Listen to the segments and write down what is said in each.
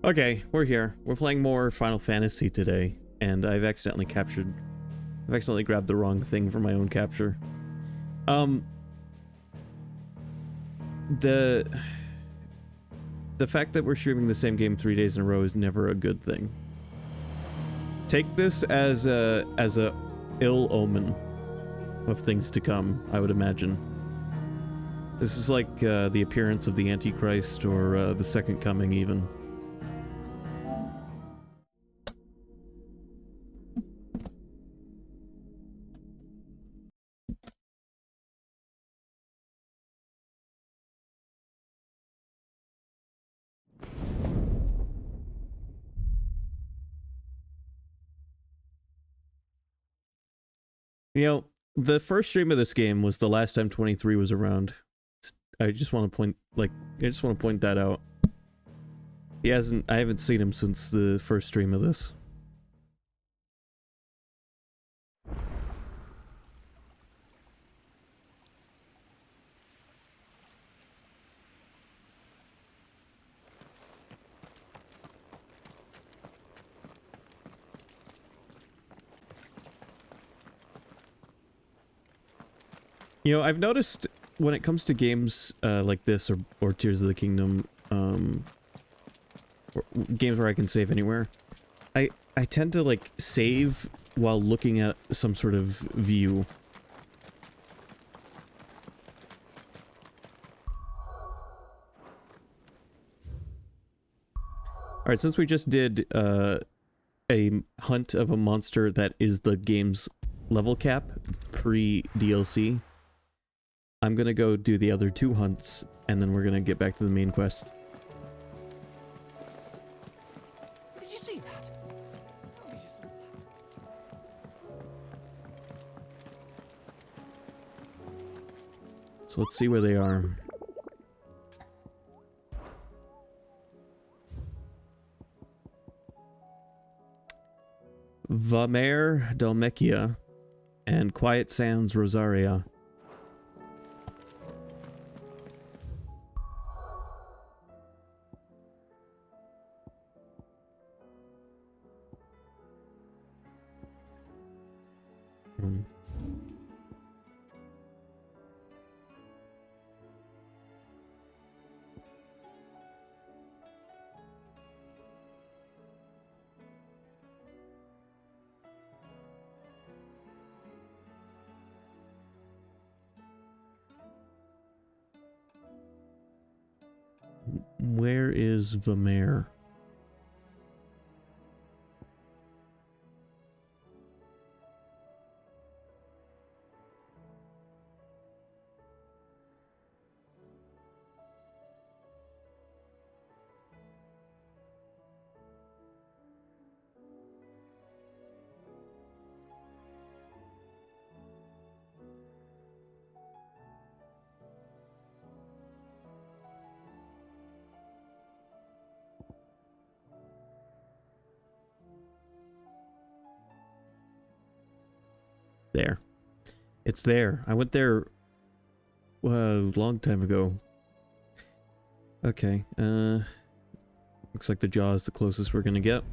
Okay, we're here. We're playing more Final Fantasy today, and I've accidentally grabbed the wrong thing for my own capture. The fact that we're streaming the same game 3 days in a row is never a good thing. Take this as a ill omen of things to come, I would imagine. This is like the appearance of the Antichrist or the Second Coming even. You know, the first stream of this game was the last time 23 was around. I just want to point that out. I haven't seen him since the first stream of this. You know, I've noticed when it comes to games like this or Tears of the Kingdom, or games where I can save anywhere, I tend to like save while looking at some sort of view. Alright, since we just did a hunt of a monster that is the game's level cap pre-DLC, I'm gonna go do the other 2 hunts, and then we're gonna get back to the main quest. Did you see that? Tell me you saw that. So let's see where they are. Vamare Dalmekia and Quiet Sands Rosaria. Where is Vamare? There. It's there. I went there a long time ago. Okay, looks like the jaw is the closest we're gonna get.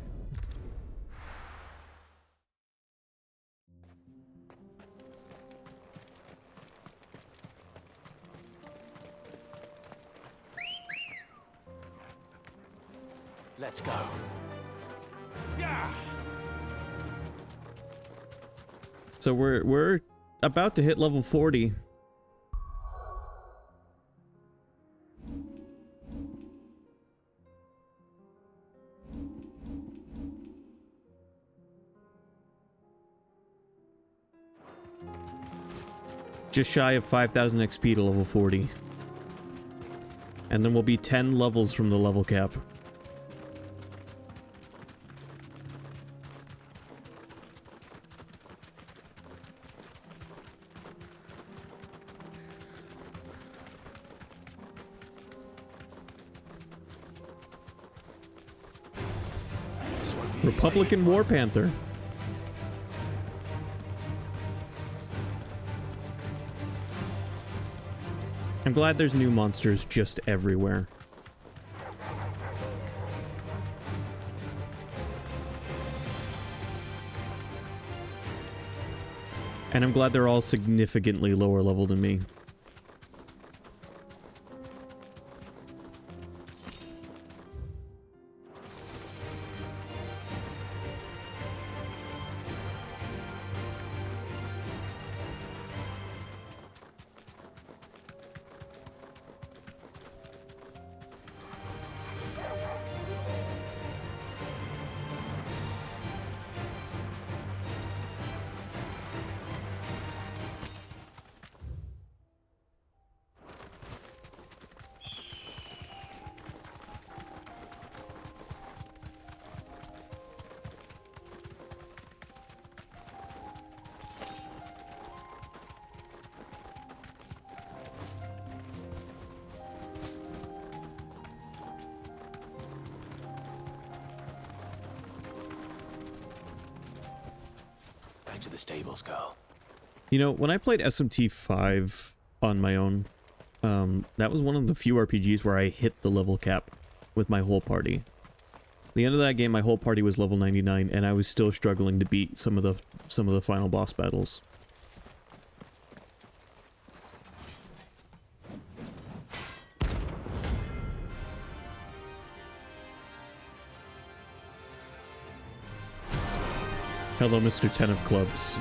Let's go. Yeah. So we're about to hit level 40. Just shy of 5,000 XP to level 40. And then we'll be 10 levels from the level cap. Republican War Panther. I'm glad there's new monsters just everywhere. And I'm glad they're all significantly lower level than me. Back to the stables, girl. You know, when I played SMT 5 on my own, that was one of the few RPGs where I hit the level cap with my whole party. At the end of that game, my whole party was level 99, and I was still struggling to beat some of the final boss battles. Hello, Mr. 10 of Clubs.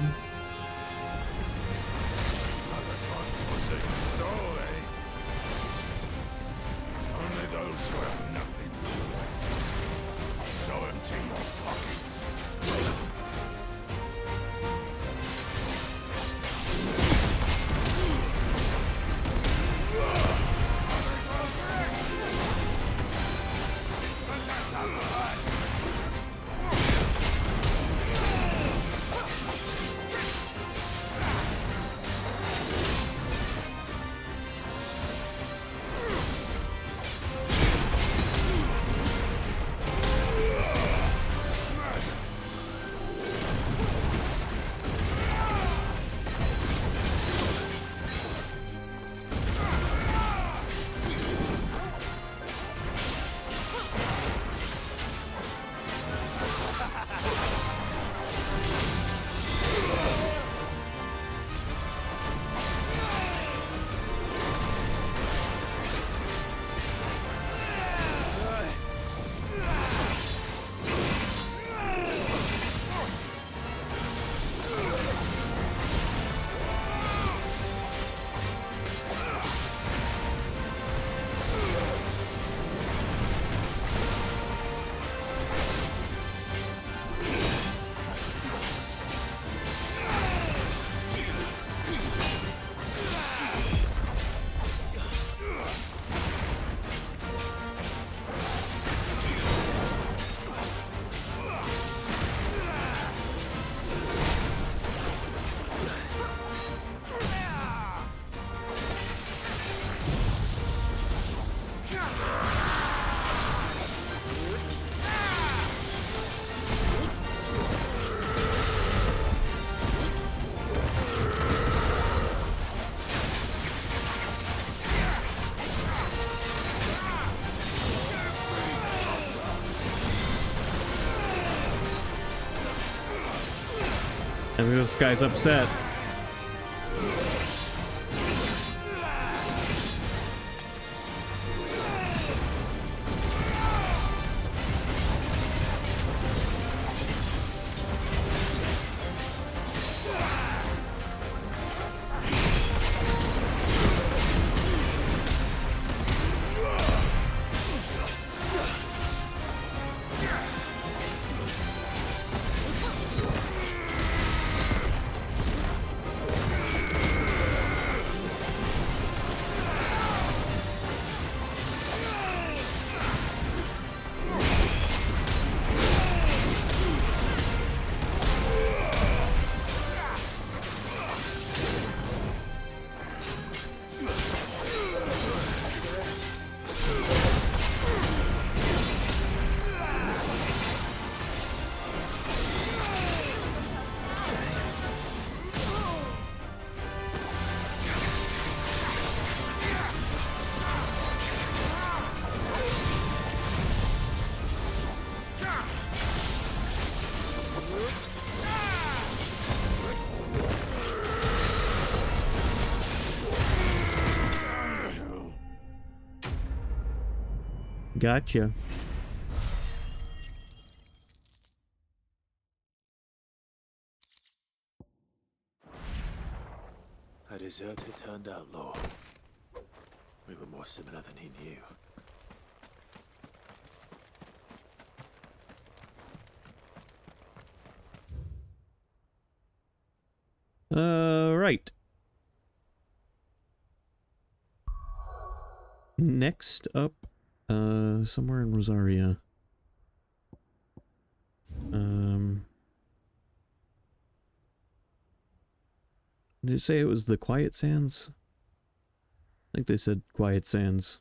I think this guy's upset. Gotcha. A deserter turned outlaw. We were more similar than he knew. Right. Next up, somewhere in Rosaria. Did it say it was the Quiet Sands? I think they said Quiet Sands.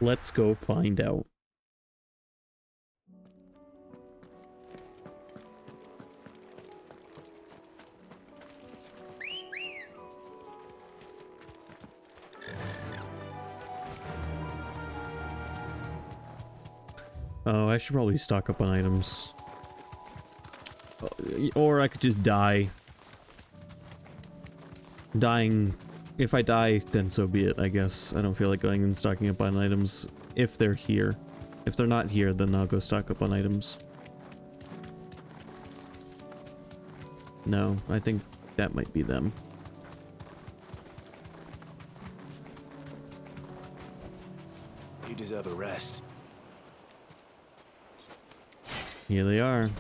Let's go find out. Oh, I should probably stock up on items. Or I could just die. Dying... If I die, then so be it, I guess. I don't feel like going and stocking up on items if they're here. If they're not here, then I'll go stock up on items. No, I think that might be them. You deserve a rest. Here they are.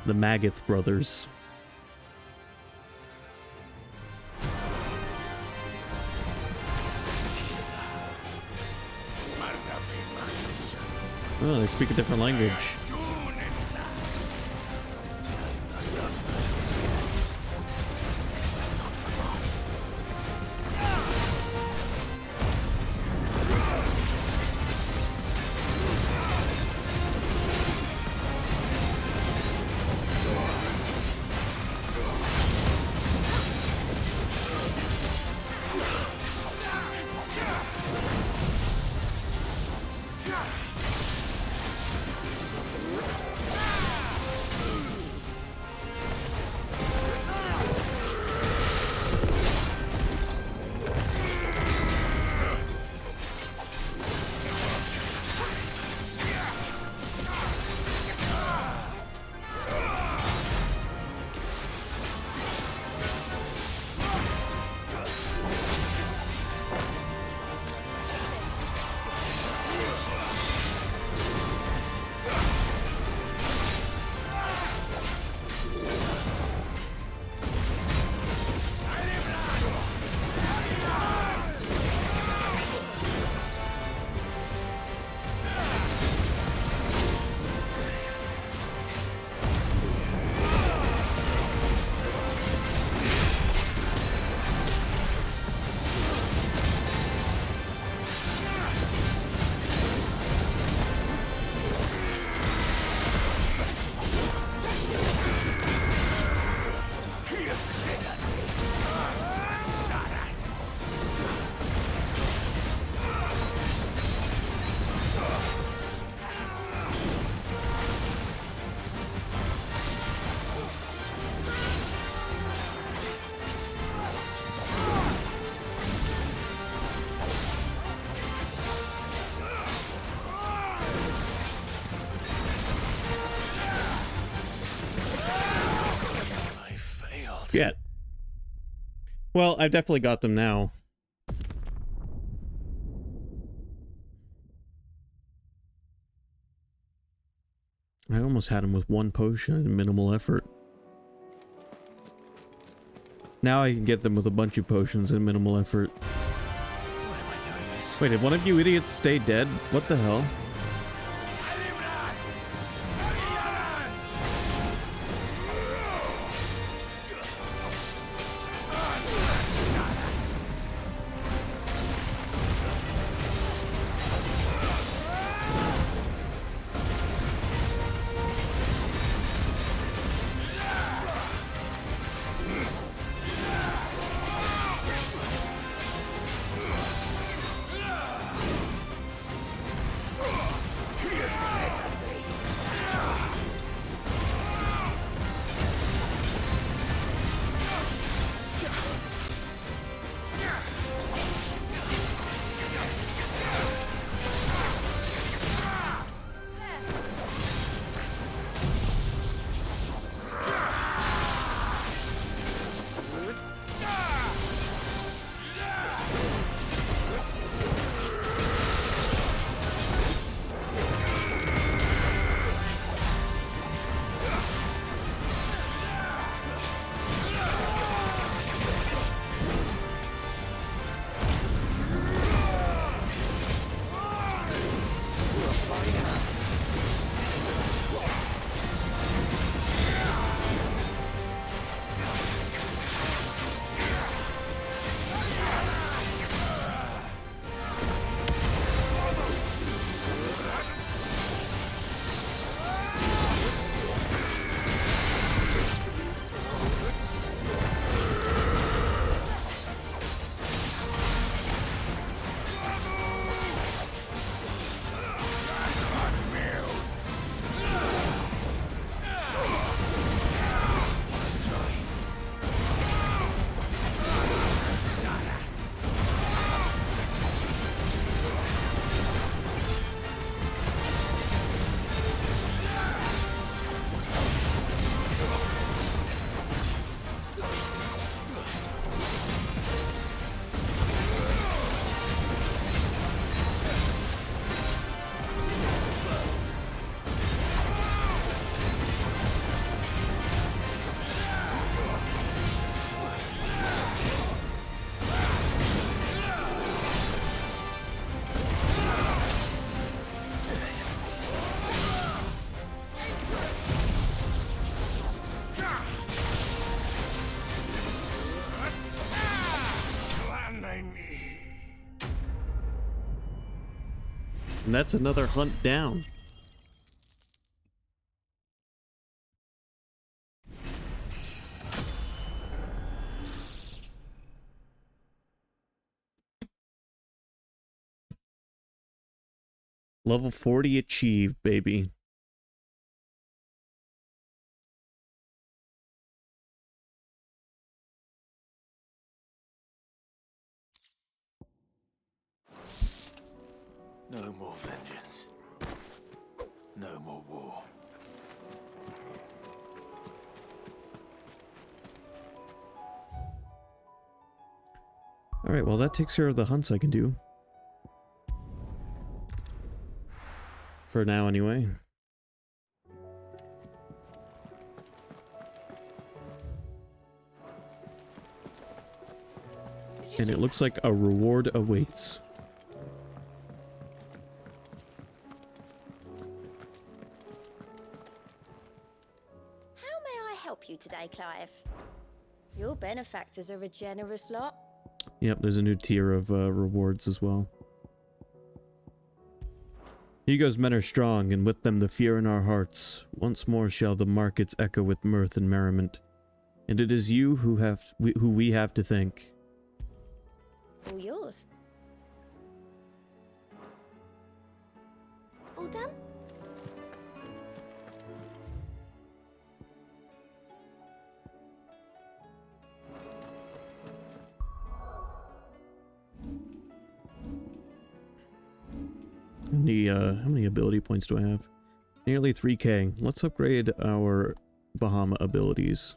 The Magath brothers. Oh, they speak a different language. Yet. Well, I've definitely got them now. I almost had them with one potion and minimal effort. Now I can get them with a bunch of potions and minimal effort. Why am I doing this? Wait, did one of you idiots stay dead? What the hell? And that's another hunt down. Level 40 achieved, baby. No more vengeance. No more war. Alright, well that takes care of the hunts I can do. For now, anyway. And it looks like a reward awaits. How may I help you today, Clive? Your benefactors are a generous lot. Yep, there's a new tier of rewards as well. Hugo's men are strong, and with them the fear in our hearts. Once more shall the markets echo with mirth and merriment. And it is you who we have to thank. All yours. All done? How many ability points do I have? Nearly 3k. Let's upgrade our Bahama abilities.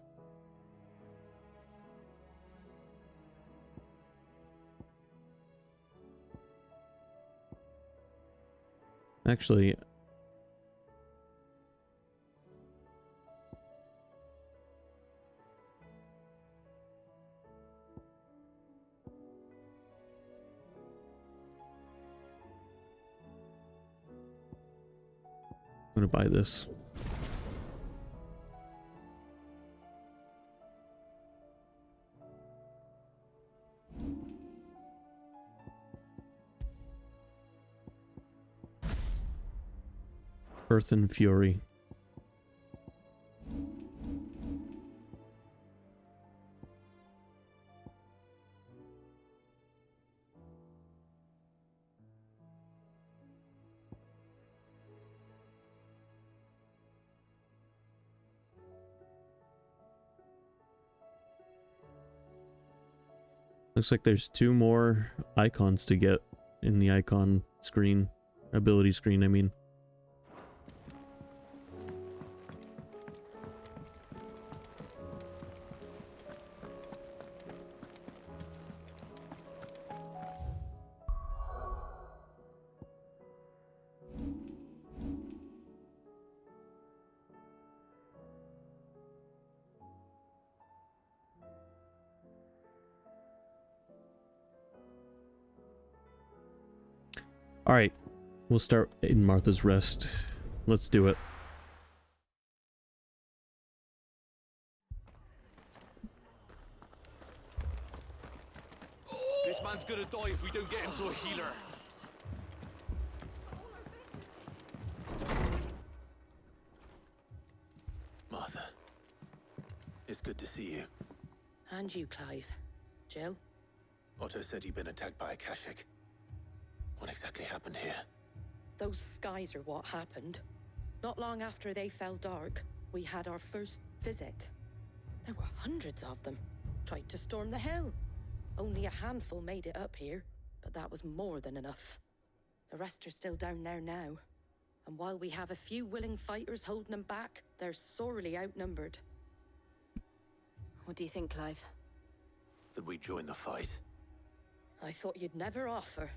Actually, I'm gonna buy this. Earth and Fury. Looks like there's 2 more icons to get in the icon screen. Ability screen, I mean. Alright, we'll start in Martha's Rest. Let's do it. This man's gonna die if we don't get him to a healer. Martha, it's good to see you. And you, Clive. Jill? Otto said he'd been attacked by a Kashik. What exactly happened here? Those skies are what happened. Not long after they fell dark, we had our first visit. There were hundreds of them. Tried to storm the hill. Only a handful made it up here, but that was more than enough. The rest are still down there now. And while we have a few willing fighters holding them back, they're sorely outnumbered. What do you think, Clive? That we join the fight? I thought you'd never offer.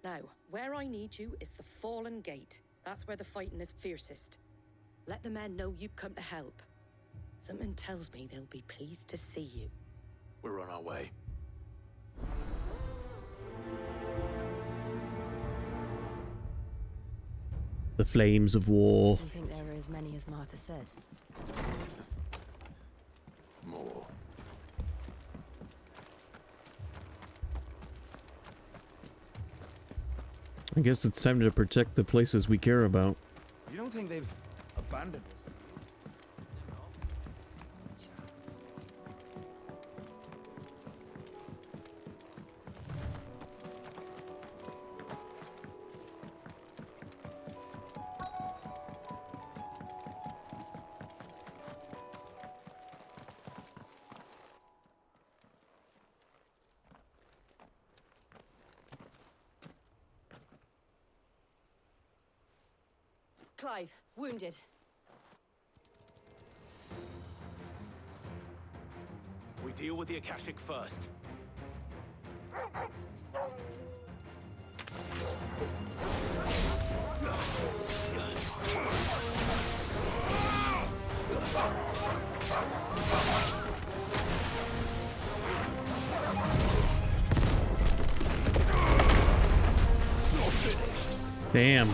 Now, where I need you is the Fallen Gate. That's where the fighting is fiercest. Let the men know you've come to help. Something tells me they'll be pleased to see you. We're on our way. The flames of war. Do you think there are as many as Martha says? More. I guess it's time to protect the places we care about. You don't think they've abandoned us? Clive, wounded. We deal with the Akashic first. Damn.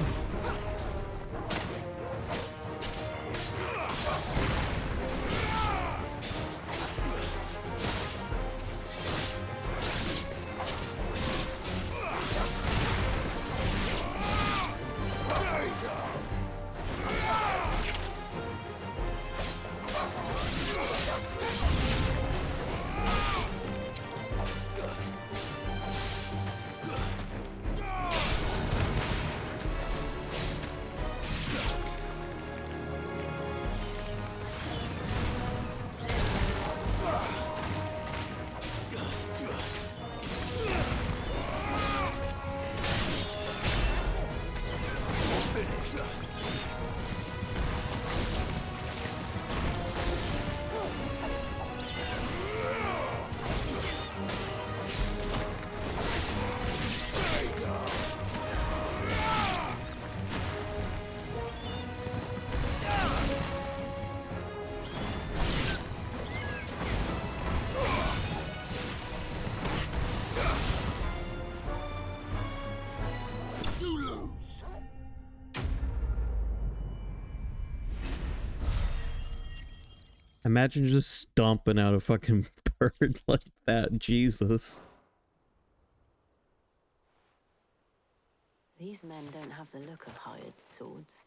Imagine just stomping out a fucking bird like that. Jesus. These men don't have the look of hired swords.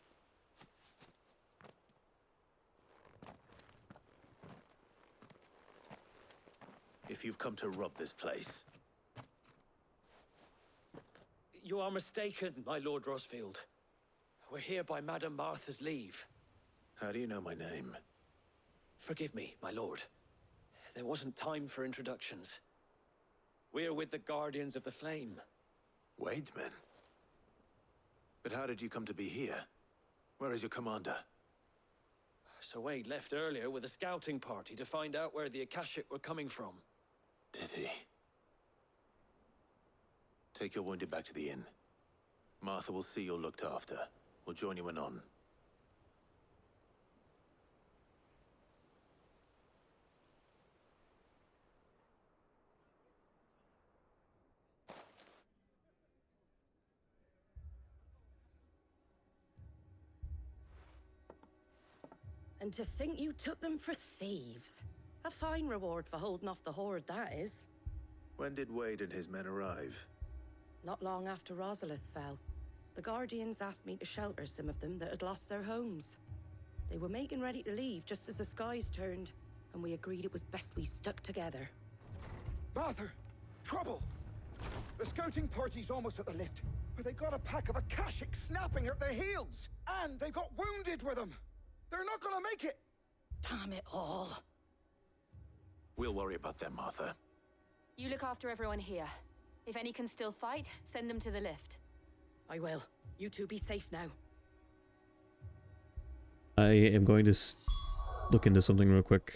If you've come to rob this place, You are mistaken, my Lord Rosfield. We're here by Madame Martha's leave. how do you know my name? Forgive me, my lord. There wasn't time for introductions. We're with the Guardians of the Flame. Wade's men? But how did you come to be here? Where is your commander? Sir Wade left earlier with a scouting party to find out where the Akashic were coming from. Did he? Take your wounded back to the inn. Martha will see you're looked after. We'll join you anon. And to think you took them for thieves. A fine reward for holding off the horde, that is. When did Wade and his men arrive? Not long after Rosalith fell, the Guardians asked me to shelter some of them that had lost their homes. They were making ready to leave just as the skies turned, and we agreed it was best we stuck together. Martha! Trouble! The scouting party's almost at the lift, but they got a pack of Akashic snapping at their heels! And they got wounded with them! They're not gonna make it! Damn it all. We'll worry about them, Martha. You look after everyone here. If any can still fight, send them to the lift. I will. You two be safe now. I am going to look into something real quick.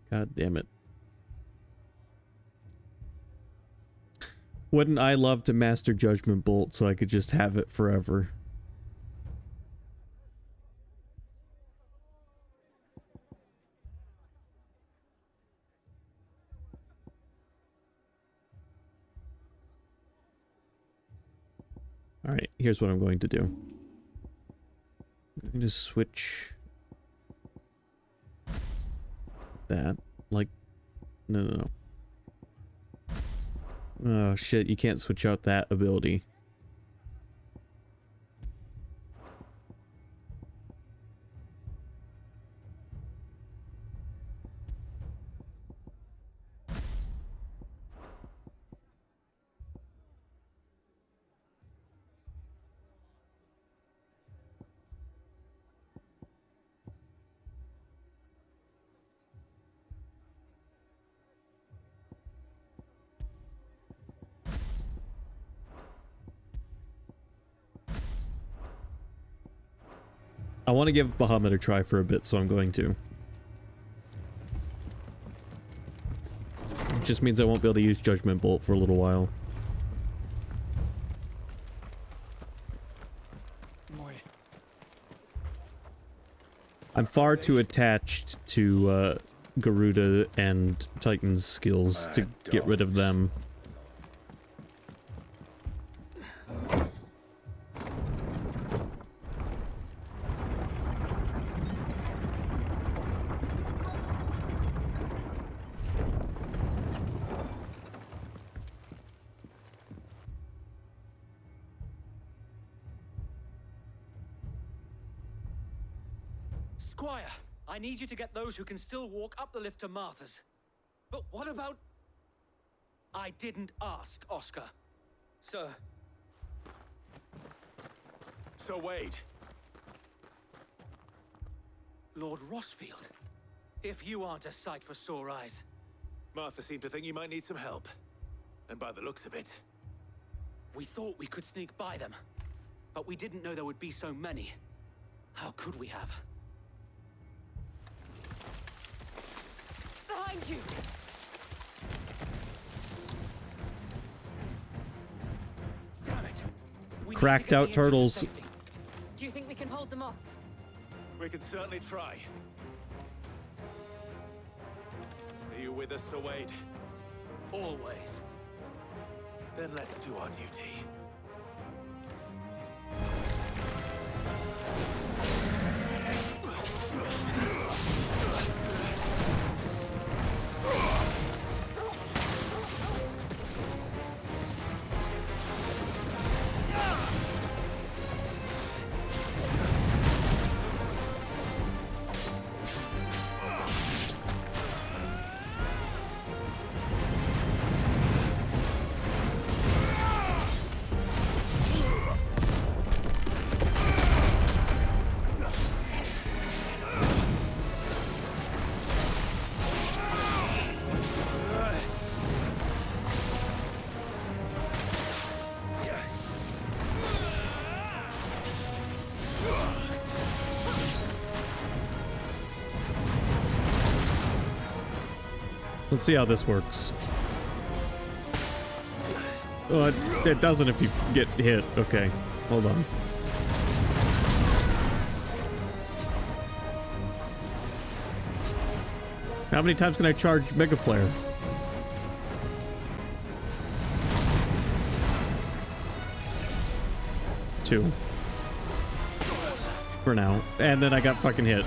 God damn it. Wouldn't I love to master Judgment Bolt so I could just have it forever? Alright, here's what I'm going to do. I'm going to switch that. Like, no. Oh shit, you can't switch out that ability. I want to give Bahamut a try for a bit, so I'm going to. It just means I won't be able to use Judgment Bolt for a little while. I'm far too attached to Garuda and Titan's skills to get rid of them. Squire, I need you to get those who can still walk up the lift to Martha's. But what about... I didn't ask, Oscar. Sir. So Wade. Lord Rossfield. If you aren't a sight for sore eyes. Martha seemed to think you might need some help. And by the looks of it... We thought we could sneak by them. But we didn't know there would be so many. How could we have? Behind you! Damn it! We need to Cracked get out the engine to turtles. safety. Do you think we can hold them off? We can certainly try. Are you with us, Sir Wade? Always. Then let's do our duty. Let's see how this works. Oh, it doesn't if you get hit. Okay, hold on. How many times can I charge Mega Flare? Two. For now. And then I got fucking hit.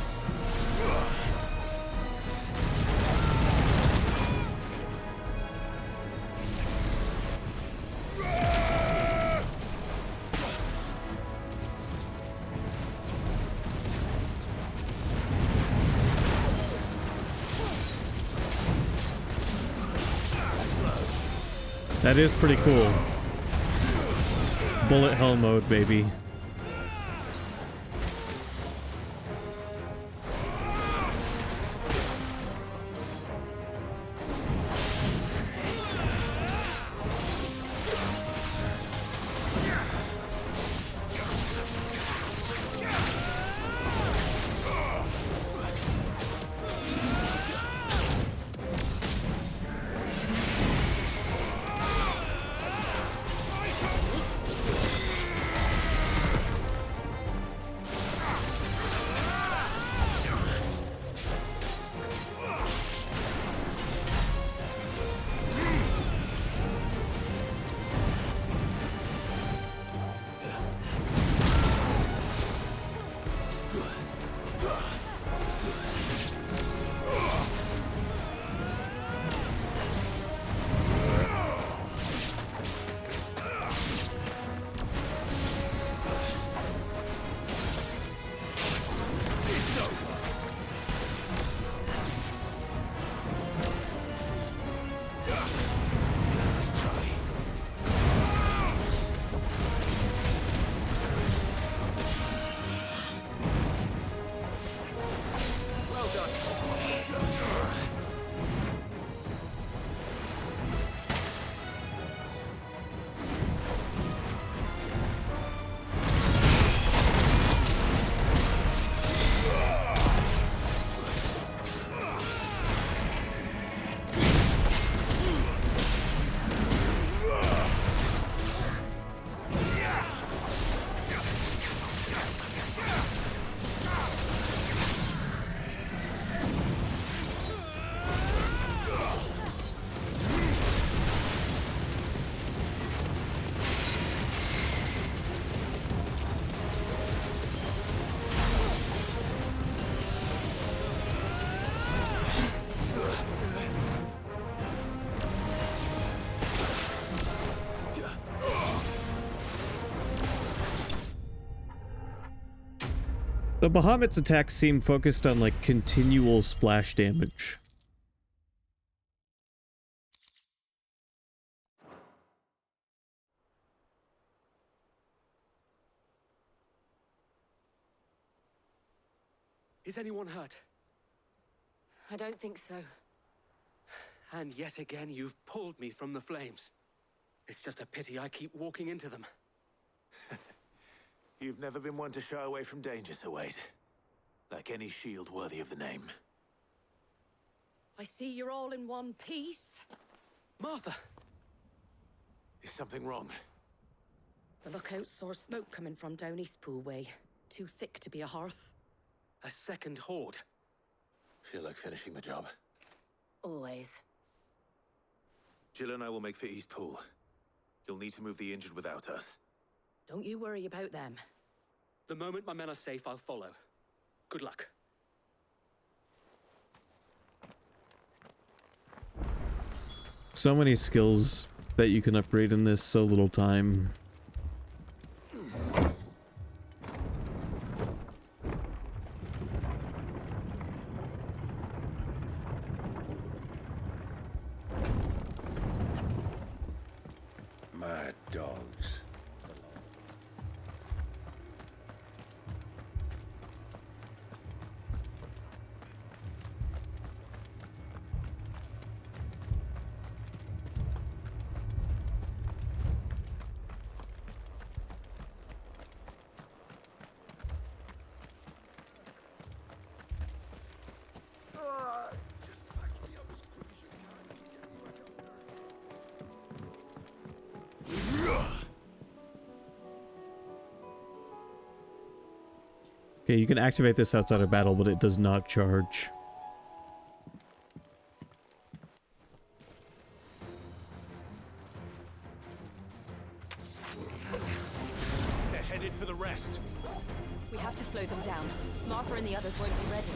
That is pretty cool. Bullet hell mode, baby. The Bahamut's attacks seem focused on, like, continual splash damage. Is anyone hurt? I don't think so. And yet again, you've pulled me from the flames. It's just a pity I keep walking into them. You've never been one to shy away from danger, Sir Wade. Like any shield worthy of the name. I see you're all in one piece. Martha! Is something wrong? The lookout saw smoke coming from down Eastpool way. Too thick to be a hearth. A second horde. Feel like finishing the job. Always. Jill and I will make for Eastpool. You'll need to move the injured without us. Don't you worry about them. The moment my men are safe, I'll follow. Good luck. So many skills that you can upgrade in this, so little time. Mad dogs. Just patch me up as quick as you can and get me back up there. Okay, you can activate this outside of battle, but it does not charge. They're headed for the rest. We have to slow them down. Martha and the others won't be ready.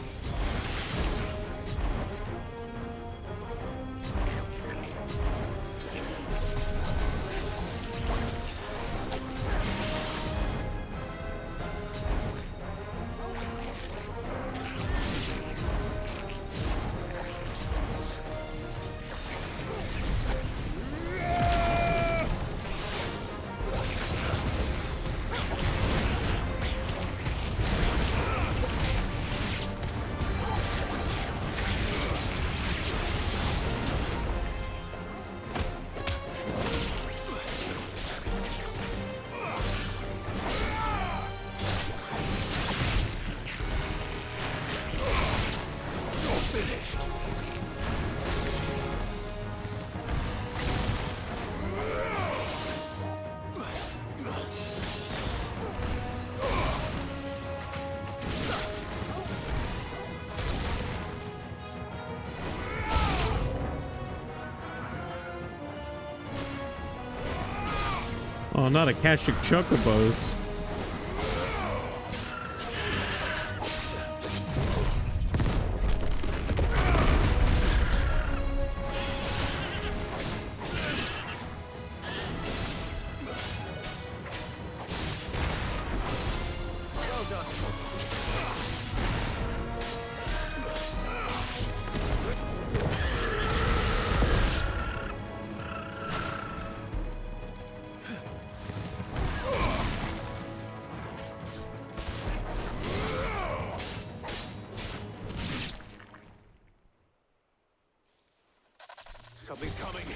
Oh, not Akashic Chocobos. Something's coming.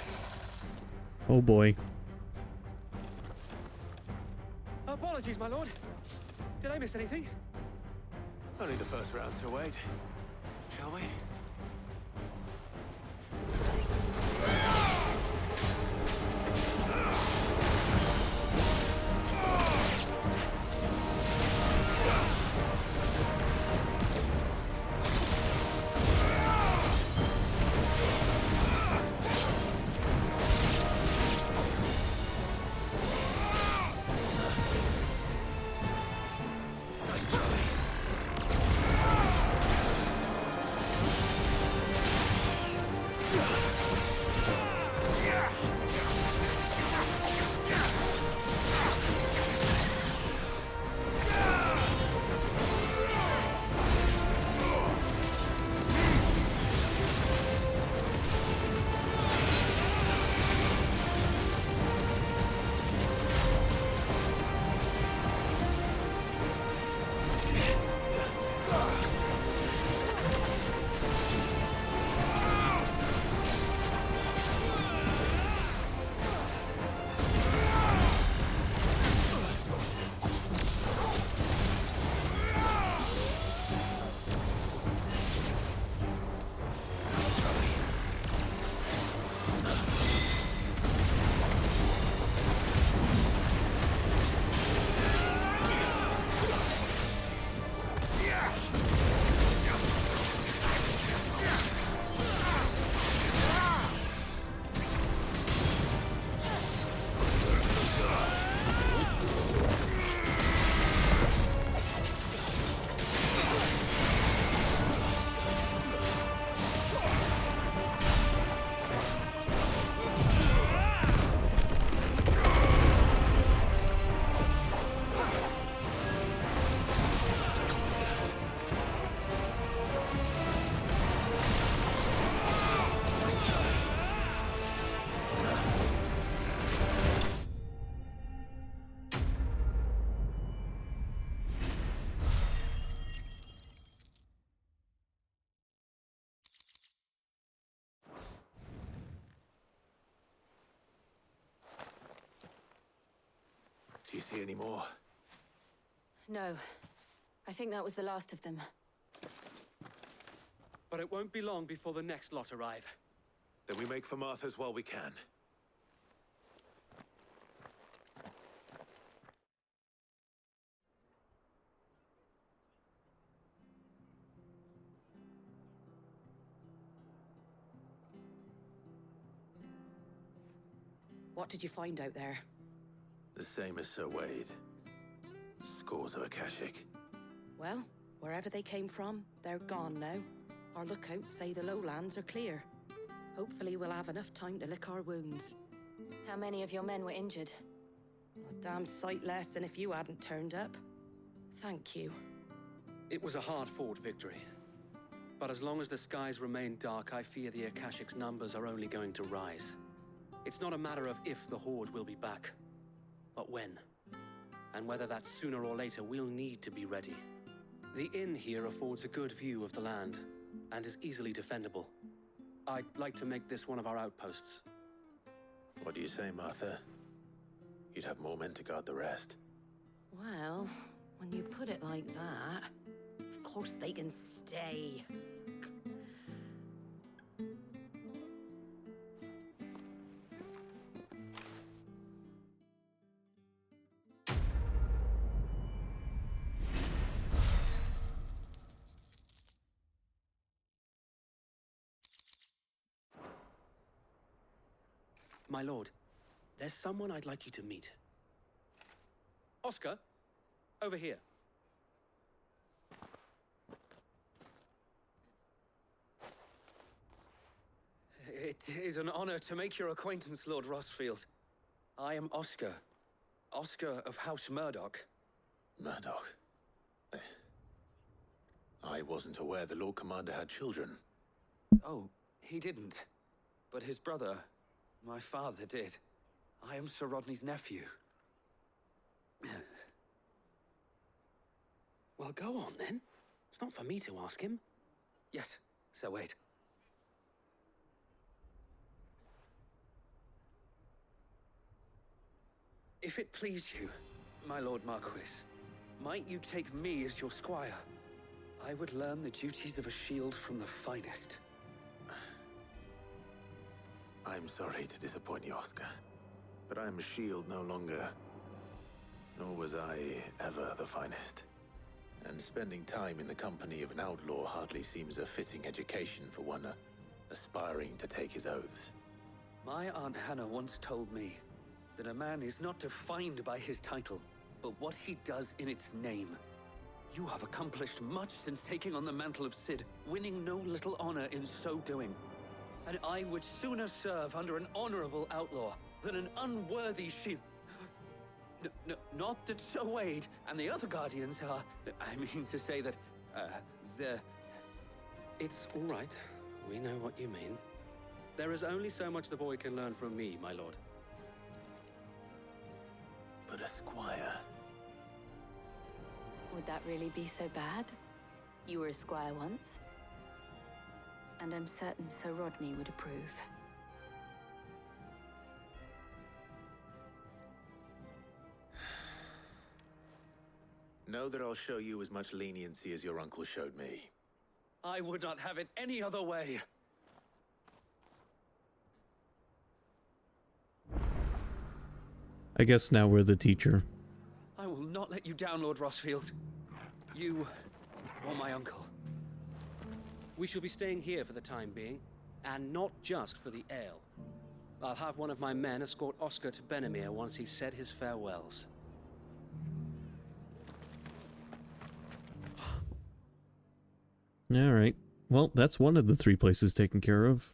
Oh boy. Apologies, my lord. Did I miss anything? Only the first round, Sir Wade. Shall we? Do you see any more? No. I think that was the last of them. But it won't be long before the next lot arrive. Then we make for Martha's while we can. What did you find out there? The same as Sir Wade. Scores of Akashic. Well, wherever they came from, they're gone now. Our lookouts say the lowlands are clear. Hopefully we'll have enough time to lick our wounds. How many of your men were injured? A damn sight less than if you hadn't turned up. Thank you. It was a hard-fought victory. But as long as the skies remain dark, I fear the Akashic's numbers are only going to rise. It's not a matter of if the Horde will be back, but when. And whether that's sooner or later, we'll need to be ready. The inn here affords a good view of the land, and is easily defendable. I'd like to make this one of our outposts. What do you say, Martha? You'd have more men to guard the rest. Well, when you put it like that, of course they can stay. My lord, there's someone I'd like you to meet. Oscar, over here. It is an honor to make your acquaintance, Lord Rossfield. I am Oscar. Oscar of House Murdoch. Murdoch? I wasn't aware the Lord Commander had children. Oh, he didn't. But his brother, my father, did. I am Sir Rodney's nephew. Well, go on then. It's not for me to ask him. Yes, Sir Wade. If it please you, my Lord Marquis, might you take me as your squire? I would learn the duties of a shield from the finest. I'm sorry to disappoint you, Oscar, but I am a shield no longer. Nor was I ever the finest. And spending time in the company of an outlaw hardly seems a fitting education for one aspiring to take his oaths. My Aunt Hannah once told me that a man is not defined by his title, but what he does in its name. You have accomplished much since taking on the mantle of Cid, winning no little honor in so doing. And I would sooner serve under an honorable outlaw than an unworthy shield. Not that Sir Wade and the other Guardians are... I mean to say that, they're... It's all right. We know what you mean. There is only so much the boy can learn from me, my lord. But a squire... Would that really be so bad? You were a squire once. And I'm certain Sir Rodney would approve. Know that I'll show you as much leniency as your uncle showed me. I would not have it any other way. I guess now we're the teacher. I will not let you down, Lord Rossfield. You or my uncle. We shall be staying here for the time being, and not just for the ale. I'll have one of my men escort Oscar to Benimir once he's said his farewells. Alright. Well, that's one of the 3 places taken care of.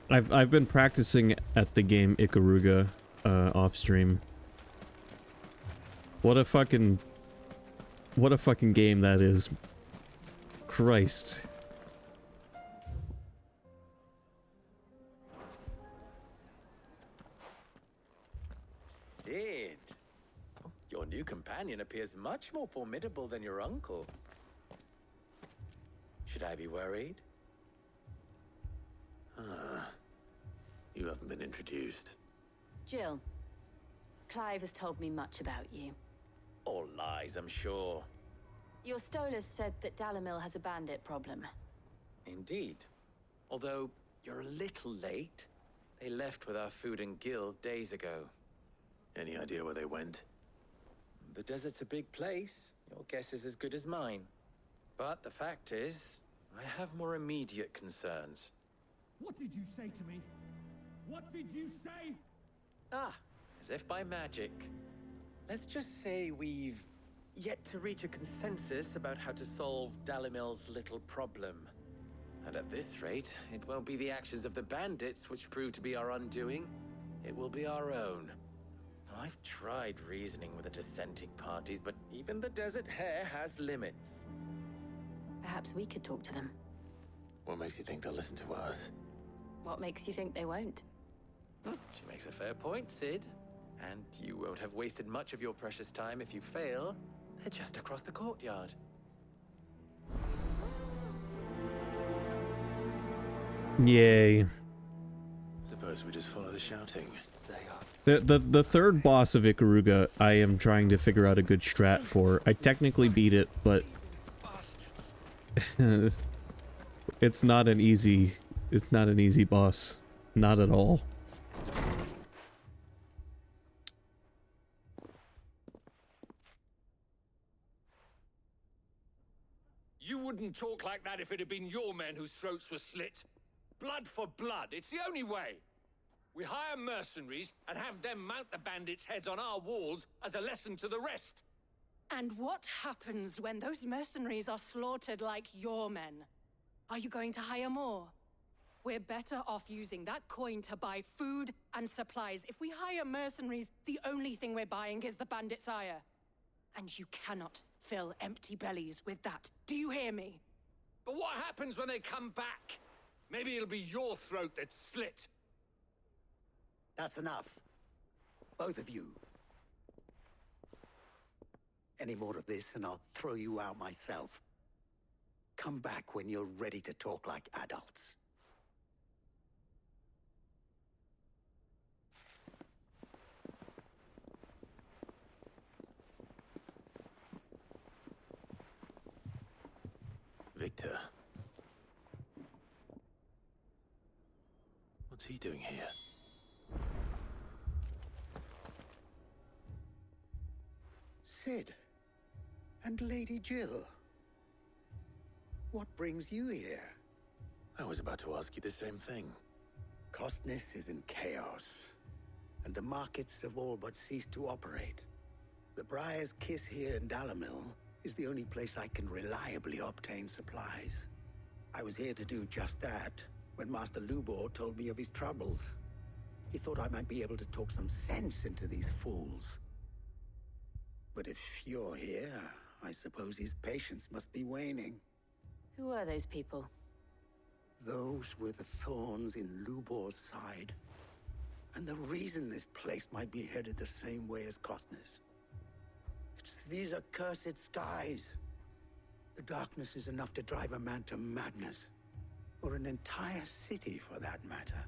I've been practicing at the game Ikaruga off stream. What a fucking game that is. Christ. Sid. Oh, your new companion appears much more formidable than your uncle. Should I be worried? You haven't been introduced. Jill, Clive has told me much about you. All lies, I'm sure. Your Stolas said that Dalamil has a bandit problem. Indeed. Although, you're a little late. They left with our food and guild days ago. Any idea where they went? The desert's a big place. Your guess is as good as mine. But the fact is, I have more immediate concerns. What did you say to me? What did you say? Ah, as if by magic. Let's just say we've yet to reach a consensus about how to solve Dalimil's little problem. And at this rate, it won't be the actions of the bandits which prove to be our undoing. It will be our own. I've tried reasoning with the dissenting parties, but even the Desert Hare has limits. Perhaps we could talk to them. What makes you think they'll listen to us? What makes you think they won't? She makes a fair point, Sid. And you won't have wasted much of your precious time if you fail. They're just across the courtyard. Yay. Suppose we just follow the shouting. The third boss of Ikaruga, I am trying to figure out a good strat for. I technically beat it, but it's not an easy boss. Not at all. You wouldn't talk like that if it had been your men whose throats were slit. Blood for blood, it's the only way. We hire mercenaries and have them mount the bandits' heads on our walls as a lesson to the rest. And what happens when those mercenaries are slaughtered like your men? Are you going to hire more? We're better off using that coin to buy food and supplies. If we hire mercenaries, the only thing we're buying is the bandits' ire. And you cannot fill empty bellies with that. Do you hear me? But what happens when they come back? Maybe it'll be your throat that's slit. That's enough. Both of you. Any more of this and I'll throw you out myself. Come back when you're ready to talk like adults. Victor. What's he doing here? Sid. And Lady Jill. What brings you here? I was about to ask you the same thing. Costness is in chaos, and the markets have all but ceased to operate. The Briar's Kiss here in Dalamil is the only place I can reliably obtain supplies. I was here to do just that when Master Lubor told me of his troubles. He thought I might be able to talk some sense into these fools. But if you're here, I suppose his patience must be waning. Who are those people? Those were the thorns in Lubor's side. And the reason this place might be headed the same way as Costness. It's these accursed skies. The darkness is enough to drive a man to madness. Or an entire city, for that matter.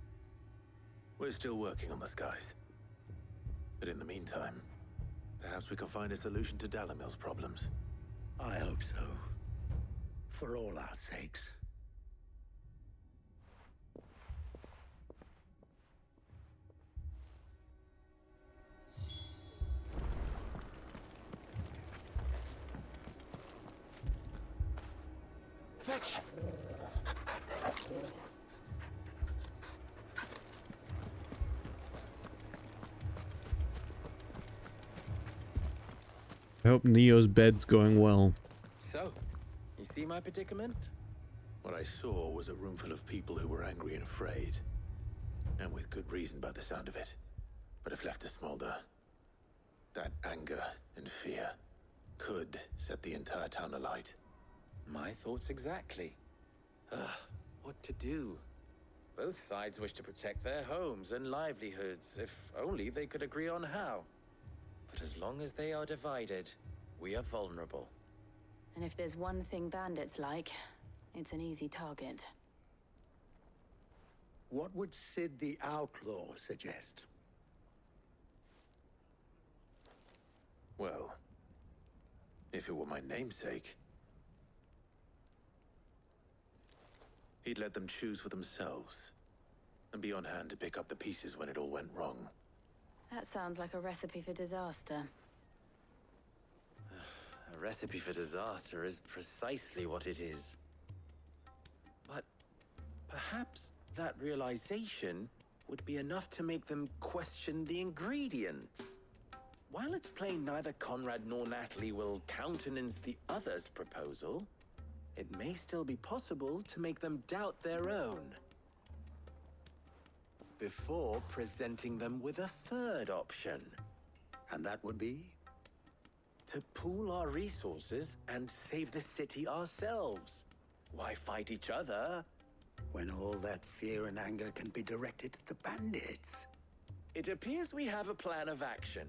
We're still working on the skies. But in the meantime, perhaps we can find a solution to Dalamil's problems. I hope so. For all our sakes. Fetch! I hope Neo's bed's going well. So, you see my predicament? What I saw was a room full of people who were angry and afraid. And with good reason by the sound of it. But if left to smolder, that anger and fear could set the entire town alight. My thoughts exactly. What to do? Both sides wish to protect their homes and livelihoods, if only they could agree on how. But as long as they are divided, we are vulnerable. And if there's one thing bandits like, it's an easy target. What would Sid the Outlaw suggest? Well, if it were my namesake, he'd let them choose for themselves and be on hand to pick up the pieces when it all went wrong. That sounds like a recipe for disaster. A recipe for disaster is precisely what it is. But perhaps that realization would be enough to make them question the ingredients. While it's plain neither Conrad nor Natalie will countenance the other's proposal, it may still be possible to make them doubt their own. Before presenting them with a third option. And that would be? To pool our resources and save the city ourselves. Why fight each other when all that fear and anger can be directed at the bandits? It appears we have a plan of action.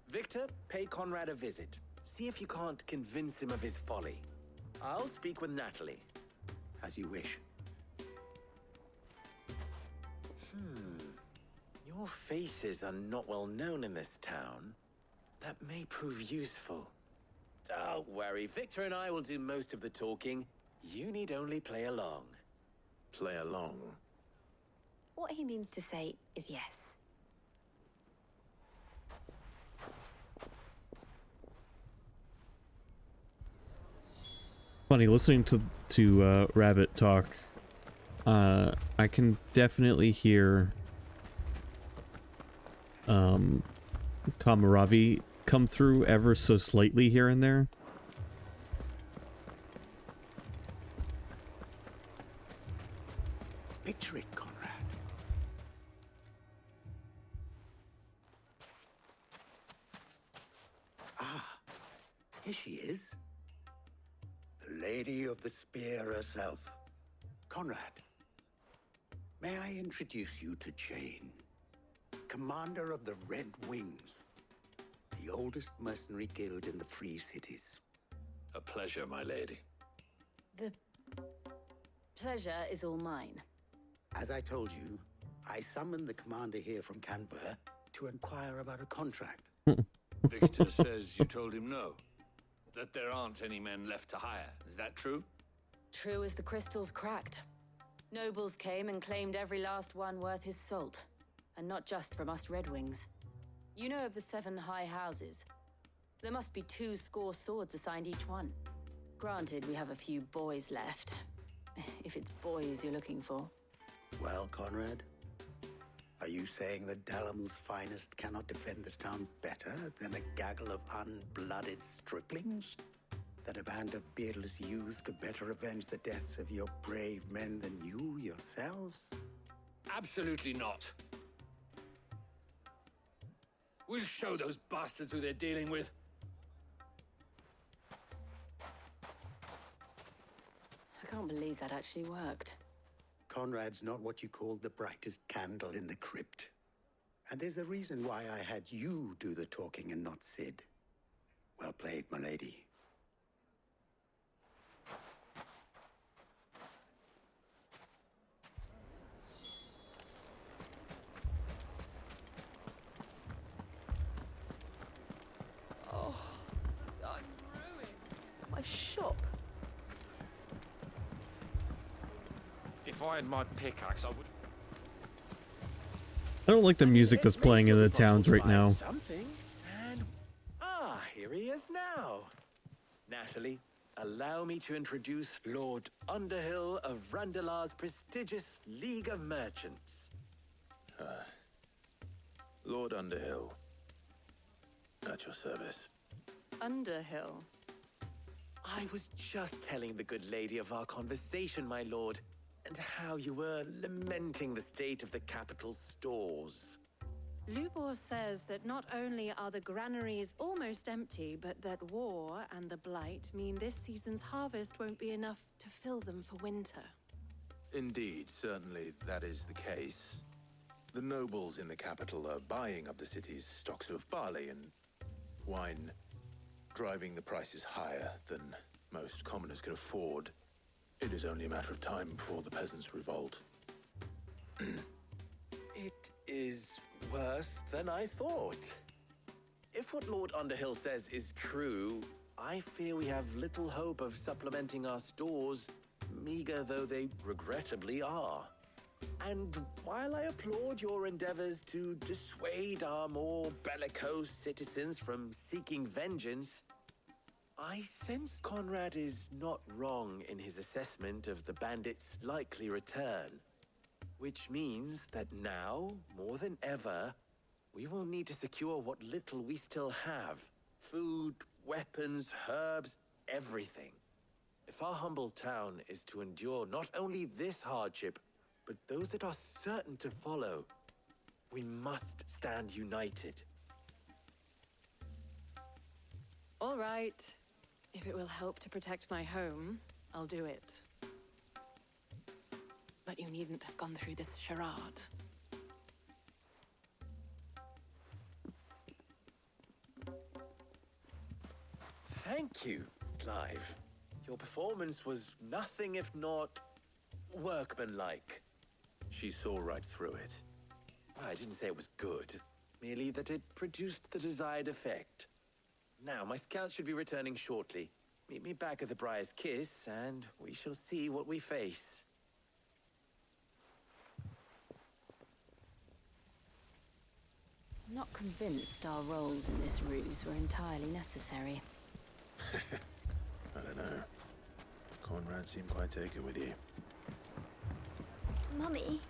Victor, pay Conrad a visit. See if you can't convince him of his folly. I'll speak with Natalie. As you wish. Your faces are not well known in this town. That may prove useful. Don't worry, Victor and I will do most of the talking. You need only play along. Play along? What he means to say is yes. Funny, listening to Rabbit talk, I can definitely hear Kamaravi come through ever so slightly here and there. Picture it, Conrad. Ah, here she is. The Lady of the Spear herself. Conrad, may I introduce you to Jane, commander of the Red Wings, the oldest mercenary guild in the Free Cities. A pleasure, my lady. The pleasure is all mine. As I told you, I summoned the commander here from Canver to inquire about a contract. Victor says you told him no. That there aren't any men left to hire. Is that true? True as the crystals cracked. Nobles came and claimed every last one worth his salt. And not just from us Red Wings. You know of the 7 high houses. There must be 2 swords assigned each one. Granted, we have a few boys left. If it's boys you're looking for. Well, Conrad, are you saying that Dalamil's finest cannot defend this town better than a gaggle of unblooded striplings? That a band of beardless youths could better avenge the deaths of your brave men than you yourselves? Absolutely not. We'll show those bastards who they're dealing with. I can't believe that actually worked. Conrad's not what you called the brightest candle in the crypt. And there's a reason why I had you do the talking and not Sid. Well played, my lady. Oh, I'm ruined. My shop. If I had my pickaxe, I would... I don't like the music that's playing in the towns right now. Something, and here he is now. Natalie, allow me to introduce Lord Underhill of Randalar's prestigious League of Merchants. Lord Underhill. At your service. Underhill. I was just telling the good lady of our conversation, my lord, and how you were lamenting the state of the capital's stores. Lubor says that not only are the granaries almost empty, but that war and the blight mean this season's harvest won't be enough to fill them for winter. Indeed, certainly that is the case. The nobles in the capital are buying up the city's stocks of barley and wine, driving the prices higher than most commoners can afford. It is only a matter of time before the peasants revolt. It is worse than I thought. If what Lord Underhill says is true, I fear we have little hope of supplementing our stores, meager though they regrettably are. And while I applaud your endeavors to dissuade our more bellicose citizens from seeking vengeance, I sense Conrad is not wrong in his assessment of the bandits' likely return. Which means that now, more than ever, we will need to secure what little we still have. Food, weapons, herbs, everything. If our humble town is to endure not only this hardship, but those that are certain to follow, we must stand united. All right. If it will help to protect my home, I'll do it. But you needn't have gone through this charade. Thank you, Clive. Your performance was nothing if not workmanlike. She saw right through it. I didn't say it was good, merely that it produced the desired effect. Now, my scouts should be returning shortly. Meet me back at the Briar's Kiss, and we shall see what we face. I'm not convinced our roles in this ruse were entirely necessary. I don't know. Conrad seemed quite taken with you. Mummy?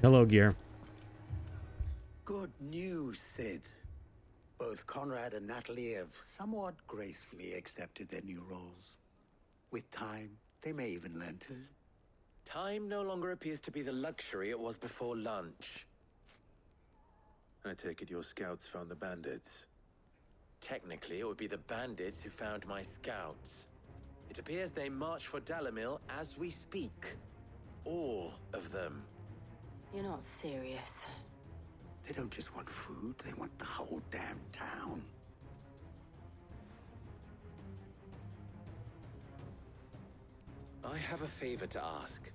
Hello, Gear. Good news, Sid. Both Conrad and Natalie have somewhat gracefully accepted their new roles. With time, they may even learn to. Time no longer appears to be the luxury it was before lunch. I take it your scouts found the bandits. Technically, it would be the bandits who found my scouts. It appears they march for Dalimil as we speak. All of them. You're not serious. They don't just want food, they want the whole damn town. I have a favor to ask.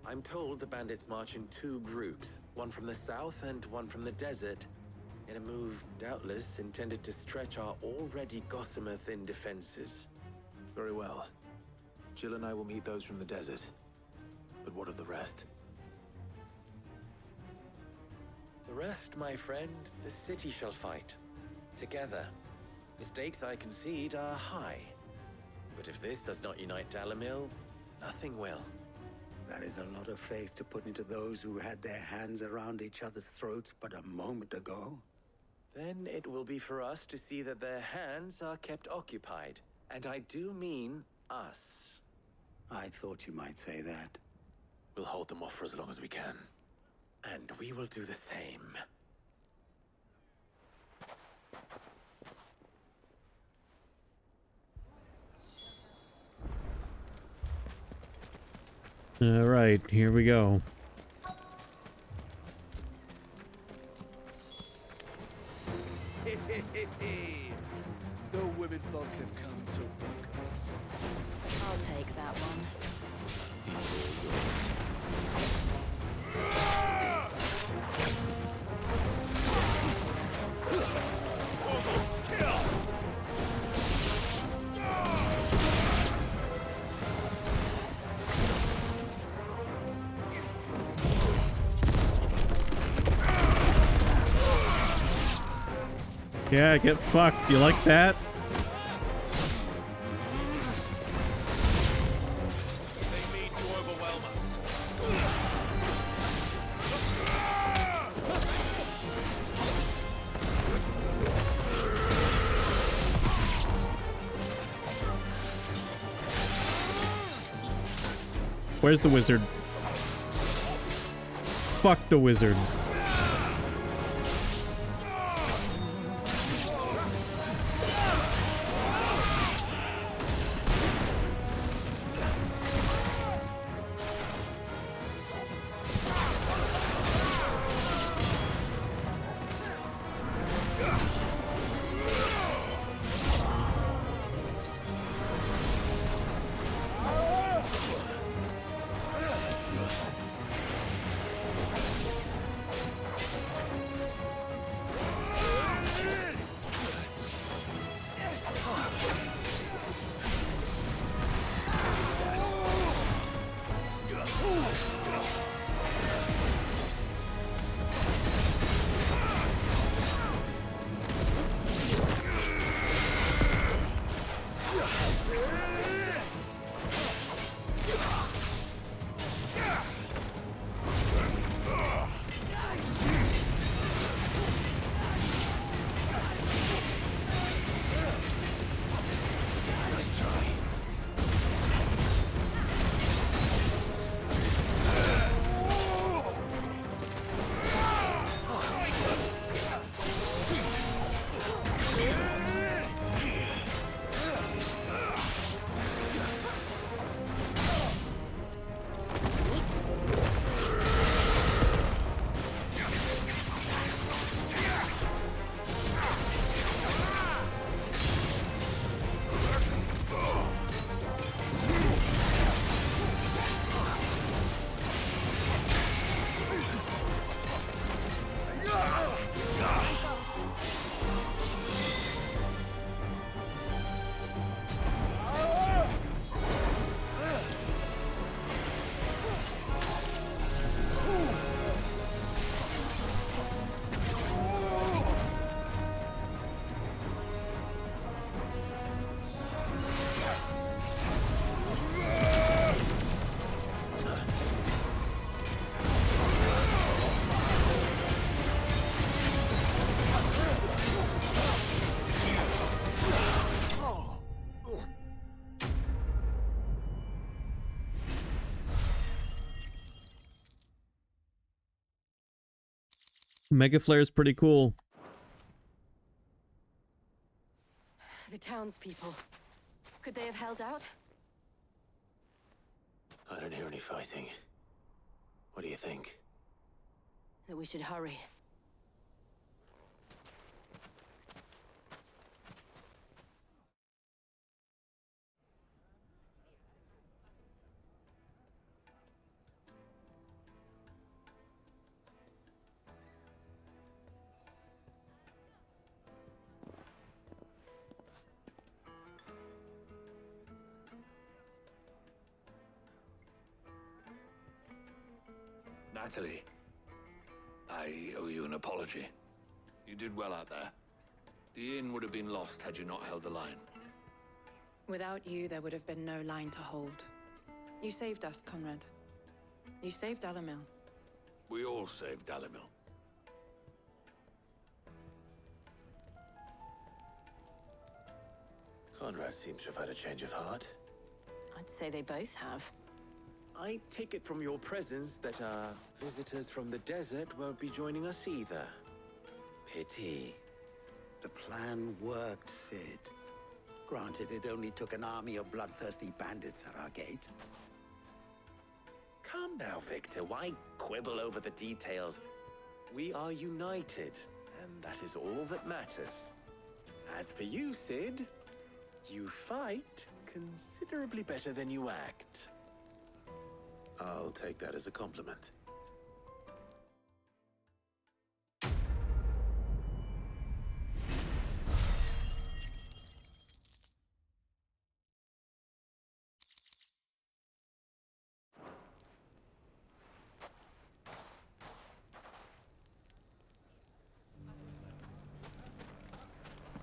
I'm told the bandits march in two groups, one from the south and one from the desert, in a move doubtless intended to stretch our already gossamer-thin defenses. Very well. Jill and I will meet those from the desert. But what of the rest? The rest, my friend, the city shall fight. Together. Mistakes, I concede, are high. But if this does not unite Dalimil, nothing will. That is a lot of faith to put into those who had their hands around each other's throats but a moment ago. Then it will be for us to see that their hands are kept occupied. And I do mean us. I thought you might say that. We'll hold them off for as long as we can. And we will do the same. All right, here we go. The women folk have come to welcome us. I'll take that one. Yeah, get fucked. You like that? They mean to overwhelm us. Where's the wizard? Fuck the wizard. Mega Flare's pretty cool. The townspeople. Could they have held out? I don't hear any fighting. What do you think? That we should hurry. Natalie, I owe you an apology. You did well out there. The inn would have been lost had you not held the line. Without you, there would have been no line to hold. You saved us, Conrad. You saved Dalimil. We all saved Dalimil. Conrad seems to have had a change of heart. I'd say they both have. I take it from your presence that our visitors from the desert won't be joining us either. Pity. The plan worked, Sid. Granted, it only took an army of bloodthirsty bandits at our gate. Calm now, Victor. Why quibble over the details? We are united, and that is all that matters. As for you, Sid, you fight considerably better than you act. I'll take that as a compliment.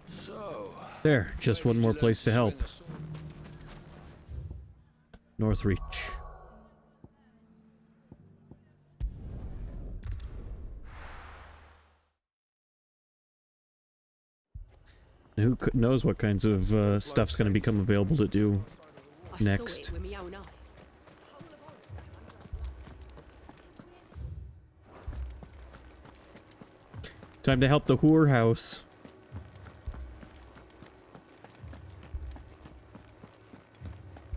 So, There, just one more place to help. Northreach. Who knows what kinds of stuff's going to become available to do next. Time to help the whorehouse.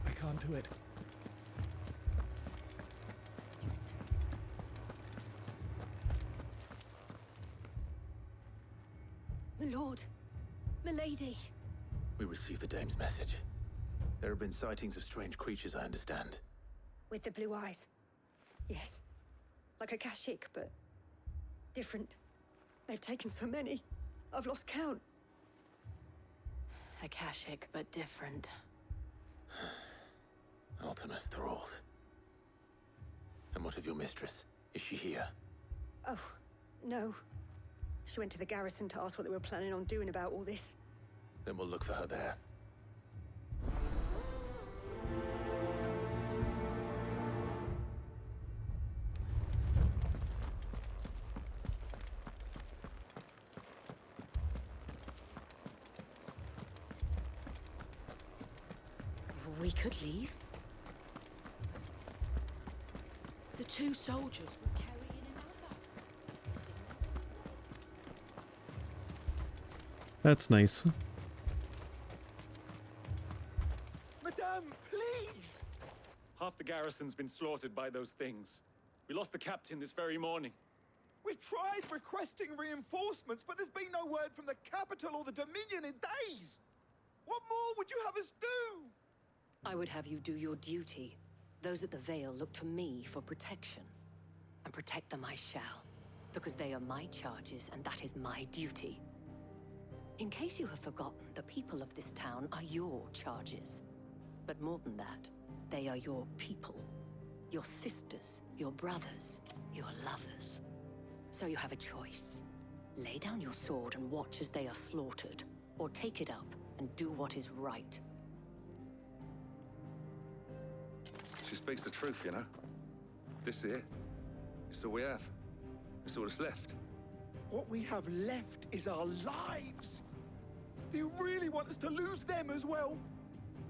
I can't do it. My lord. Milady. We received the dame's message. There have been sightings of strange creatures, I understand. With the blue eyes. Yes. Like a Kashik, but different. They've taken so many. I've lost count. Akashic, but different. Ultimus thralls. And what of your mistress? Is she here? Oh, no. She went to the garrison to ask what they were planning on doing about all this. Then we'll look for her there. We could leave. The two soldiers were carrying another. That's nice. Madame, please! Half the garrison's been slaughtered by those things. We lost the captain this very morning. We've tried requesting reinforcements, but there's been no word from the capital or the Dominion in days! What more would you have us do? I would have you do your duty. Those at the Vale look to me for protection. And protect them I shall. Because they are my charges, and that is my duty. In case you have forgotten, the people of this town are your charges. But more than that, they are your people. Your sisters, your brothers, your lovers. So you have a choice. Lay down your sword and watch as they are slaughtered. Or take it up and do what is right. She speaks the truth, you know. This here, it's all we have. It's all that's left. What we have left is our lives! Do you really want us to lose them as well?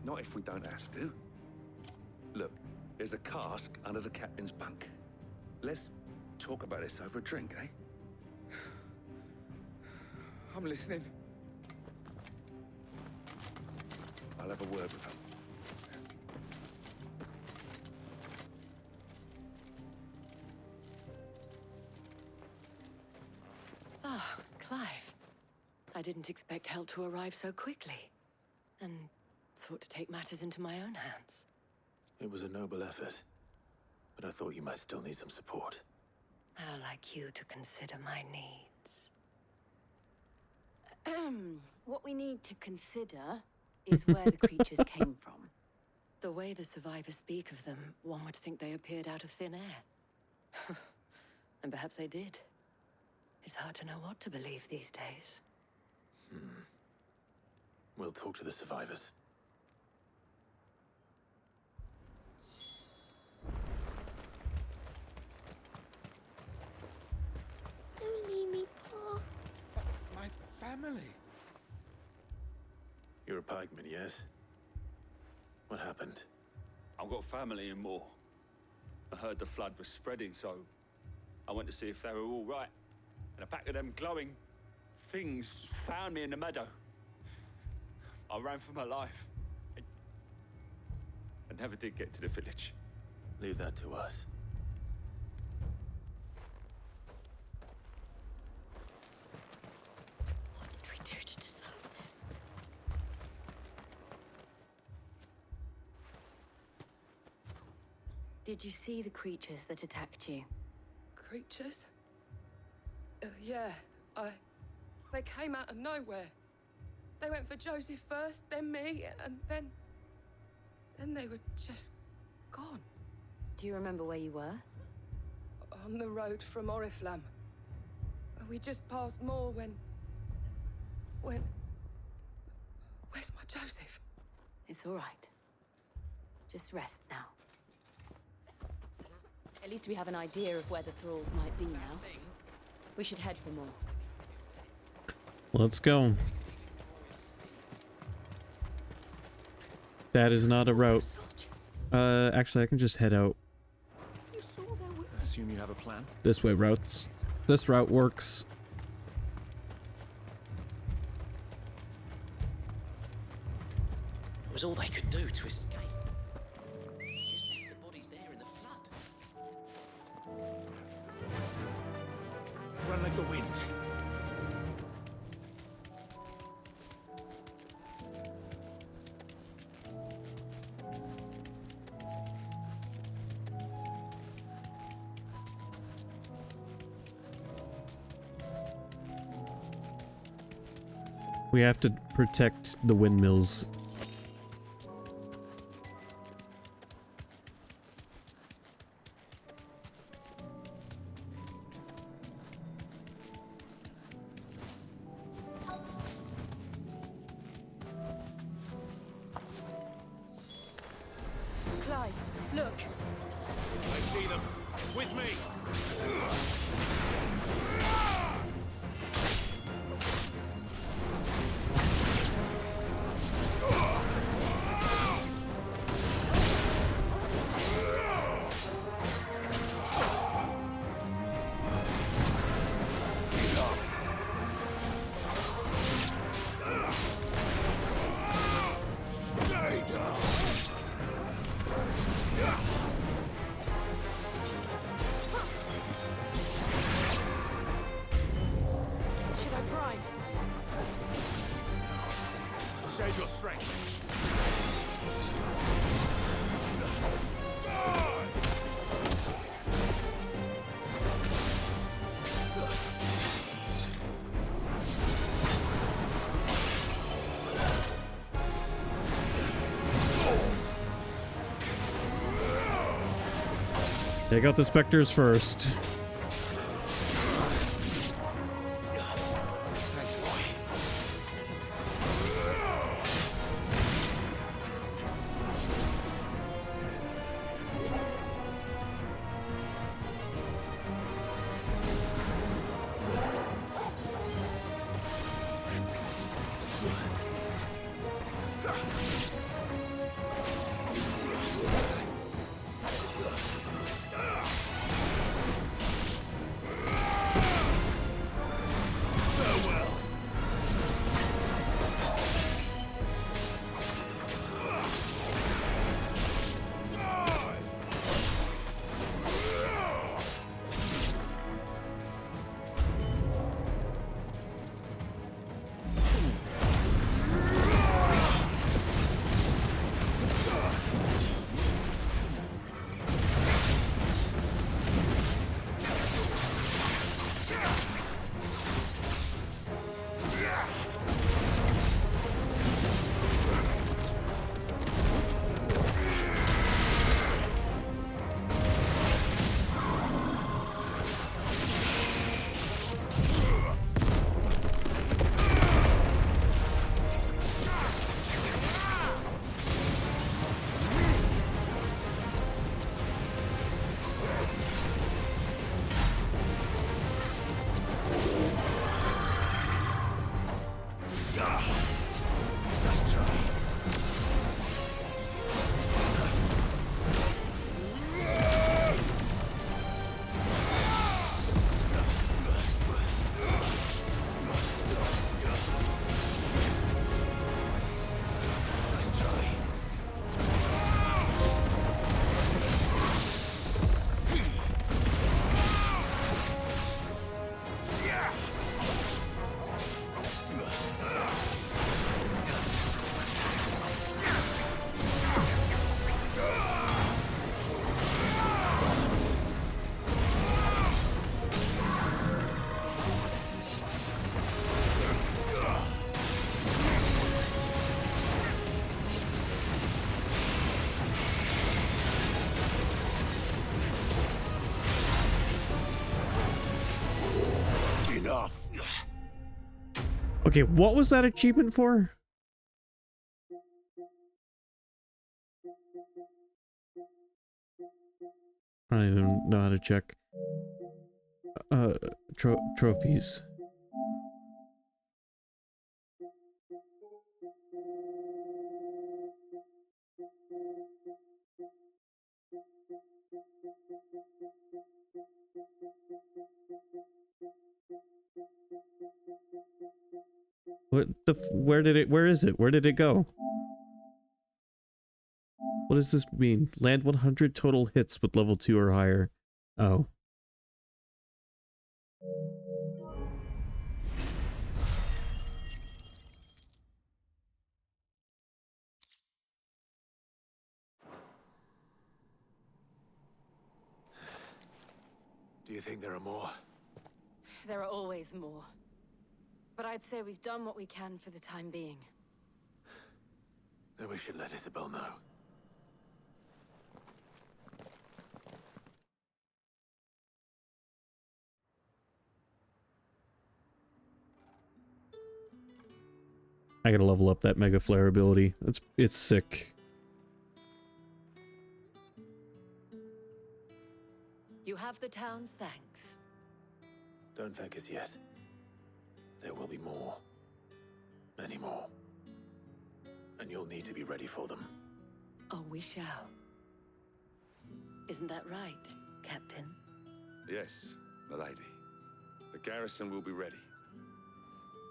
Not if we don't have to. Look, there's a cask under the captain's bunk. Let's talk about this over a drink, eh? I'm listening. I'll have a word with him. Ah, Clive. I didn't expect help to arrive so quickly, and sought to take matters into my own hands. It was a noble effort, but I thought you might still need some support. I'd like you to consider my needs. What we need to consider is where the creatures came from. The way the survivors speak of them, one would think they appeared out of thin air. And perhaps they did. It's hard to know what to believe these days. We'll talk to the survivors. Don't leave me, Pa. My family. You're a pikeman, yes? What happened? I've got family in Moor. I heard the flood was spreading, so I went to see if they were all right. And a pack of them glowing things found me in the meadow. I ran for my life. I never did get to the village. Leave that to us. What did we do to deserve this? Did you see the creatures that attacked you? Creatures? Yeah, they came out of nowhere. They went for Joseph first, then me, and then they were just gone. Do you remember where you were? On the road from Oriflamme. We just passed Moor when... Where's my Joseph? It's all right. Just rest now. At least we have an idea of where the thralls might be now. We should head for Moor. Let's go. That is not a route. Actually, I can just head out. I assume you have a plan? This way routes. This route works. It was all they could do to escape. Just left the bodies there in the flood. Run like the wind. We have to protect the windmills. Clive, look. I see them. With me. Should I prime? Save your strength. Take out the specters first. Thanks, boy. Okay, what was that achievement for? I don't even know how to check. Trophies. What the where is it? Where did it go? What does this mean? Land 100 total hits with level 2 or higher. Oh. Do you think there are more? There are always more. But I'd say we've done what we can for the time being. Then we should let Isabel know. I gotta level up that Mega Flare ability. It's sick. You have the town's thanks. Don't thank us yet. There will be more. Many more. And you'll need to be ready for them. Oh, we shall. Isn't that right, Captain? Yes, milady. The garrison will be ready.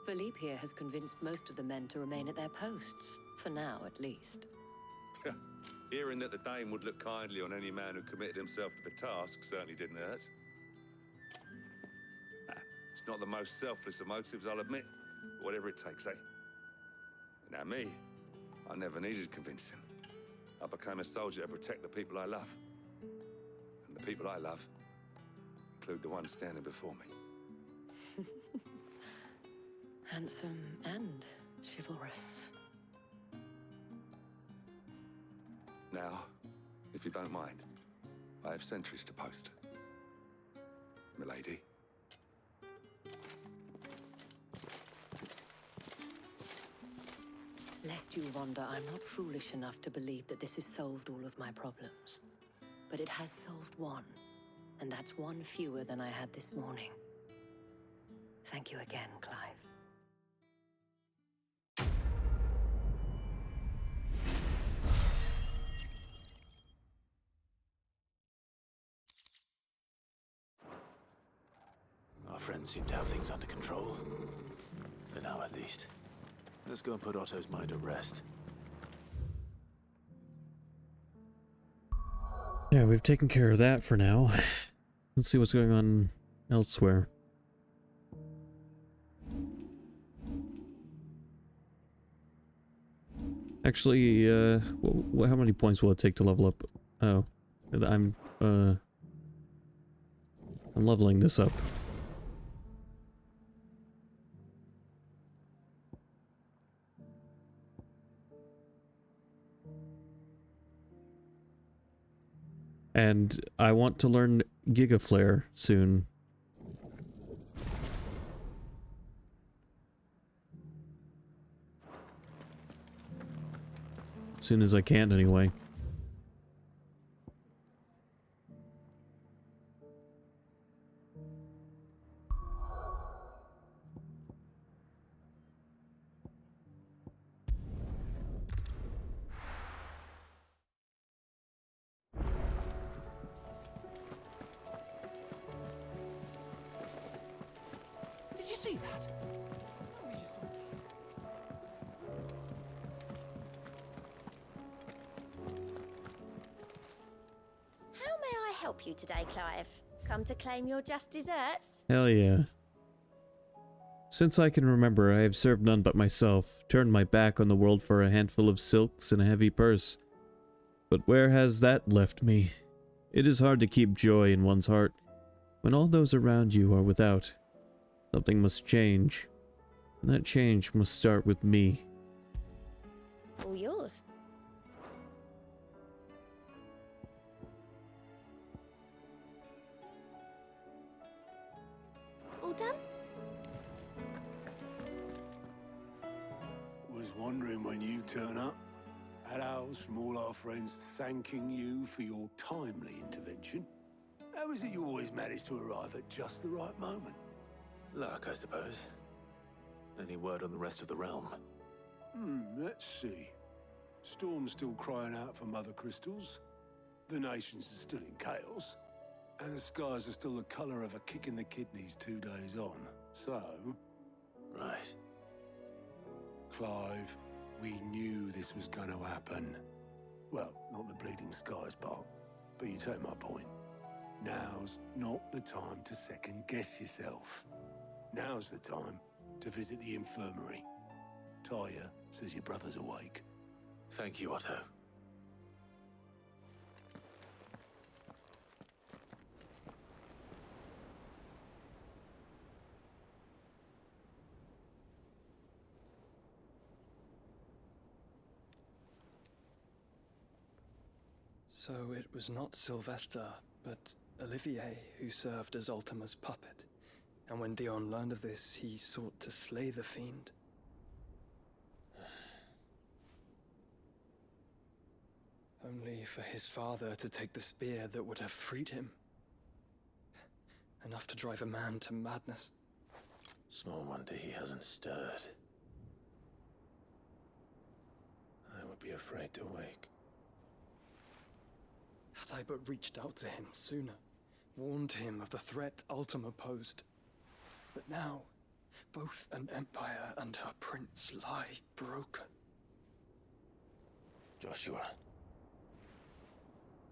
Philippe here has convinced most of the men to remain at their posts. For now, at least. Hearing that the Dane would look kindly on any man who committed himself to the task certainly didn't hurt. It's not the most selfless of motives, I'll admit. But whatever it takes, eh? Now me, I never needed convincing. I became a soldier to protect the people I love. And the people I love include the ones standing before me. Handsome and chivalrous. Now, if you don't mind, I have sentries to post. Milady. Lest you wonder, I'm not foolish enough to believe that this has solved all of my problems. But it has solved one, and that's one fewer than I had this morning. Thank you again, Clive. Our friends seem to have things under control. For now, at least. Let's go and put Otto's mind at rest. Yeah, we've taken care of that for now. Let's see what's going on elsewhere. Actually, how many points will it take to level up? Oh, I'm leveling this up. And I want to learn Giga Flare soon. As soon as I can, anyway. Did you see that? Tell me you saw that. How may I help you today, Clive? Come to claim your just desserts? Hell yeah. Since I can remember, I have served none but myself, turned my back on the world for a handful of silks and a heavy purse. But where has that left me? It is hard to keep joy in one's heart when all those around you are without. Something must change, and that change must start with me. All yours. All done? then when you turn up, hellos from all our friends thanking you for your timely intervention. How is it you always manage to arrive at just the right moment? Luck, I suppose. Any word on the rest of the realm? Let's see. Storm's still crying out for mother crystals. The nations are still in chaos. And the skies are still the color of a kick in the kidneys 2 days on. So... Right. Clive, we knew this was going to happen. Well, not the bleeding skies part, but you take my point. Now's not the time to second-guess yourself. Now's the time to visit the infirmary. Talia says your brother's awake. Thank you, Otto. So it was not Sylvester, but Olivier who served as Ultima's puppet. And when Dion learned of this, he sought to slay the fiend. Only for his father to take the spear that would have freed him. Enough to drive a man to madness. Small wonder he hasn't stirred. I would be afraid to wake. Had I but reached out to him sooner, warned him of the threat Ultima posed. But now, both an empire and her prince lie broken. Joshua,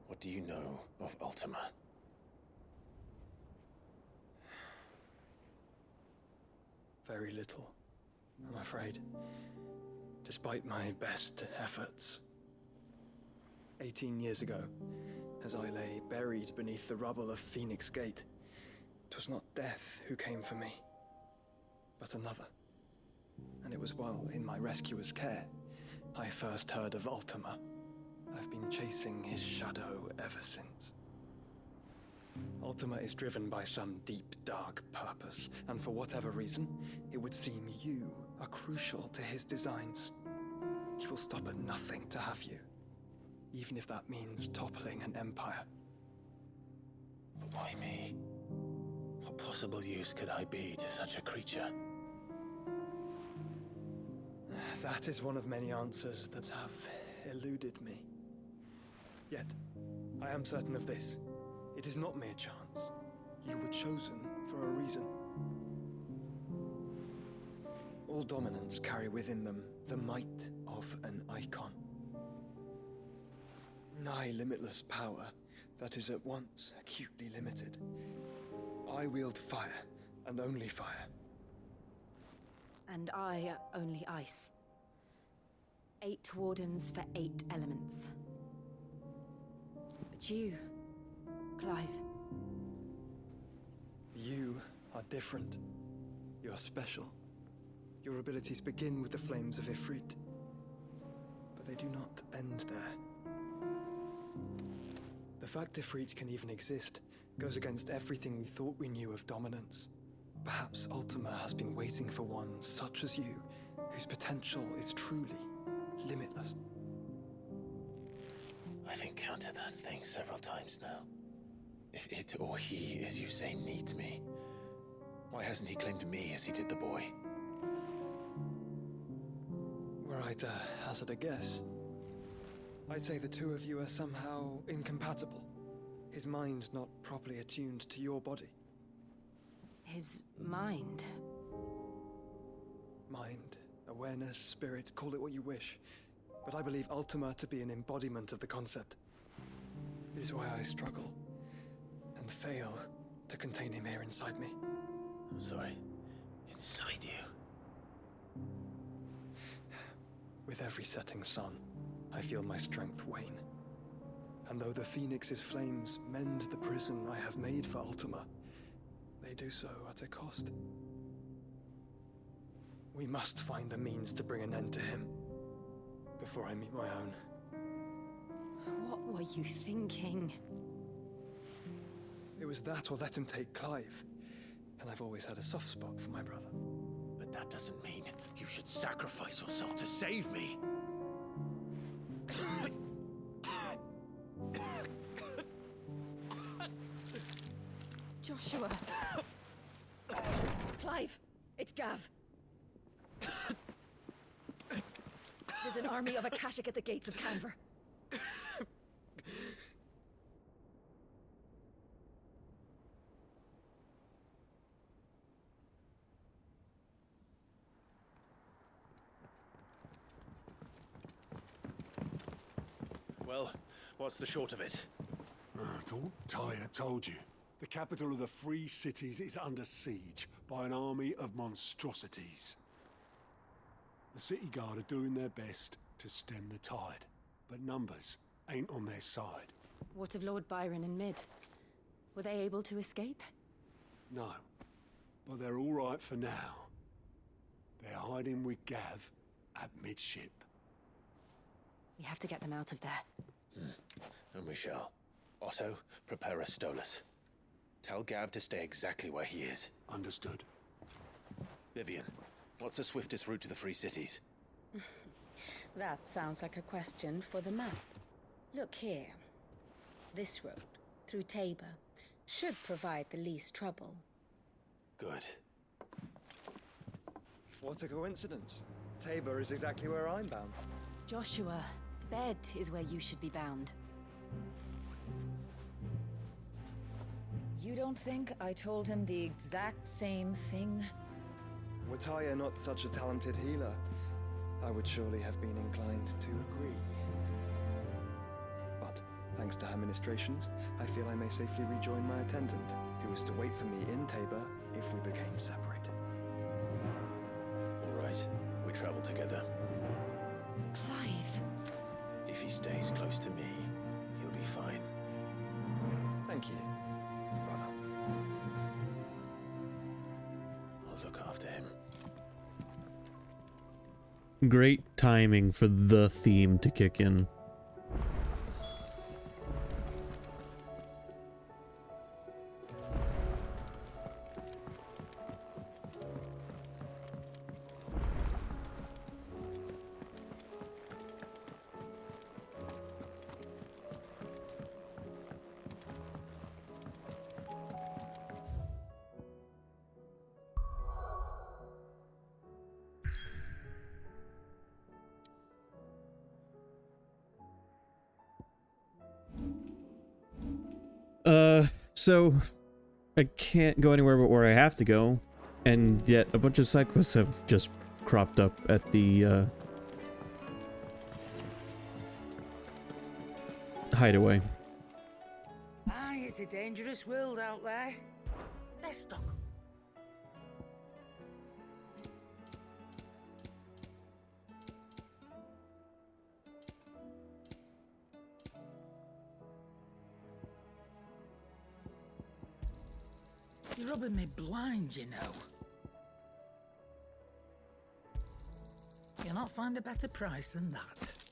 what do you know of Ultima? Very little, I'm afraid. Despite my best efforts. 18 years ago, as I lay buried beneath the rubble of Phoenix Gate, it was not death who came for me, but another. And it was while in my rescuer's care, I first heard of Ultima. I've been chasing his shadow ever since. Ultima is driven by some deep, dark purpose, and for whatever reason, it would seem you are crucial to his designs. He will stop at nothing to have you, even if that means toppling an empire. But why me? What possible use could I be to such a creature? That is one of many answers that have eluded me. Yet, I am certain of this. It is not mere chance. You were chosen for a reason. All dominants carry within them the might of an icon. Nigh limitless power that is at once acutely limited. I wield fire, and only fire. And I only ice. 8 wardens for 8 elements. But you, Clive. You are different. You're special. Your abilities begin with the flames of Ifrit. But they do not end there. The fact Ifrit can even exist goes against everything we thought we knew of dominance. Perhaps Ultima has been waiting for one such as you, whose potential is truly limitless. I've encountered that thing several times now. If it or he, as you say, needs me, why hasn't he claimed me as he did the boy? Were I to hazard a guess, I'd say the two of you are somehow incompatible. His mind not properly attuned to your body. His mind? Mind, awareness, spirit, call it what you wish. But I believe Ultima to be an embodiment of the concept. It is why I struggle and fail to contain him here inside me. I'm sorry. Inside you? With every setting sun, I feel my strength wane. And though the Phoenix's flames mend the prison I have made for Ultima, they do so at a cost. We must find a means to bring an end to him before I meet my own. What were you thinking? It was that or let him take Clive. And I've always had a soft spot for my brother. But That doesn't mean you should sacrifice yourself to save me. Joshua. Clive, it's Gav. There's an army of Akashic at the gates of Canver. Well, what's the short of it? Tyre told you. The capital of the Free Cities is under siege by an army of monstrosities. The city guard are doing their best to stem the tide, but numbers ain't on their side. What of Lord Byron and Mid? Were they able to escape? No, but they're all right for now. They're hiding with Gav at midship. We have to get them out of there. And we shall. Otto, prepare a Stolas. Tell Gav to stay exactly where he is. Understood. Vivian, what's the swiftest route to the Free Cities? That sounds like a question for the map. Look here. This road, through Tabor, should provide the least trouble. Good. What a coincidence. Tabor is exactly where I'm bound. Joshua, Bed is where you should be bound. You don't think I told him the exact same thing? Were Tyre not such a talented healer, I would surely have been inclined to agree. But, thanks to her ministrations, I feel I may safely rejoin my attendant, who is to wait for me in Tabor if we became separated. All right, we travel together. Clive! If he stays close to me, he'll be fine. Thank you, brother. I'll look after him. Great timing for the theme to kick in. So I can't go anywhere but where I have to go, and yet a bunch of side quests have just cropped up at the hideaway. Aye, it's a dangerous world out there. Let's stop. You're rubbing me blind, you know. You'll not find a better price than that.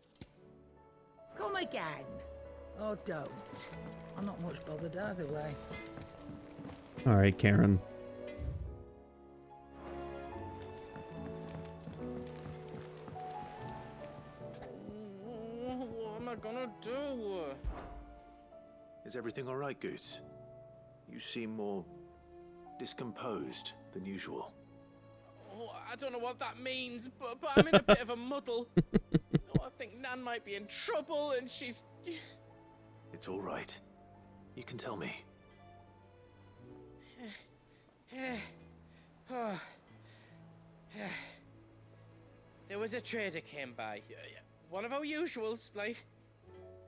Come again. Or don't. I'm not much bothered either way. All right, Karen. What am I gonna do? Is everything all right, Goots? You seem more discomposed than usual. Oh, I don't know what that means, but I'm in a bit of a muddle. I think Nan might be in trouble, and she's... It's all right. You can tell me. There was a trader came by. One of our usuals, like.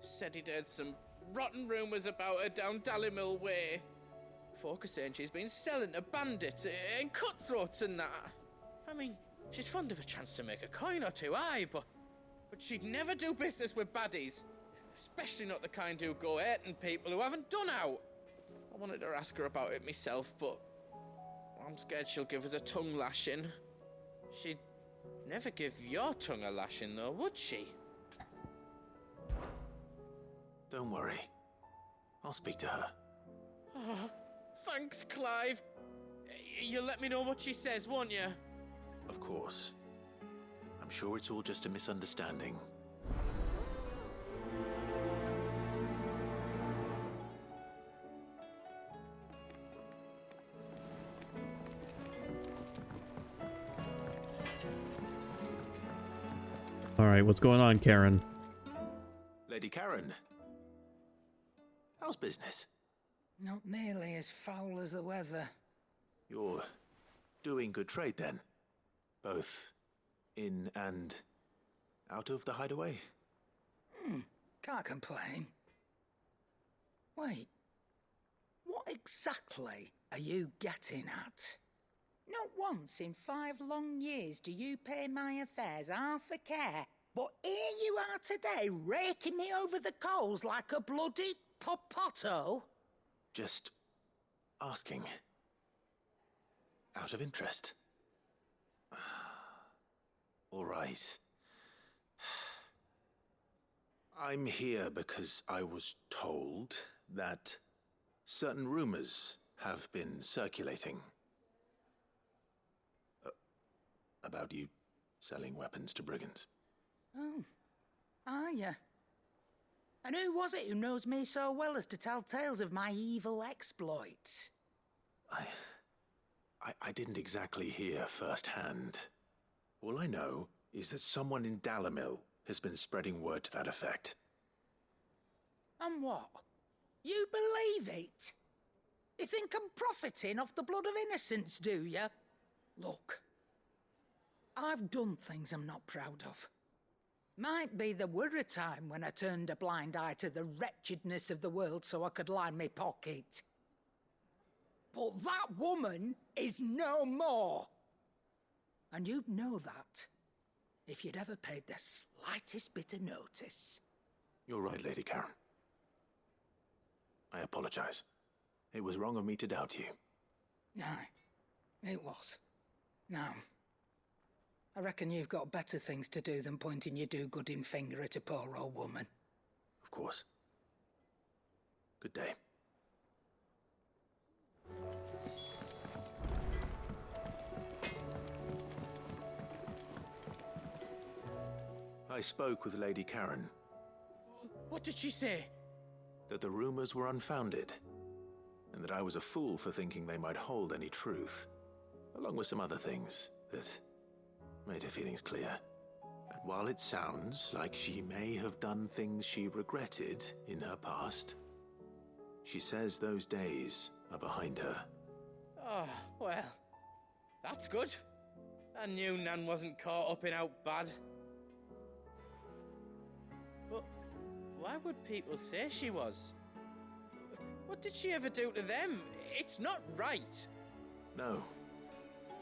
Said he'd heard some rotten rumours about her down Dallimil Way. Folk are saying she's been selling to bandits and cutthroats and that. I mean, she's fond of a chance to make a coin or two, aye, but she'd never do business with baddies. Especially not the kind who go hurting people who haven't done out. I wanted to ask her about it myself, but I'm scared she'll give us a tongue lashing. She'd never give your tongue a lashing, though, would she? Don't worry. I'll speak to her. Oh, thanks, Clive. You'll let me know what she says, won't you? Of course. I'm sure it's all just a misunderstanding. All right, what's going on, Karen? Lady Karen, how's business? Not nearly as foul as the weather. You're doing good trade then? Both in and out of the hideaway? Can't complain. Wait, what exactly are you getting at? Not once in 5 long years do you pay my affairs half a care, but here you are today, raking me over the coals like a bloody popoto? Just asking. Out of interest. All right. I'm here because I was told that certain rumors have been circulating. About you selling weapons to brigands. Oh, are ya? And who was it who knows me so well as to tell tales of my evil exploits? I didn't exactly hear firsthand. All I know is that someone in Dalimil has been spreading word to that effect. And what? You believe it? You think I'm profiting off the blood of innocents, do you? Look, I've done things I'm not proud of. Might be there were a time when I turned a blind eye to the wretchedness of the world so I could line my pocket. But that woman is no more. And you'd know that if you'd ever paid the slightest bit of notice. You're right, Lady Karen. I apologize. It was wrong of me to doubt you. Aye, it was. Now, I reckon you've got better things to do than pointing your do-gooding finger at a poor old woman. Of course. Good day. I spoke with Lady Karen. What did she say? That the rumors were unfounded, and that I was a fool for thinking they might hold any truth, along with some other things that made her feelings clear. And while it sounds like she may have done things she regretted in her past, she says those days are behind her. Oh, well, that's good. I knew Nan wasn't caught up in out bad. But why would people say she was? What did she ever do to them? It's not right. No,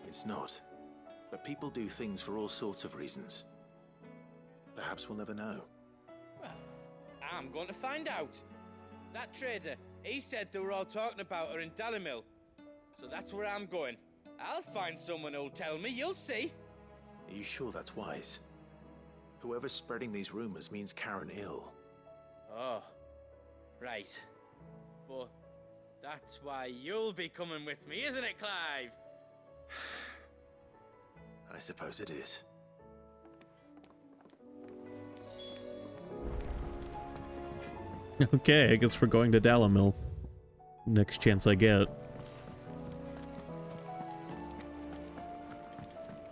it's not. But people do things for all sorts of reasons. Perhaps we'll never know. Well, I'm going to find out. That trader, he said they were all talking about her in Dalimil. So that's where I'm going. I'll find someone who'll tell me, you'll see. Are you sure that's wise? Whoever's spreading these rumors means Karen ill. Oh, right. But that's why you'll be coming with me, isn't it, Clive? I suppose it is. Okay, I guess we're going to Dalimil. Next chance I get.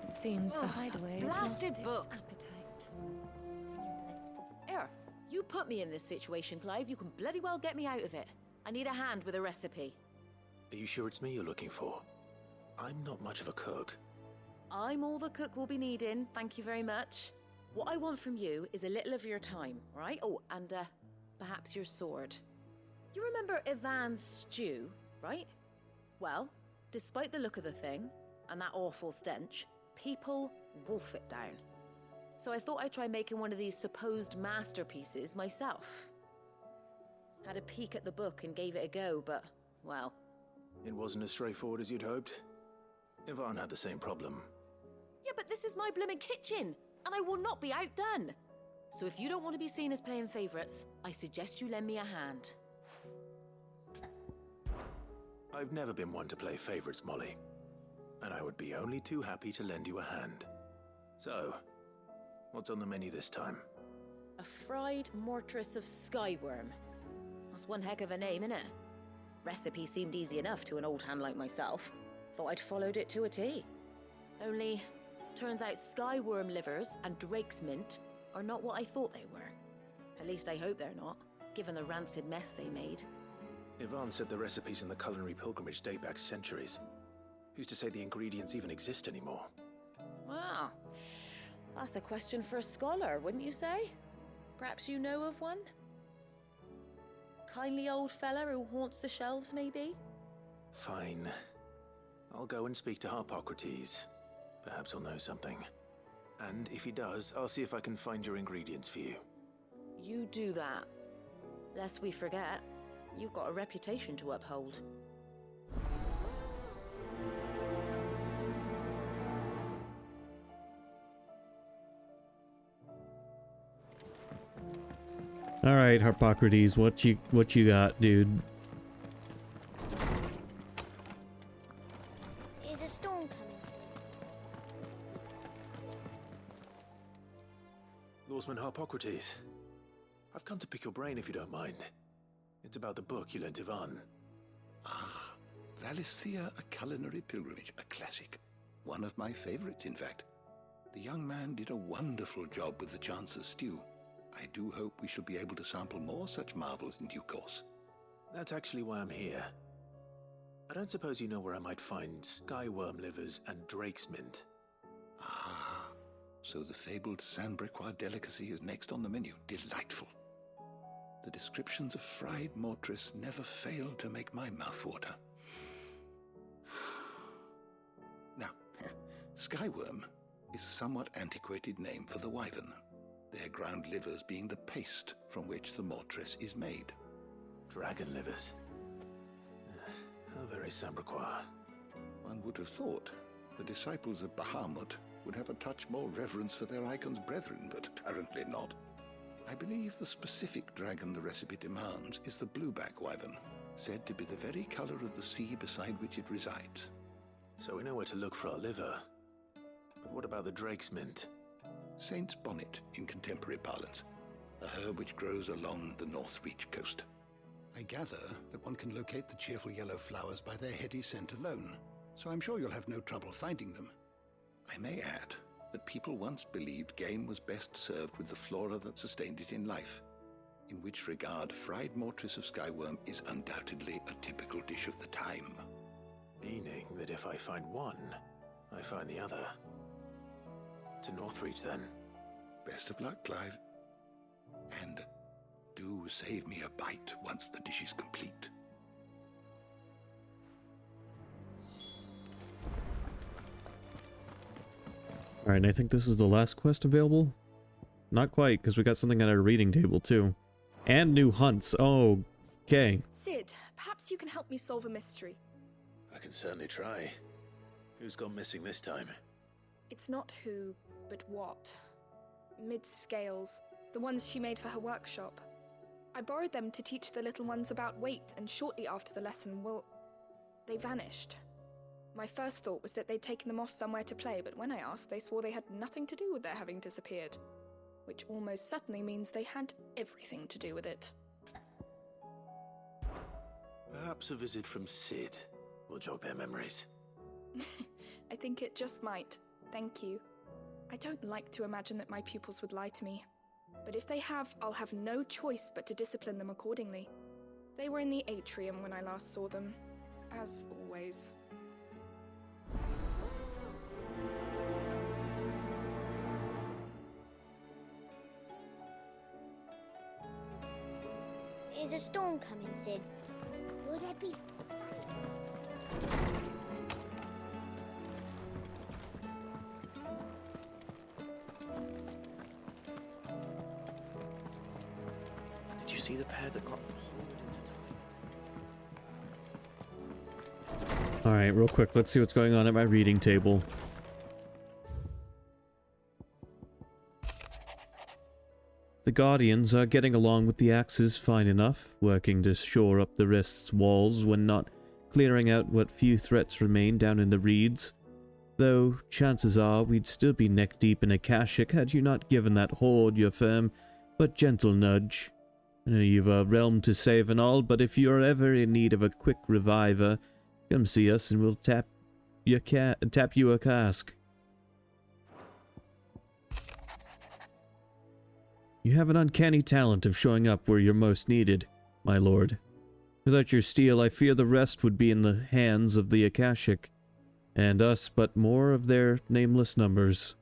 It seems the hideaway is Blasted lost book. Here, you put me in this situation, Clive. You can bloody well get me out of it. I need a hand with a recipe. Are you sure it's me you're looking for? I'm not much of a cook. I'm all the cook will be needing, thank you very much. What I want from you is a little of your time, right? Oh, and perhaps your sword. You remember Ivan's stew, right? Well, despite the look of the thing, and that awful stench, people wolf it down. So I thought I'd try making one of these supposed masterpieces myself. Had a peek at the book and gave it a go, but, well... It wasn't as straightforward as you'd hoped. Ivan had the same problem. Yeah, but this is my blooming kitchen, and I will not be outdone. So if you don't want to be seen as playing favourites, I suggest you lend me a hand. I've never been one to play favourites, Molly. and I would be only too happy to lend you a hand. So, what's on the menu this time? A fried mortress of skyworm. That's one heck of a name, innit? Recipe seemed easy enough to an old hand like myself. Thought I'd followed it to a T. Only, turns out skyworm livers and drake's mint are not what I thought they were. At least I hope they're not, given the rancid mess they made. Yvonne said the recipes in the culinary pilgrimage date back centuries. Who's to say the ingredients even exist anymore? Wow. That's a question for a scholar, wouldn't you say? Perhaps you know of one? Kindly old fella who haunts the shelves, maybe? Fine. I'll go and speak to Harpocrates. Perhaps he'll know something. And if he does, I'll see if I can find your ingredients for you. You do that. Lest we forget, you've got a reputation to uphold. All right, Harpocrates, what you got, dude? Is a storm coming soon? Lawsman Harpocrates. I've come to pick your brain if you don't mind. It's about the book you lent Yvonne. Ah, Valisthea, A Culinary Pilgrimage, a classic. One of my favorites, in fact. The young man did a wonderful job with the Chance's stew. I do hope we shall be able to sample more such marvels in due course. That's actually why I'm here. I don't suppose you know where I might find skyworm livers and drake's mint. Ah, so the fabled Sandbrequois delicacy is next on the menu. Delightful. The descriptions of fried mortress never fail to make my mouth water. Now, skyworm is a somewhat antiquated name for the wyvern, their ground livers being the paste from which the mortress is made. Dragon livers. How very Sandbrequois. One would have thought the disciples of Bahamut would have a touch more reverence for their icon's brethren, but apparently not. I believe the specific dragon the recipe demands is the blueback wyvern, said to be the very color of the sea beside which it resides. So we know where to look for our liver. But what about the drake's mint? Saint's bonnet in contemporary parlance, a herb which grows along the North Reach coast. I gather that one can locate the cheerful yellow flowers by their heady scent alone, so I'm sure you'll have no trouble finding them. I may add that people once believed game was best served with the flora that sustained it in life, in which regard fried mortress of skyworm is undoubtedly a typical dish of the time. Meaning that if I find one, I find the other. To Northreach, then. Best of luck, Clive. And do save me a bite once the dish is complete. Alright, and I think this is the last quest available? Not quite, because we got something on our reading table, too. And new hunts. Oh, okay. Sid, perhaps you can help me solve a mystery. I can certainly try. Who's gone missing this time? It's not who, but what. Mid-scales, the ones she made for her workshop. I borrowed them to teach the little ones about weight, and shortly after the lesson, well, they vanished. My first thought was that they'd taken them off somewhere to play, but when I asked, they swore they had nothing to do with their having disappeared. Which almost certainly means they had everything to do with it. Perhaps a visit from Sid will jog their memories. I think it just might. Thank you. I don't like to imagine that my pupils would lie to me. But if they have, I'll have no choice but to discipline them accordingly. They were in the atrium when I last saw them, as always. Is a storm coming, Sid? Will there be thunder? Did you see the pair that got pulled into time? Alright, real quick, let's see what's going on at my reading table. The Guardians are getting along with the axes fine enough, working to shore up the rest's walls when not clearing out what few threats remain down in the reeds. though chances are we'd still be neck-deep in Akashic had you not given that horde your firm but gentle nudge. I know you've a realm to save and all, but if you're ever in need of a quick reviver, come see us and we'll tap you a cask. You have an uncanny talent of showing up where you're most needed, my lord. Without your steel, I fear the rest would be in the hands of the Akashic, and us but more of their nameless numbers.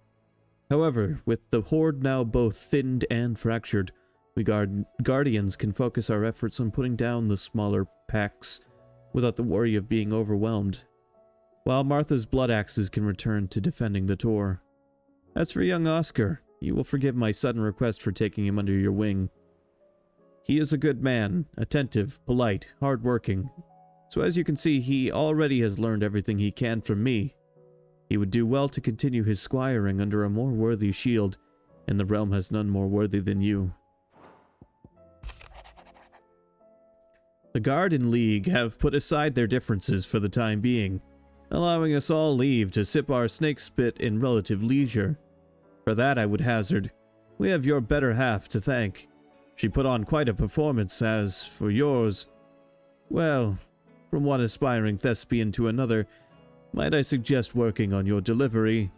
However, with the horde now both thinned and fractured, we guardians can focus our efforts on putting down the smaller packs without the worry of being overwhelmed, while Martha's blood axes can return to defending the Tor. As for young Oscar, you will forgive my sudden request for taking him under your wing. He is a good man, attentive, polite, hard-working, so as you can see, he already has learned everything he can from me. He would do well to continue his squiring under a more worthy shield, and the realm has none more worthy than you. The Guard and League have put aside their differences for the time being, allowing us all leave to sip our snake spit in relative leisure. For that, I would hazard, we have your better half to thank. She put on quite a performance, as for yours, well, from one aspiring thespian to another, might I suggest working on your delivery,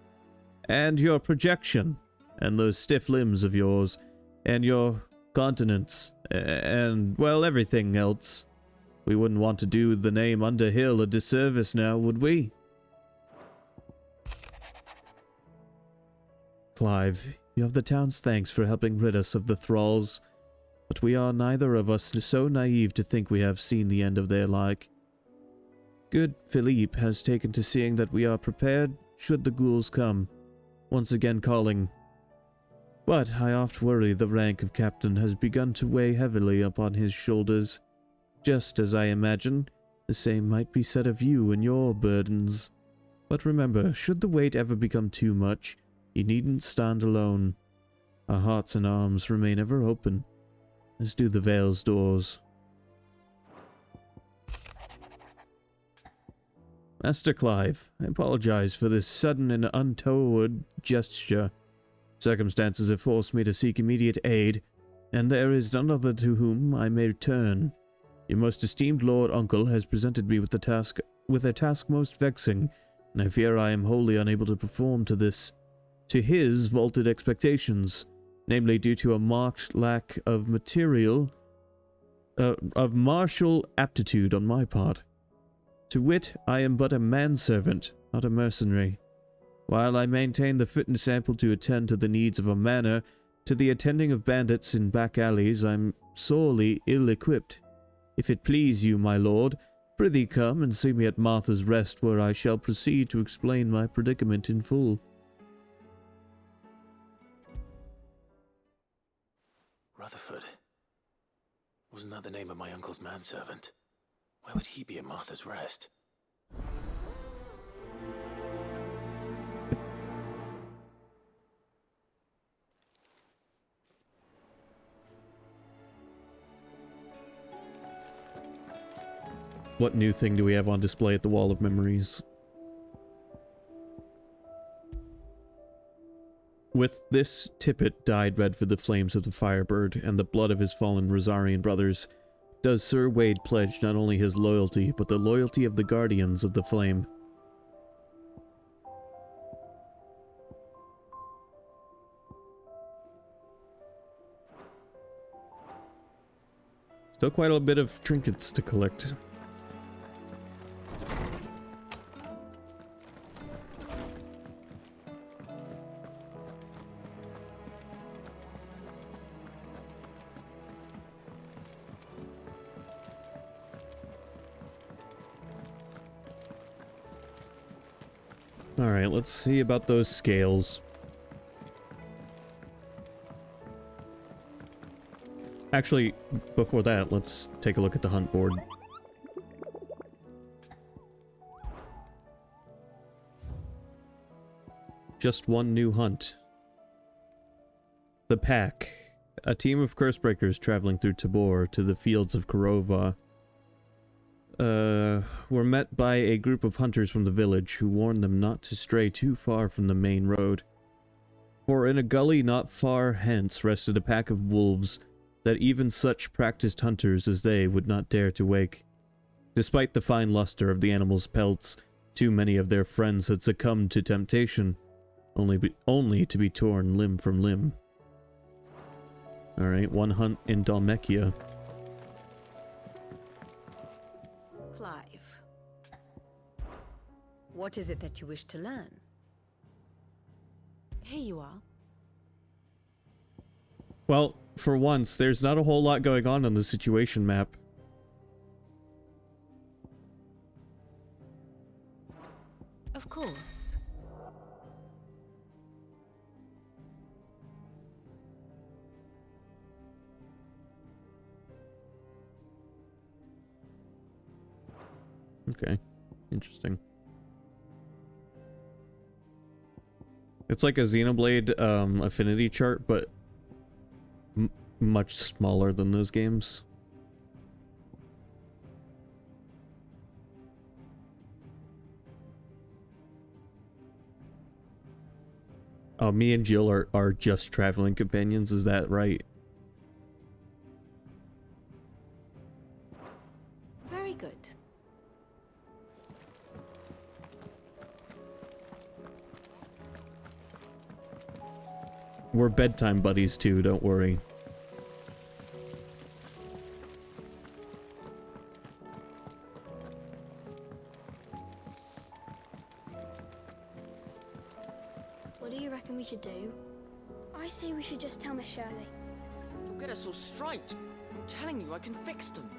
and your projection, and those stiff limbs of yours, and your continence, and, well, everything else. We wouldn't want to do the name Underhill a disservice now, would we? Clive, you have the town's thanks for helping rid us of the thralls, but we are neither of us so naive to think we have seen the end of their like. Good Philippe has taken to seeing that we are prepared should the ghouls come, once again calling. But I oft worry the rank of captain has begun to weigh heavily upon his shoulders, just as I imagine the same might be said of you and your burdens. But remember, should the weight ever become too much, you needn't stand alone. Our hearts and arms remain ever open, as do the Vale's doors. Master Clive, I apologize for this sudden and untoward gesture. Circumstances have forced me to seek immediate aid, and there is none other to whom I may turn. Your most esteemed Lord Uncle has presented me with a task most vexing, and I fear I am wholly unable to perform to his vaulted expectations, namely due to a marked lack of martial aptitude on my part. To wit, I am but a manservant, not a mercenary. While I maintain the fitness ample to attend to the needs of a manor, to the attending of bandits in back alleys I'm sorely ill-equipped. If it please you, my lord, prithee come and see me at Martha's Rest, where I shall proceed to explain my predicament in full. Rutherford. Wasn't that the name of my uncle's manservant? Why would he be at Martha's Rest? What new thing do we have on display at the Wall of Memories? With this, Tippett died red for the flames of the Firebird and the blood of his fallen Rosarian brothers, does Sir Wade pledge not only his loyalty, but the loyalty of the Guardians of the Flame. Still quite a bit of trinkets to collect. Alright, let's see about those scales. Actually, before that, let's take a look at the hunt board. Just one new hunt. The Pack. A team of Cursebreakers traveling through Tabor to the fields of Korova. were met by a group of hunters from the village who warned them not to stray too far from the main road. For in a gully not far hence rested a pack of wolves that even such practiced hunters as they would not dare to wake. Despite the fine luster of the animals' pelts, too many of their friends had succumbed to temptation, only to be torn limb from limb. Alright, one hunt in Dalmekia. Clive, what is it that you wish to learn? Here you are. Well, for once, there's not a whole lot going on the situation map. Of course. Okay, interesting. It's like a Xenoblade affinity chart, but much smaller than those games. Oh, me and Jill are just traveling companions, is that right? Very good. We're bedtime buddies too, don't worry. What do you reckon we should do? I say we should just tell Miss Shirley. You'll get us all straight. I'm telling you, I can fix them.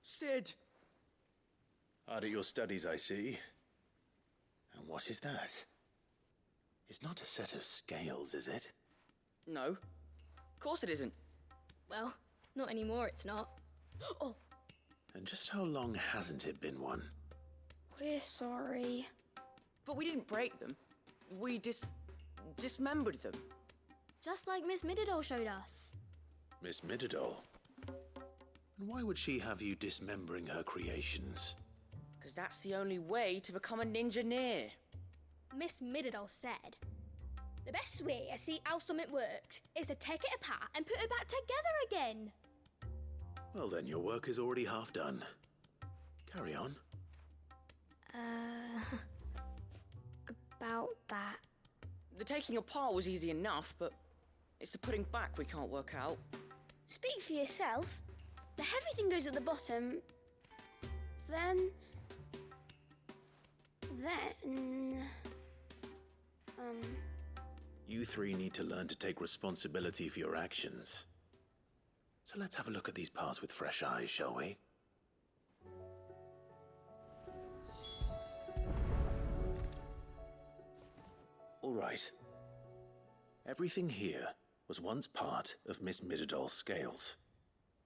Sid! Hard at your studies, I see. And what is that? It's not a set of scales, is it? No. Of course it isn't. Well, not anymore, it's not. Oh, And just how long hasn't it been one? we're sorry. But we didn't break them. We dismembered them. Just like Miss Mididol showed us. Miss Mididol? And why would she have you dismembering her creations? Because that's the only way to become a ninja-neer. Miss Mididol said, the best way to see how something works is to take it apart and put it back together again. Well then, your work is already half done. Carry on. About that. The taking apart was easy enough, but it's the putting back we can't work out. Speak for yourself. The heavy thing goes at the bottom. Then... You three need to learn to take responsibility for your actions. So let's have a look at these parts with fresh eyes, shall we? All right. Everything here was once part of Miss Mididol's scales.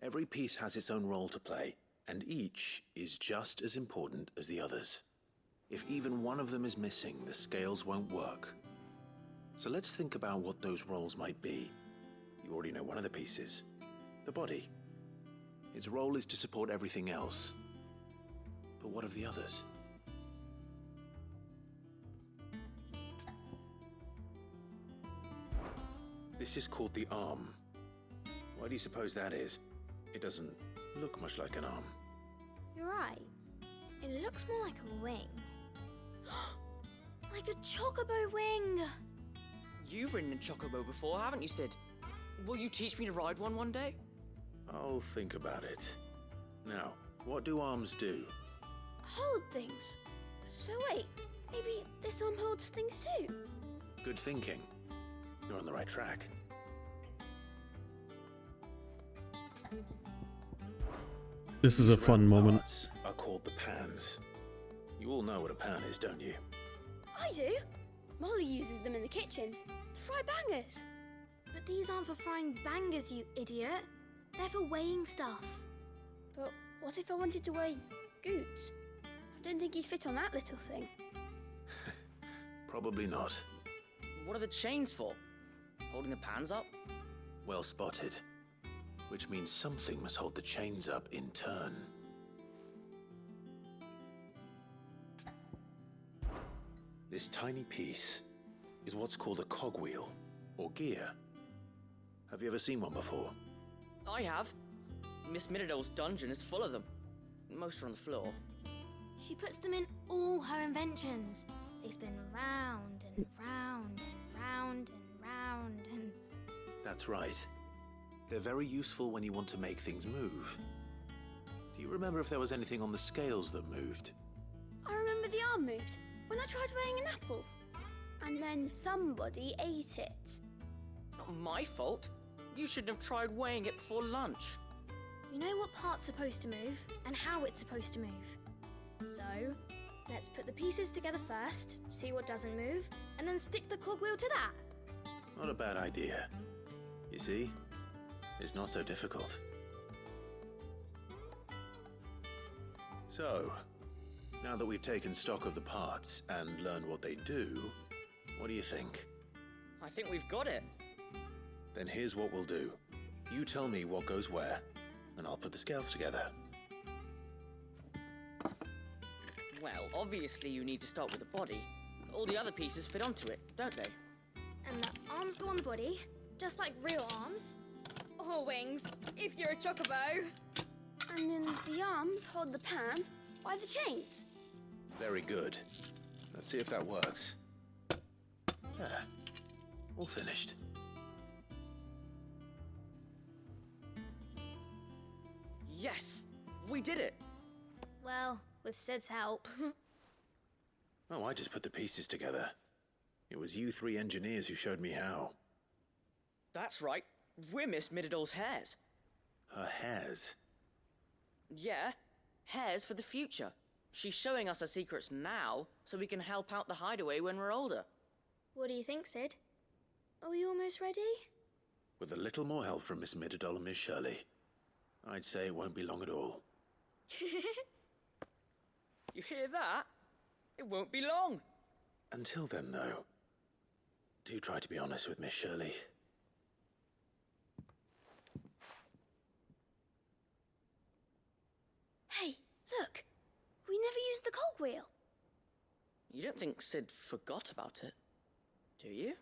Every piece has its own role to play, and each is just as important as the others. If even one of them is missing, the scales won't work. So let's think about what those roles might be. You already know one of the pieces. The body. Its role is to support everything else. But what of the others? This is called the arm. Why do you suppose that is? It doesn't look much like an arm. You're right. It looks more like a wing. Like a chocobo wing! You've ridden a chocobo before, haven't you, Sid? Will you teach me to ride one day? I'll think about it. Now, what do arms do? Hold things. So wait, maybe this arm holds things too? Good thinking. You're on the right track. This is a fun moment. Parts are called the pans. You all know what a pan is, don't you? I do. Molly uses them in the kitchens to fry bangers. But these aren't for frying bangers, you idiot. They're for weighing stuff. But what if I wanted to weigh Goots? I don't think he'd fit on that little thing. Probably not. What are the chains for? Holding the pans up? Well spotted. Which means something must hold the chains up in turn. This tiny piece is what's called a cogwheel, or gear. Have you ever seen one before? I have. Miss Middledale's dungeon is full of them. Most are on the floor. She puts them in all her inventions. They spin round and round and round and round and... That's right. They're very useful when you want to make things move. Do you remember if there was anything on the scales that moved? I remember the arm moved when I tried weighing an apple. And then somebody ate it. Not my fault. You shouldn't have tried weighing it before lunch. We know what part's supposed to move and how it's supposed to move. So, let's put the pieces together first, see what doesn't move, and then stick the cogwheel to that. Not a bad idea. You see? It's not so difficult. So, now that we've taken stock of the parts and learned what they do, what do you think? I think we've got it. Then here's what we'll do. You tell me what goes where, and I'll put the scales together. Well, obviously you need to start with the body. All the other pieces fit onto it, don't they? And the arms go on the body, just like real arms. Or wings, if you're a chocobo. And then the arms hold the pans by the chains. Very good. Let's see if that works. There. All finished. Yes! We did it! Well, with Sid's help. Oh, I just put the pieces together. It was you three engineers who showed me how. That's right. We're Miss Middledale's hares. Her hairs? Yeah, hares for the future. She's showing us her secrets now, so we can help out the hideaway when we're older. What do you think, Sid? Are we almost ready? With a little more help from Miss Middledale and Miss Shirley, I'd say it won't be long at all. You hear that? It won't be long. Until then, though, do try to be honest with Miss Shirley. Hey, look! We never used the cogwheel. You don't think Sid forgot about it, do you?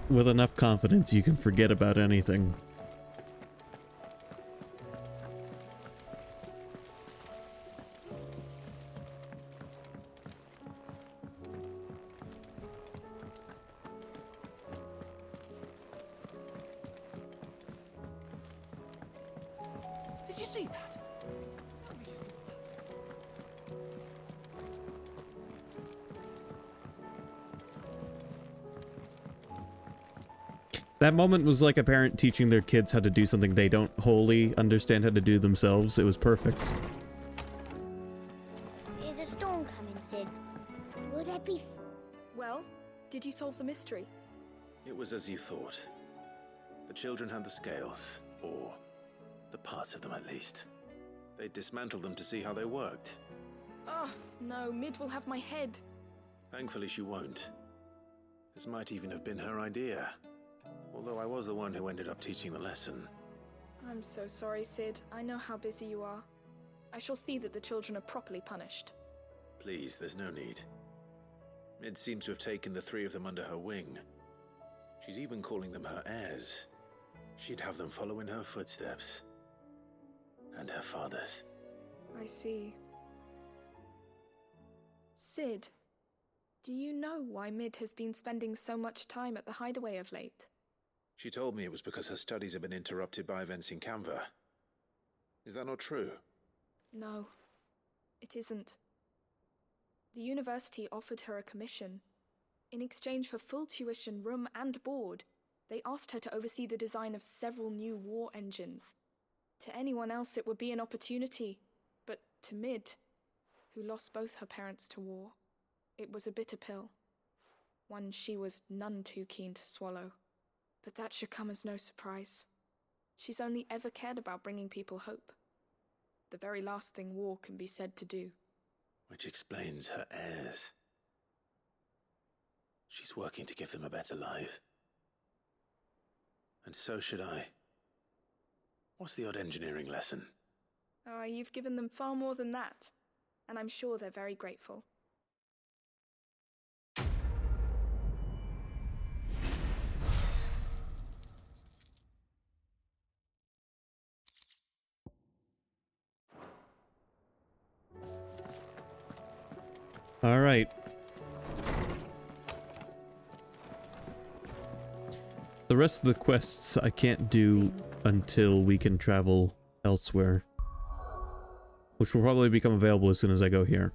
With enough confidence, you can forget about anything. Did you see that? That moment was like a parent teaching their kids how to do something they don't wholly understand how to do themselves. It was perfect. Is a storm coming, Sid? Will there be... Well, did you solve the mystery? It was as you thought. The children had the scales, or the parts of them at least. They dismantled them to see how they worked. Oh, no, Mid will have my head. Thankfully she won't. This might even have been her idea. Although I was the one who ended up teaching the lesson. I'm so sorry, Sid. I know how busy you are. I shall see that the children are properly punished. Please, there's no need. Mid seems to have taken the three of them under her wing. She's even calling them her heirs. She'd have them follow in her footsteps. And her father's. I see. Sid, do you know why Mid has been spending so much time at the hideaway of late? She told me it was because her studies have been interrupted by events in Canva. Is that not true? No, it isn't. The university offered her a commission. In exchange for full tuition, room and board, they asked her to oversee the design of several new war engines. To anyone else it would be an opportunity, but to Mid, who lost both her parents to war. It was a bitter pill, one she was none too keen to swallow. But that should come as no surprise. She's only ever cared about bringing people hope. The very last thing war can be said to do. Which explains her heirs. She's working to give them a better life. And so should I. What's the odd engineering lesson? Oh, you've given them far more than that. And I'm sure they're very grateful. All right. The rest of the quests I can't do until we can travel elsewhere, which will probably become available as soon as I go here.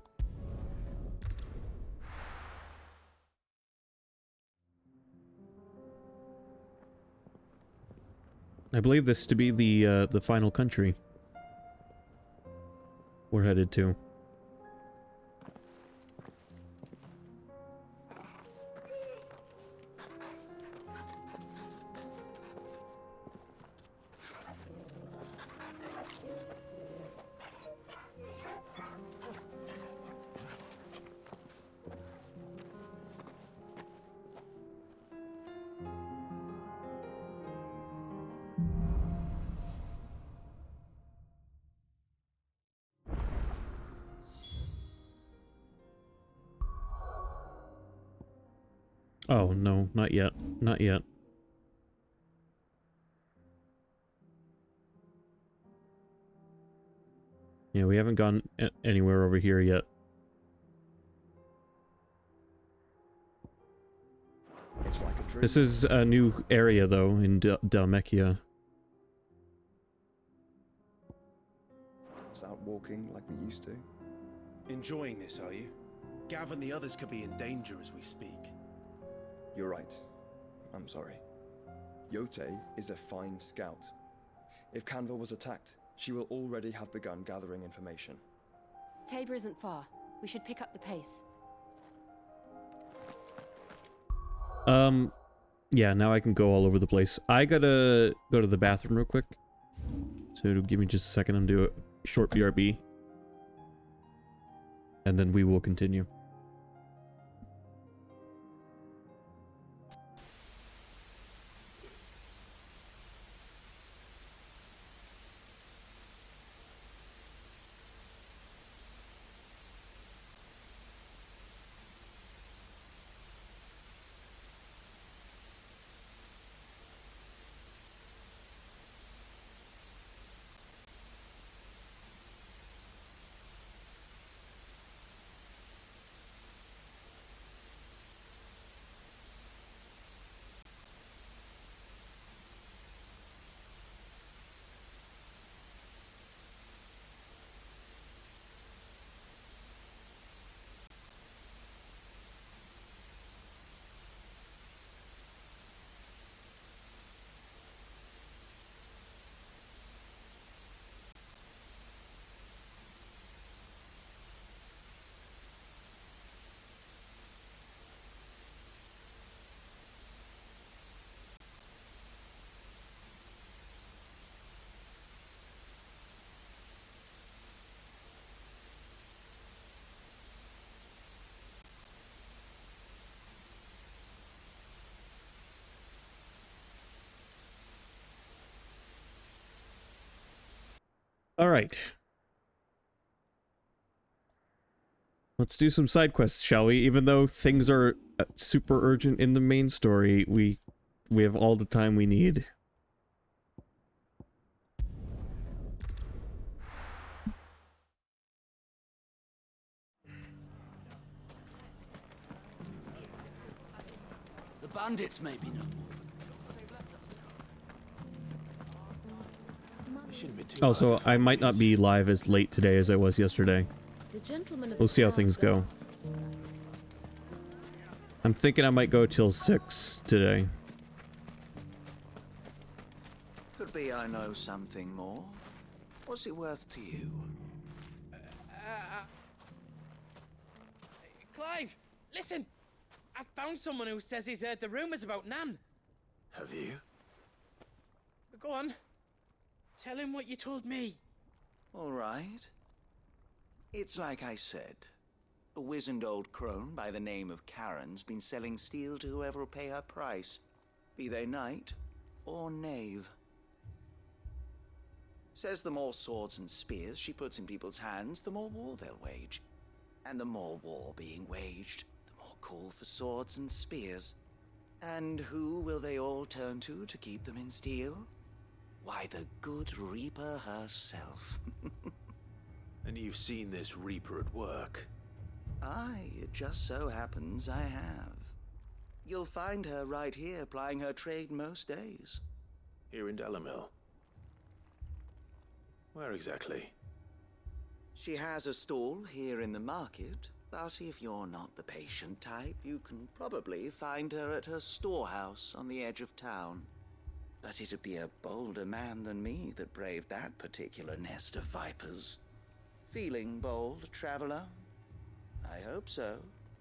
I believe this to be the final country we're headed to. Oh, no, not yet. Not yet. Yeah, we haven't gone anywhere over here yet. It's like a dream. This is a new area, though, in Dalmekia. It's out walking like we used to. Enjoying this, are you? Gav and the others could be in danger as we speak. You're right. I'm sorry. Yote is a fine scout. If Canville was attacked, she will already have begun gathering information. Tabor isn't far. We should pick up the pace. Yeah, now I can go all over the place. I gotta go to the bathroom real quick. So give me just a second and do a short BRB. And then we will continue. All right. Let's do some side quests, shall we? Even though things are super urgent in the main story, we have all the time we need. The bandits may be no more. Also, I might not be live as late today as I was yesterday. We'll see how things go. I'm thinking I might go till 6 today. Could be I know something more. What's it worth to you? Clive, listen! I found someone who says he's heard the rumors about Nan. Have you? Go on. Tell him what you told me. All right. It's like I said. A wizened old crone by the name of Karen's been selling steel to whoever'll pay her price, be they knight or knave. Says the more swords and spears she puts in people's hands, the more war they'll wage. And the more war being waged, the more call for swords and spears. And who will they all turn to keep them in steel? Why, the good Reaper herself. And you've seen this Reaper at work? Aye, it just so happens I have. You'll find her right here plying her trade most days. Here in Dalamil? Where exactly? She has a stall here in the market, but if you're not the patient type, you can probably find her at her storehouse on the edge of town. But it'd be a bolder man than me that braved that particular nest of vipers. Feeling bold, traveler? I hope so,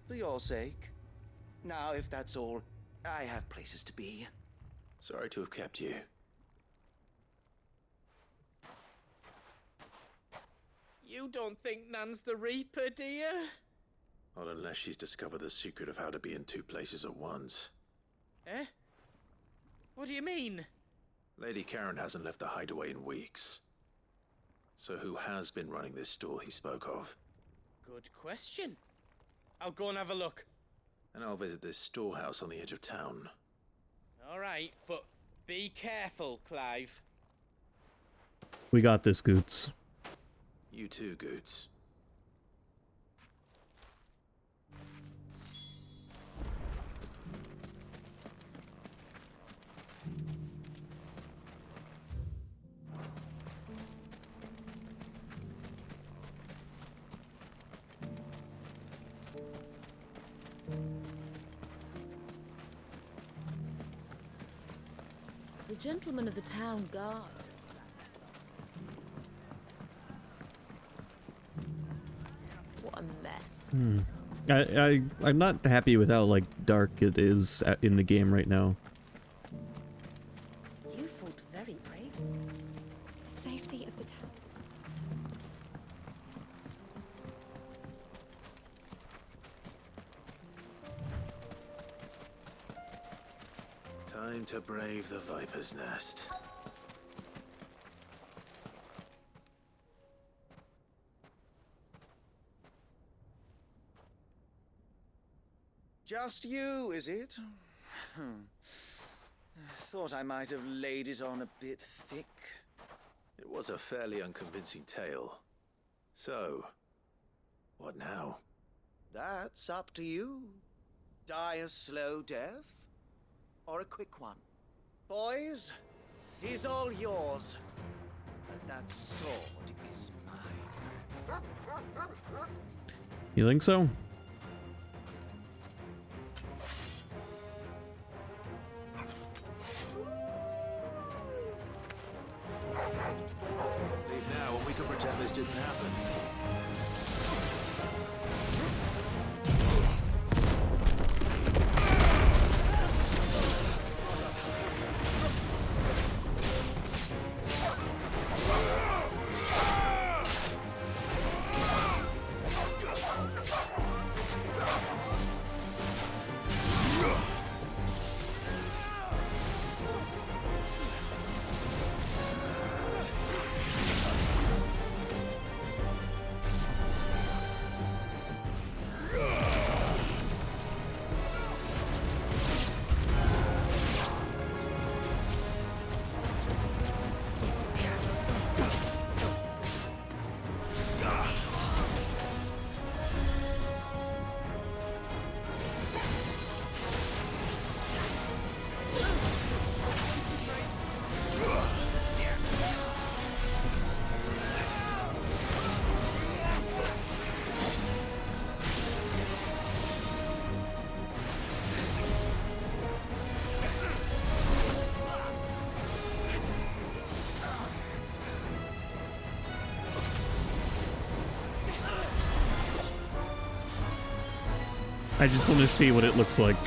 for your sake. Now, if that's all, I have places to be. Sorry to have kept you. You don't think Nan's the Reaper, do you? Not unless she's discovered the secret of how to be in two places at once. Eh? What do you mean? Lady Karen hasn't left the hideaway in weeks. So who has been running this stall he spoke of? Good question. I'll go and have a look. And I'll visit this storehouse on the edge of town. All right, but be careful, Clive. We got this, Goots. You too, Goots. The gentleman of the town guard. What a mess. I'm not happy with how like dark it is in the game right now. You fought very bravely. The safety of the town. Time to brave the Viper's Nest. Just you, is it? Thought I might have laid it on a bit thick. It was a fairly unconvincing tale. So, what now? That's up to you. Die a slow death, or a quick one. Boys, he's all yours. But that sword is mine. You think so? Leave now and we can pretend this didn't happen. I just want to see what it looks like.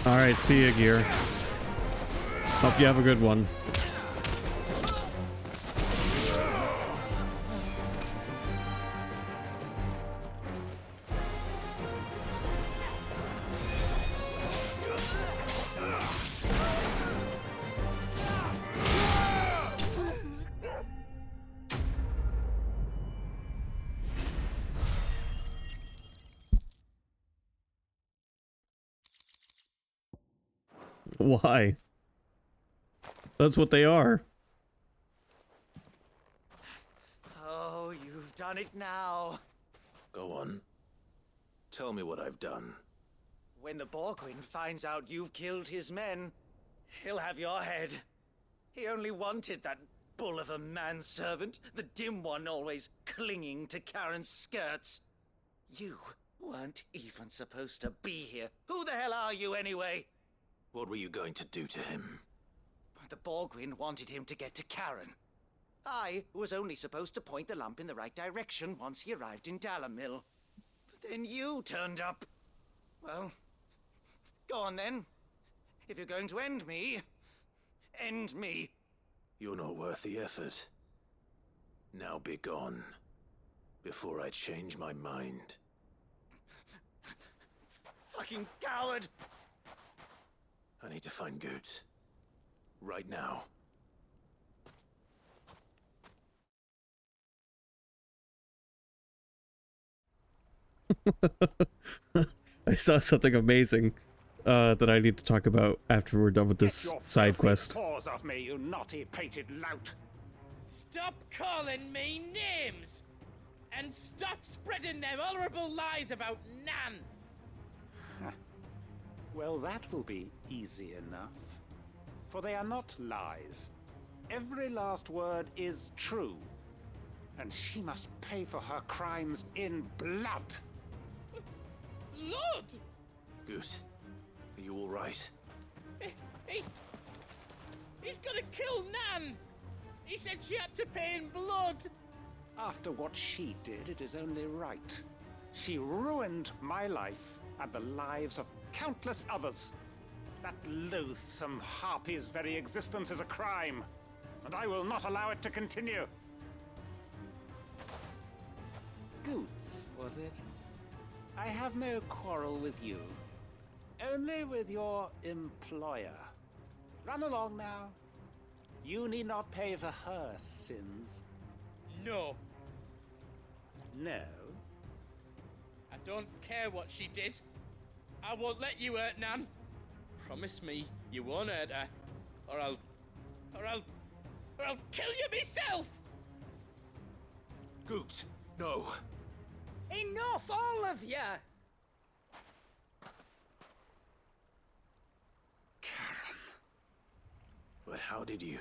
Alright, see ya, Gear. Hope you have a good one. Why? That's what they are. Oh, you've done it now. Go on. Tell me what I've done. When the Borgwyn finds out you've killed his men, he'll have your head. He only wanted that bull of a manservant, the dim one always clinging to Karen's skirts. You weren't even supposed to be here. Who the hell are you anyway? What were you going to do to him? The Borgwyn wanted him to get to Karen. I was only supposed to point the lamp in the right direction once he arrived in Dalamil. But then you turned up. Well, go on then. If you're going to end me, end me. You're not worth the effort. Now be gone, before I change my mind. Fucking coward! I need to find Goots. Right now. I saw something amazing that I need to talk about after we're done with this side quest. Paws off me, you naughty pated lout! Stop calling me names! And stop spreading them horrible lies about Nan! Well, that will be easy enough. For they are not lies. Every last word is true. And she must pay for her crimes in blood. Blood? Goose, are you all right? He's gonna kill Nan! He said she had to pay in blood! After what she did, it is only right. She ruined my life and the lives of countless others. That loathsome harpy's very existence is a crime, and I will not allow it to continue. Goots, was it? I have no quarrel with you. Only with your employer. Run along now. You need not pay for her sins. No. No? I don't care what she did. I won't let you hurt Nan. Promise me you won't hurt her, or I'll kill you myself! Goots, no. Enough, all of you! Karen. But how did you?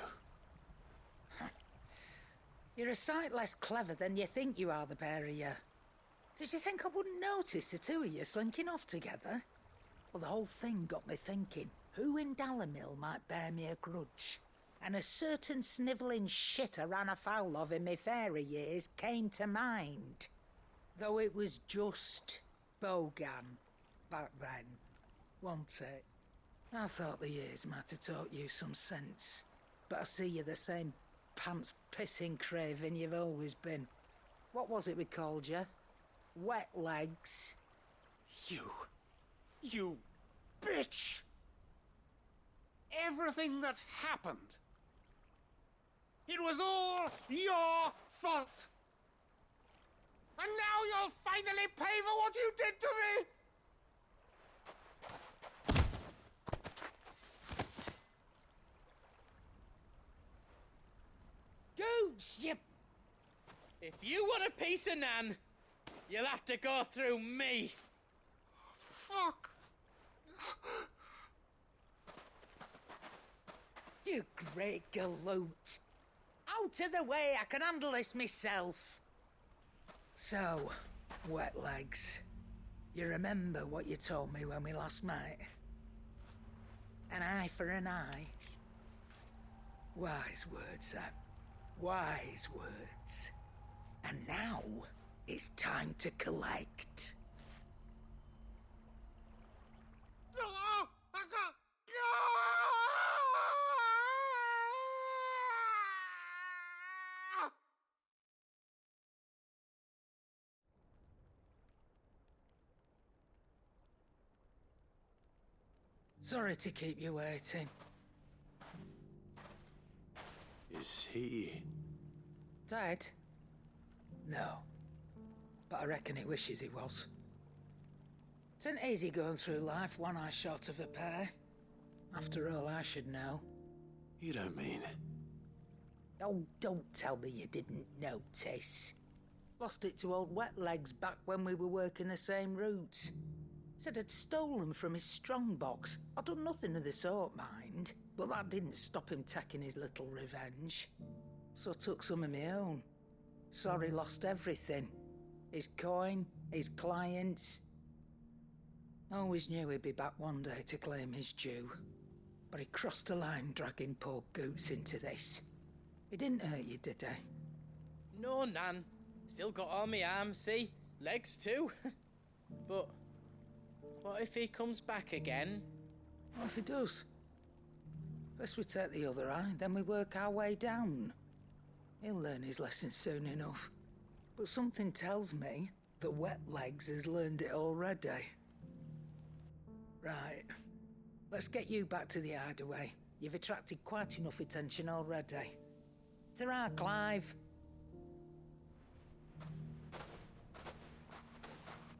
You're a sight less clever than you think you are, the pair of you. Did you think I wouldn't notice the two of you slinking off together? Well, the whole thing got me thinking, who in Dalamil might bear me a grudge? And a certain snivelling shit I ran afoul of in my fairy years came to mind. Though it was just Bogan back then, wasn't it? I thought the years might have taught you some sense, but I see you're the same pants-pissing craven you've always been. What was it we called you? Wet legs. You bitch! Everything that happened, it was all your fault! And now you'll finally pay for what you did to me! Gooch, you... If you want a piece of Nan, you'll have to go through me. Fuck. You great galoot. Out of the way, I can handle this myself. So, wet legs. You remember what you told me when we last met? An eye for an eye. Wise words, Sam. Wise words. And now, it's time to collect. Sorry to keep you waiting. Is he... Dead? No. But I reckon he wishes he was. It ain't easy going through life one eye short of a pair. After all, I should know. You don't mean... Oh, don't tell me you didn't notice. Lost it to old Wet Legs back when we were working the same routes. Said I'd stolen from his strongbox. I'd done nothing of the sort, mind. But that didn't stop him taking his little revenge. So I took some of my own. Sorry, lost everything. His coin, his clients. Always knew he'd be back one day to claim his due. But he crossed a line dragging poor Goots into this. He didn't hurt you, did he? No, Nan. Still got all my arms, see? Legs too. But what if he comes back again? What if he does? First we take the other eye, then we work our way down. He'll learn his lesson soon enough. But something tells me that Wet Legs has learned it already. Right. Let's get you back to the hideaway. You've attracted quite enough attention already. Ta-ra, Clive.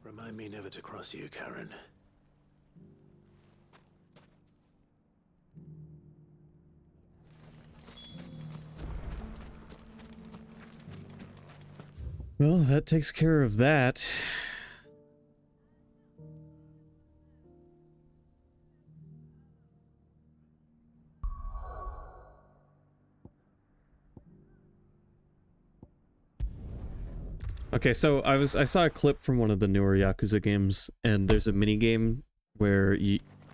Remind me never to cross you, Karen. Well, that takes care of that. Okay, so I saw a clip from one of the newer Yakuza games, and there's a mini game where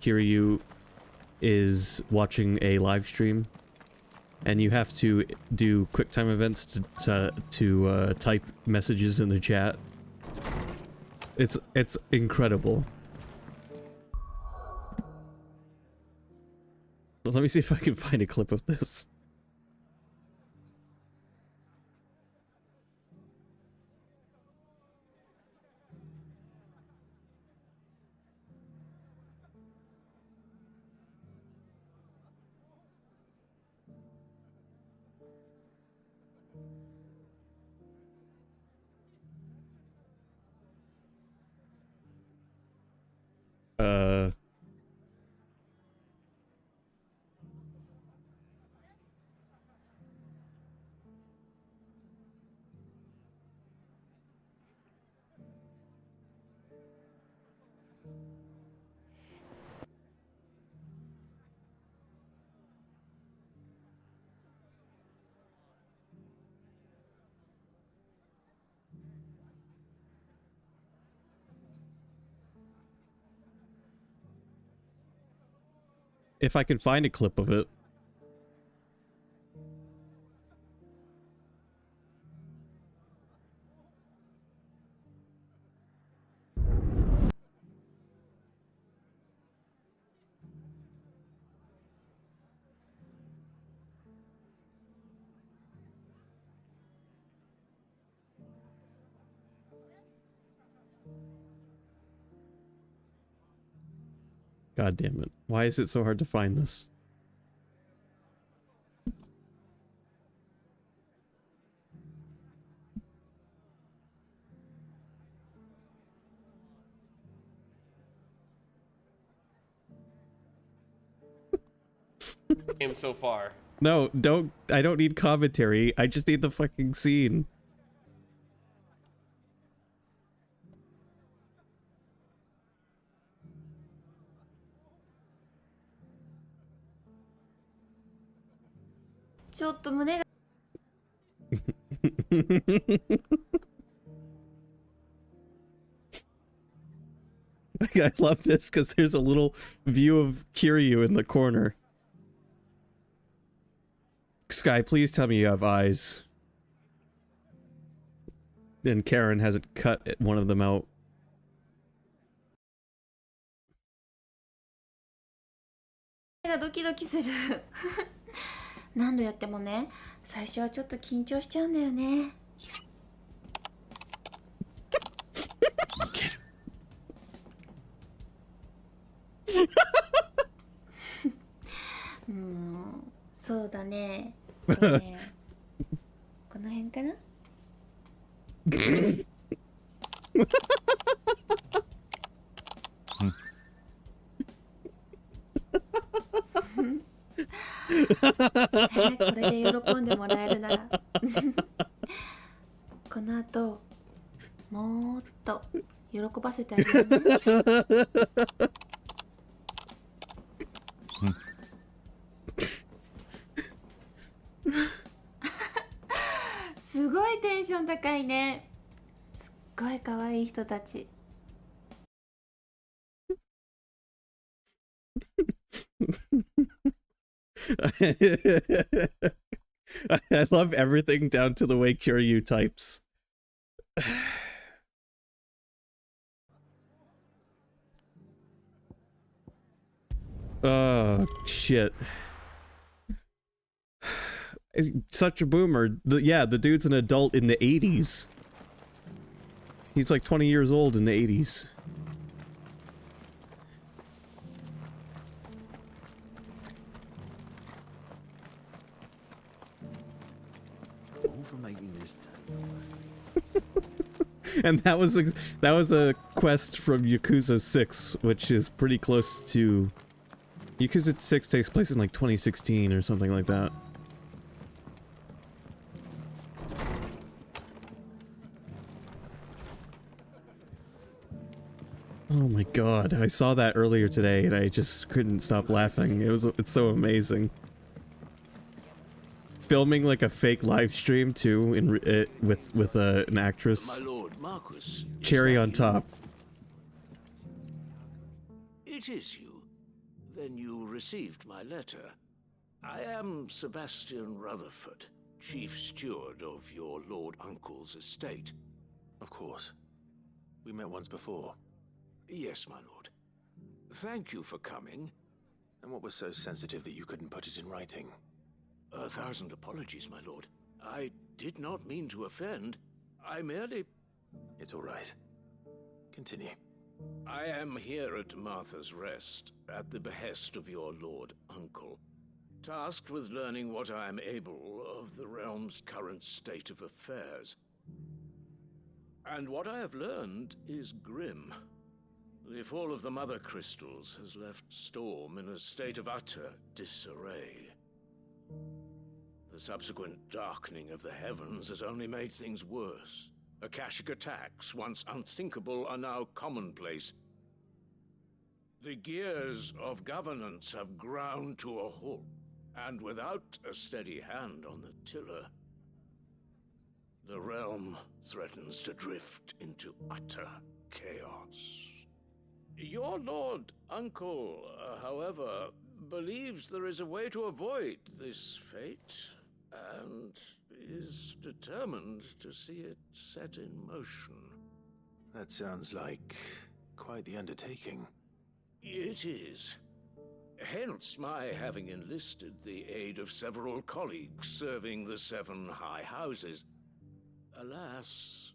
Kiryu is watching a live stream, and you have to do QuickTime events to type messages in the chat. It's incredible. Let me see if I can find a clip of this. If I can find a clip of it. God damn it. Why is it so hard to find this? game so far. No, don't. I don't need commentary. I just need the fucking scene. I love this because there's a little view of Kiryu in the corner. Sky, please tell me you have eyes. Then Karen hasn't cut one of them out. がドキドキする何度やってもね、最初はちょっと緊張しちゃうんだよね。そうだね。この辺かな。これで喜んでもらえるならこの後もっと喜ばせてあげるな。すごいテンション高いね。すっごい可愛い人たち。I love everything down to the way Kiryu types. Oh, shit. He's such a boomer. Yeah, the dude's an adult in the 80s. He's like 20 years old in the 80s. For making this. And that was a quest from Yakuza 6, which is pretty close to... Yakuza 6 takes place in like 2016 or something like that. Oh my god, I saw that earlier today and I just couldn't stop laughing. It's so amazing. Filming like a fake live stream too, with an actress. My lord, Marquis. Cherry on top. It is you. Then you received my letter. I am Sebastian Rutherford, chief steward of your lord uncle's estate. Of course. We met once before. Yes, my lord. Thank you for coming. And what was so sensitive that you couldn't put it in writing? 1,000 apologies, my lord. I did not mean to offend. I merely... It's all right. Continue. I am here at Martha's Rest, at the behest of your lord uncle, tasked with learning what I am able of the realm's current state of affairs. And what I have learned is grim. The fall of the Mother Crystals has left Storm in a state of utter disarray. The subsequent darkening of the heavens has only made things worse. Akashic attacks, once unthinkable, are now commonplace. The gears of governance have ground to a halt, and without a steady hand on the tiller, the realm threatens to drift into utter chaos. Your lord uncle, however, believes there is a way to avoid this fate, and is determined to see it set in motion. That sounds like quite the undertaking. It is. Hence my having enlisted the aid of several colleagues serving the 7 high houses. Alas...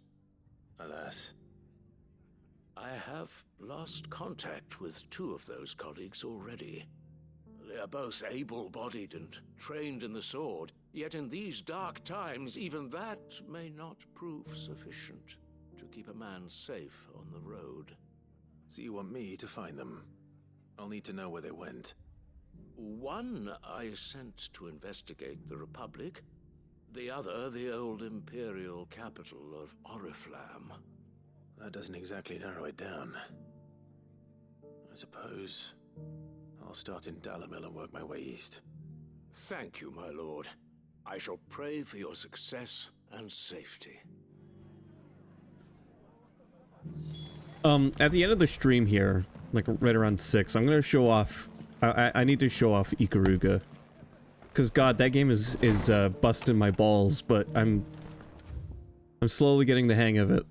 Alas? I have lost contact with 2 of those colleagues already. They are both able-bodied and trained in the sword, yet in these dark times, even that may not prove sufficient to keep a man safe on the road. So you want me to find them? I'll need to know where they went. One I sent to investigate the Republic, the other the old Imperial capital of Oriflamme. That doesn't exactly narrow it down. I suppose I'll start in Dalamil and work my way east. Thank you, my lord. I shall pray for your success and safety. At the end of the stream here, like right around 6, I'm gonna show off. I need to show off Ikaruga, cause God, that game is busting my balls, but I'm slowly getting the hang of it.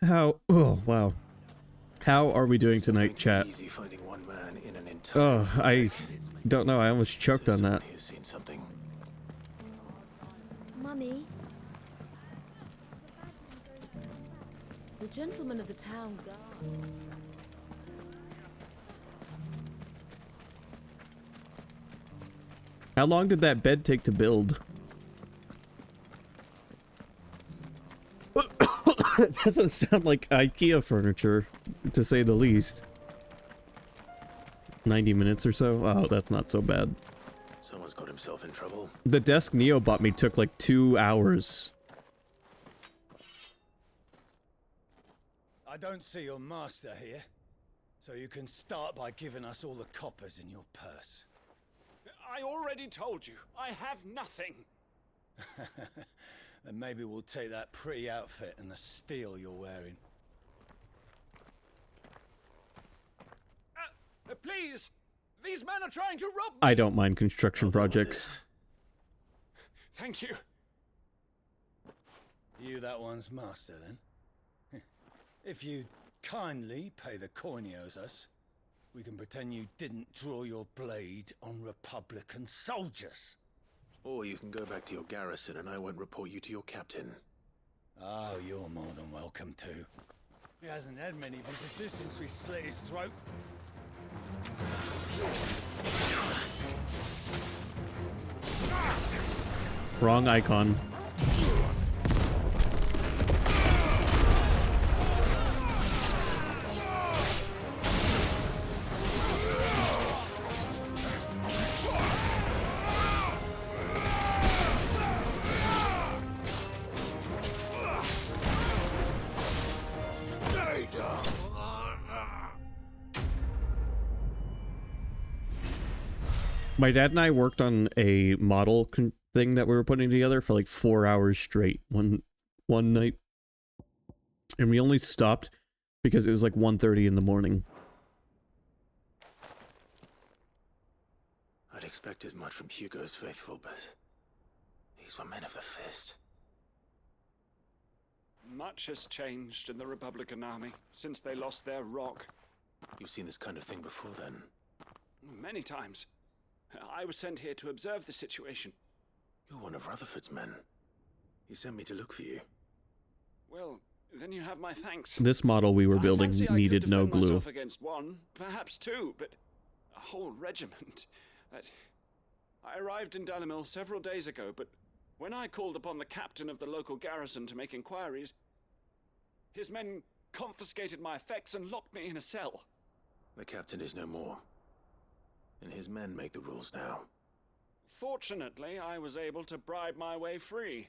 Oh, wow. How are we doing tonight, chat? Easy finding one man in an Oh, I don't know. I almost choked on that. He's seen something. Mummy, The gentleman of the town guard. How long did that bed take to build? It doesn't sound like IKEA furniture, to say the least. 90 minutes or so? Oh, that's not so bad. Someone's got himself in trouble. The desk Neo bought me took like 2 hours. I don't see your master here, so you can start by giving us all the coppers in your purse. I already told you, I have nothing. Then maybe we'll take that pretty outfit and the steel you're wearing. Please! These men are trying to rob me! I don't mind construction projects. Thank you. You that one's master, then? If you kindly pay the coin he owes us, we can pretend you didn't draw your blade on Republican soldiers. Or you can go back to your garrison and I won't report you to your captain. Oh, you're more than welcome to. He hasn't had many visitors since we slit his throat. Wrong icon. My dad and I worked on a model thing that we were putting together for like 4 hours straight one night, and we only stopped because it was like 1:30 in the morning. I'd expect as much from Hugo's faithful, but these were men of the fist. Much has changed in the Republican army since they lost their rock. You've seen this kind of thing before, then? Many times. I was sent here to observe the situation. You're one of Rutherford's men. He sent me to look for you. Well, then you have my thanks. This model we were building needed no I could defend glue. myself against one, perhaps two, but a whole regiment. I arrived in Dalamil several days ago, but when I called upon the captain of the local garrison to make inquiries, his men confiscated my effects and locked me in a cell. The captain is no more, and his men make the rules now. Fortunately, I was able to bribe my way free,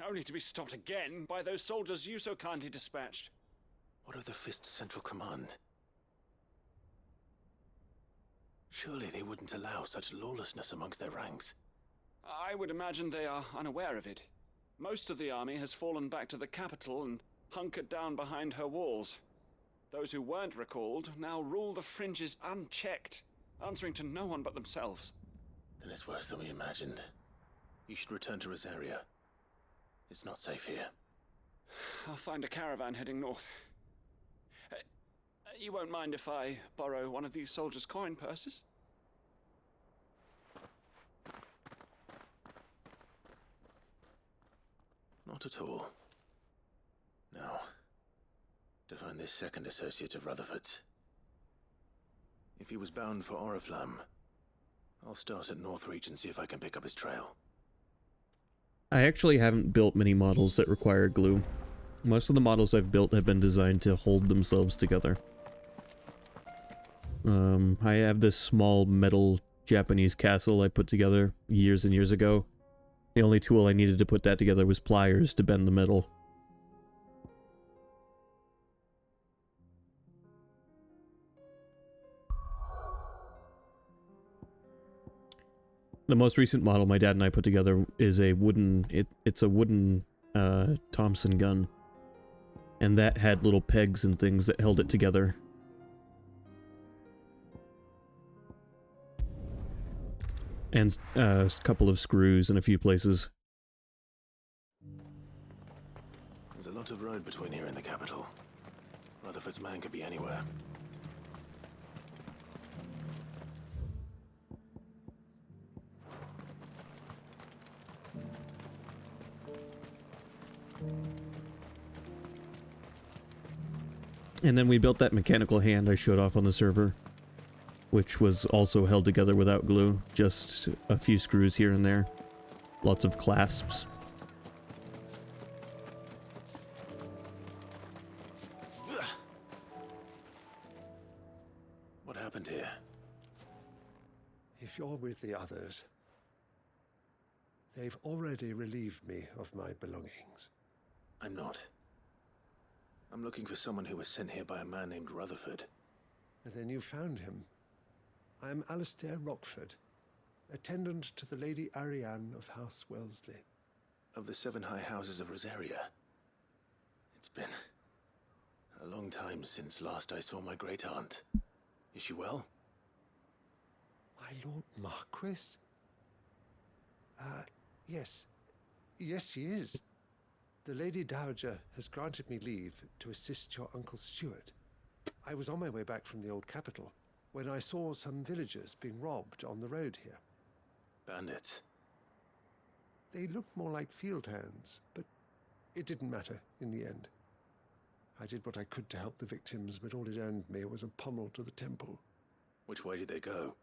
only to be stopped again by those soldiers you so kindly dispatched. What of the Fist's Central Command? Surely they wouldn't allow such lawlessness amongst their ranks. I would imagine they are unaware of it. Most of the army has fallen back to the capital and hunkered down behind her walls. Those who weren't recalled now rule the fringes unchecked, answering to no one but themselves. Then it's worse than we imagined. You should return to Rosaria. It's not safe here. I'll find a caravan heading north. You won't mind if I borrow one of these soldiers' coin purses? Not at all. Now, to find this second associate of Rutherford's. If he was bound for Oriflamme, I'll start at Northreach and see if I can pick up his trail. I actually haven't built many models that require glue. Most of the models I've built have been designed to hold themselves together. I have this small metal Japanese castle I put together years and years ago. The only tool I needed to put that together was pliers to bend the metal. The most recent model my dad and I put together is a wooden, it's a wooden Thompson gun. And that had little pegs and things that held it together. And a couple of screws in a few places. There's a lot of road between here and the capital. Rutherford's man could be anywhere. And then we built that mechanical hand I showed off on the server, which was also held together without glue, just a few screws here and there. Lots of clasps. What happened here? If you're with the others, they've already relieved me of my belongings. I'm not. I'm looking for someone who was sent here by a man named Rutherford. And then you found him. I am Alistair Rockford, attendant to the Lady Ariane of House Wellesley. Of the 7 high houses of Rosaria. It's been a long time since last I saw my great-aunt. Is she well? My Lord Marquis? Yes. Yes, she is. The Lady Dowager has granted me leave to assist your Uncle Stuart. I was on my way back from the old capital when I saw some villagers being robbed on the road here. Bandits? They looked more like field hands, but it didn't matter in the end. I did what I could to help the victims, but all it earned me was a pommel to the temple. Which way did they go?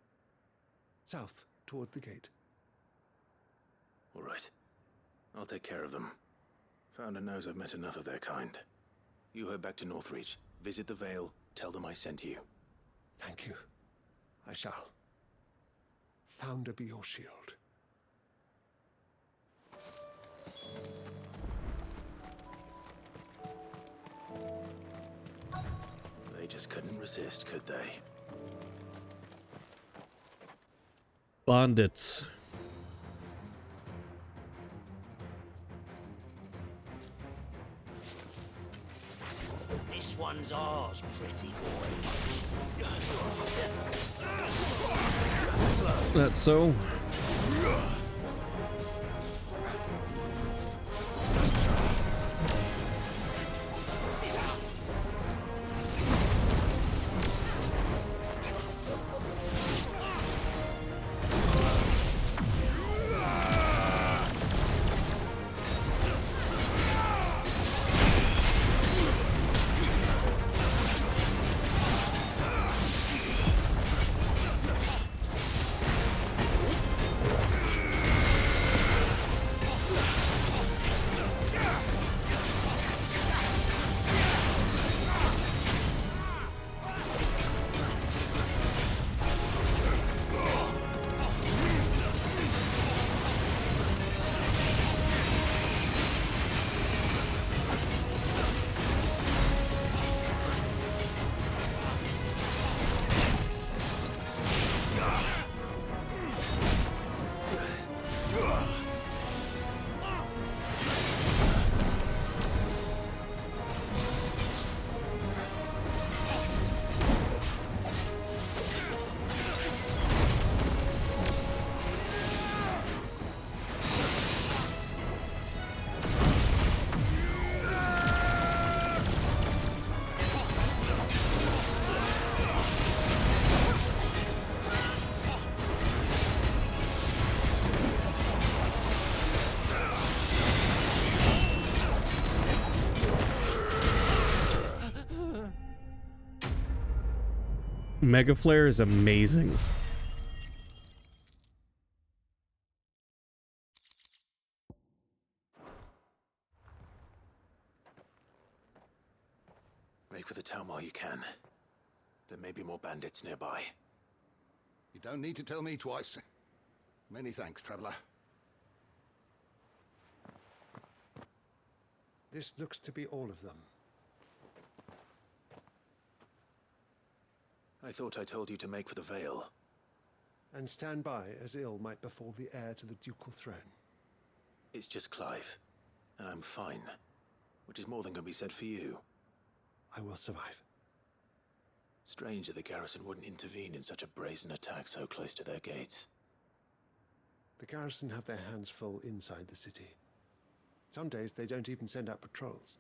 South, toward the gate. All right. I'll take care of them. Founder knows I've met enough of their kind. You head back to Northreach, visit the Vale, tell them I sent you. Thank you. I shall. Founder be your shield. They just couldn't resist, could they? Bandits. This one's ours, pretty boy. That's so. Mega Flare is amazing. Make for the town while you can. There may be more bandits nearby. You don't need to tell me twice. Many thanks, traveler. This looks to be all of them. I thought I told you to make for the Vale. And stand by as ill might befall the heir to the ducal throne. It's just Clive, and I'm fine. Which is more than can be said for you. I will survive. Strange that the garrison wouldn't intervene in such a brazen attack so close to their gates. The garrison have their hands full inside the city. Some days they don't even send out patrols.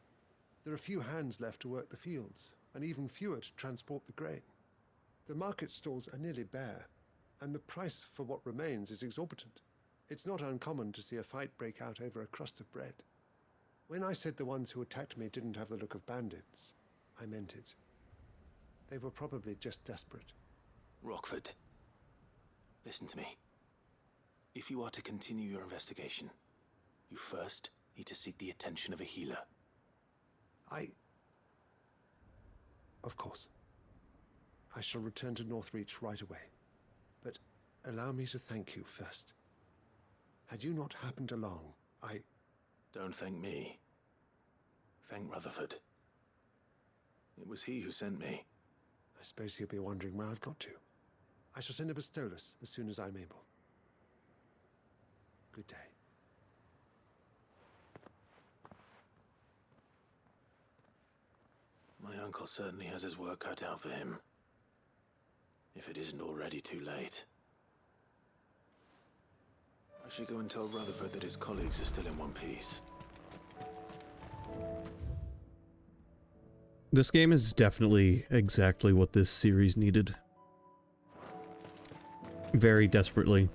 There are few hands left to work the fields, and even fewer to transport the grain. The market stalls are nearly bare, and the price for what remains is exorbitant. It's not uncommon to see a fight break out over a crust of bread. When I said the ones who attacked me didn't have the look of bandits, I meant it. They were probably just desperate. Rockford, listen to me. If you are to continue your investigation, you first need to seek the attention of a healer. Of course. I shall return to Northreach right away. But allow me to thank you first. Had you not happened along, Don't thank me. Thank Rutherford. It was he who sent me. I suppose he'll be wondering where I've got to. I shall send a Bastolus as soon as I'm able. Good day. My uncle certainly has his work cut out for him. If it isn't already too late. I should go and tell Rutherford that his colleagues are still in one piece. This game is definitely exactly what this series needed. Very desperately.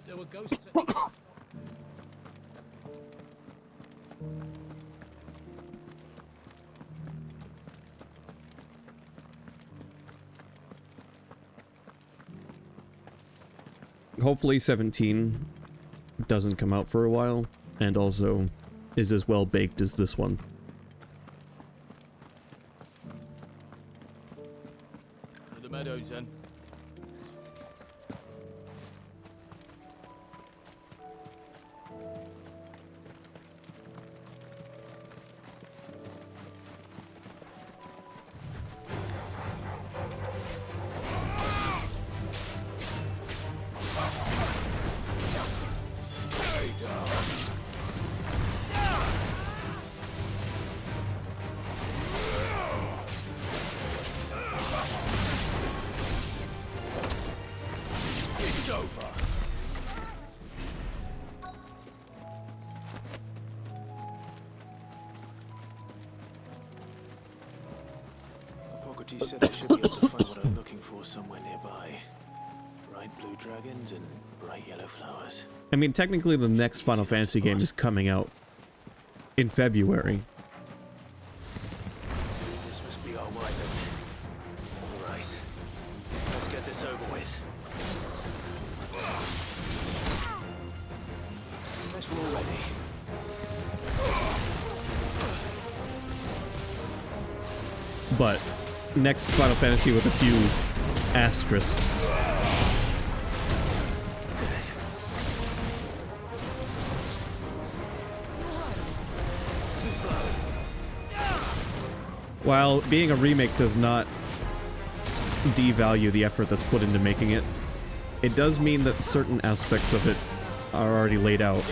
There were ghosts at the Hopefully 17 doesn't come out for a while, and also is as well baked as this one. To the meadows, then. It's over. Hippocrates said I should be able to find what I'm looking for somewhere nearby. Bright blue dragons and bright yellow flowers. I mean, technically the next Final Fantasy game is coming out in February. This must be our way then. Alright. Let's get this over with. Let's roll ready. But next Final Fantasy with a few asterisks. While being a remake does not devalue the effort that's put into making it, it does mean that certain aspects of it are already laid out.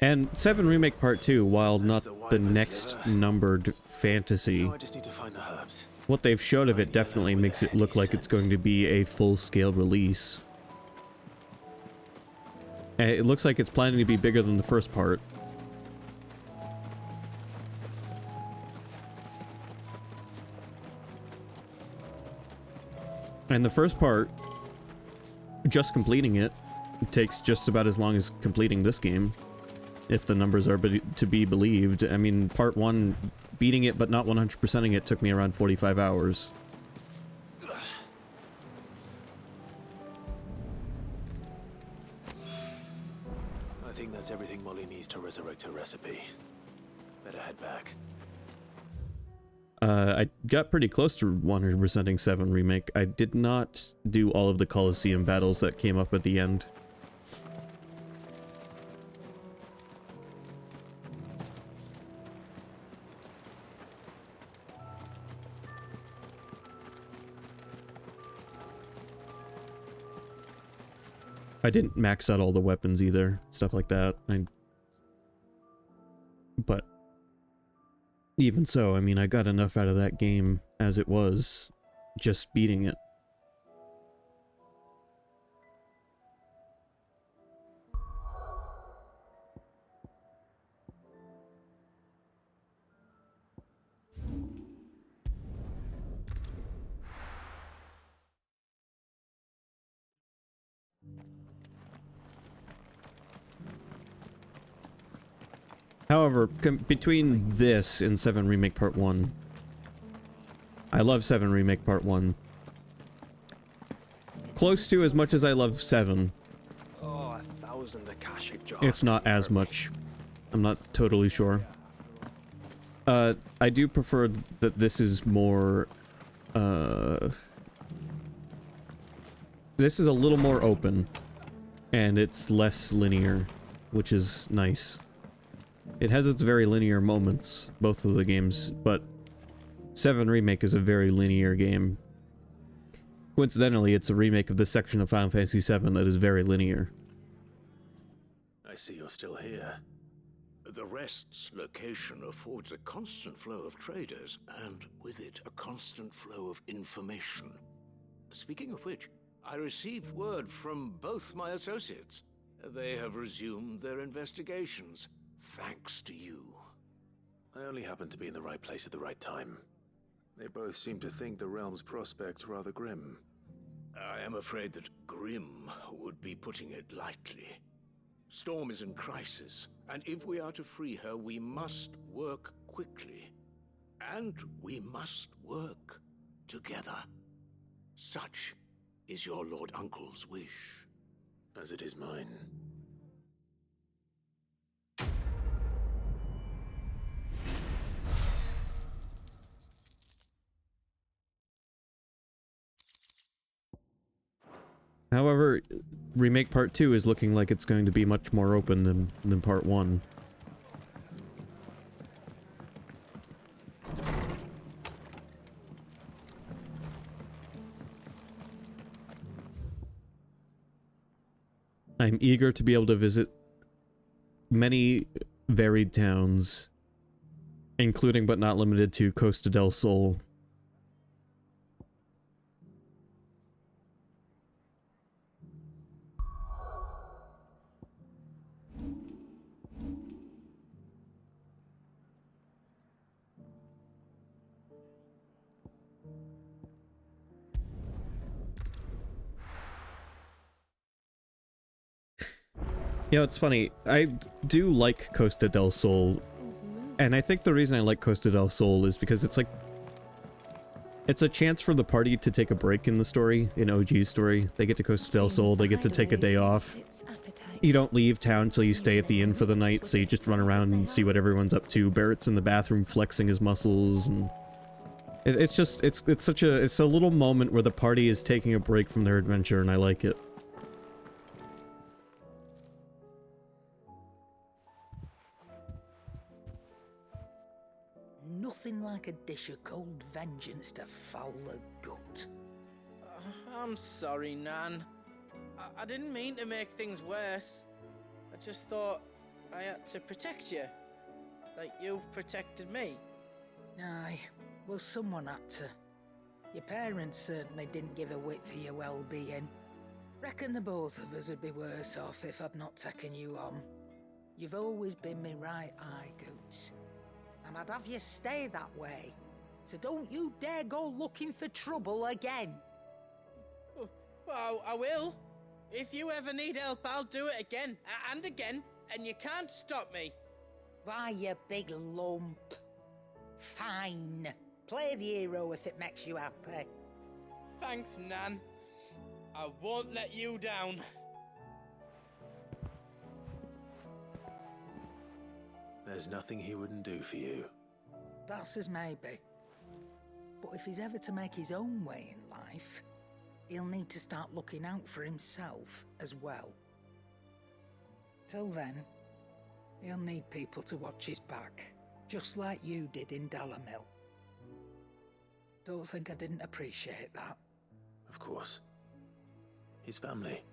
And 7 Remake Part 2, while not the next numbered fantasy, I just need to find the herbs. what they've showed of it definitely makes it look like it's going to be a full-scale release. And it looks like it's planning to be bigger than the first part. And the first part, just completing it, takes just about as long as completing this game, if the numbers are to be believed. I mean, part 1, beating it but not 100%ing it, took me around 45 hours. I think that's everything Molly needs to resurrect her recipe. Better head back. I got pretty close to 100%ing 7 Remake. I did not do all of the Colosseum battles that came up at the end. I didn't max out all the weapons either, stuff like that. But even so, I mean, I got enough out of that game as it was, just beating it. However, between this and 7 Remake Part 1, I love 7 Remake Part 1. Close to as much as I love 7. Oh, 1,000 Akashic jars. If not as much. I'm not totally sure. I do prefer that this is more, this is a little more open, and it's less linear, which is nice. It has its very linear moments, both of the games, but 7 Remake is a very linear game. Coincidentally, it's a remake of the section of Final Fantasy VII that is very linear. I see you're still here. The Rest's location affords a constant flow of traders, and with it, a constant flow of information. Speaking of which, I received word from both my associates. They have resumed their investigations, thanks to you. I only happened to be in the right place at the right time. They both seem to think the realm's prospects rather grim. I am afraid that grim would be putting it lightly. Storm is in crisis, and if we are to free her, we must work quickly. And we must work together. Such is your Lord Uncle's wish. As it is mine. However, Remake Part 2 is looking like it's going to be much more open than Part 1. I'm eager to be able to visit many varied towns, including but not limited to Costa del Sol. You know, it's funny, I do like Costa del Sol, and I think the reason I like Costa del Sol is because it's like, it's a chance for the party to take a break in the story, in OG's story. They get to Costa del Sol, they get to take a day off. You don't leave town till you stay at the inn for the night, so you just run around and see what everyone's up to. Barrett's in the bathroom flexing his muscles, and it's just, it's a little moment where the party is taking a break from their adventure, and I like it. Nothing like a dish of cold vengeance to foul the gut. I'm sorry, Nan. I didn't mean to make things worse. I just thought I had to protect you. Like you've protected me. Aye, well, someone had to. Your parents certainly didn't give a whit for your well-being. Reckon the both of us would be worse off if I'd not taken you on. You've always been me right eye, Goots. And I'd have you stay that way. So don't you dare go looking for trouble again. Well, I will. If you ever need help, I'll do it again and again, and you can't stop me. Why, you big lump. Fine. Play the hero if it makes you happy. Thanks, Nan. I won't let you down. There's nothing he wouldn't do for you. That's as maybe. But if he's ever to make his own way in life, he'll need to start looking out for himself as well. Till then, he'll need people to watch his back, just like you did in Dalamil. Don't think I didn't appreciate that. Of course. His family.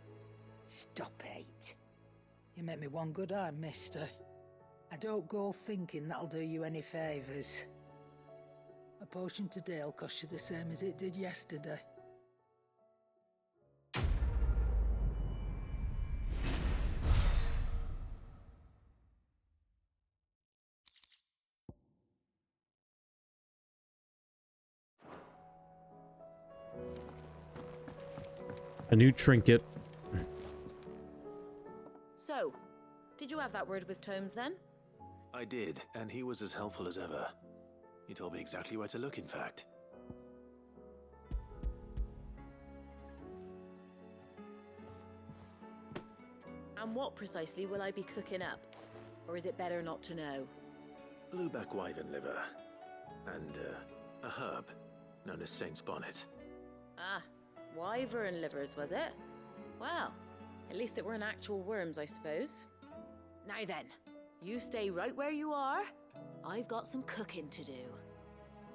Stop it. You make me one good eye, mister. I don't go thinking that'll do you any favours. A potion today'll cost you the same as it did yesterday. A new trinket. So, did you have that word with Tomes then? I did, and he was as helpful as ever. He told me exactly where to look, in fact. And what precisely will I be cooking up? Or is it better not to know? Blueback wyvern liver. And, a herb known as Saint's Bonnet. Ah, wyvern livers, was it? Well, at least it weren't actual worms, I suppose. Now then, you stay right where you are. I've got some cooking to do.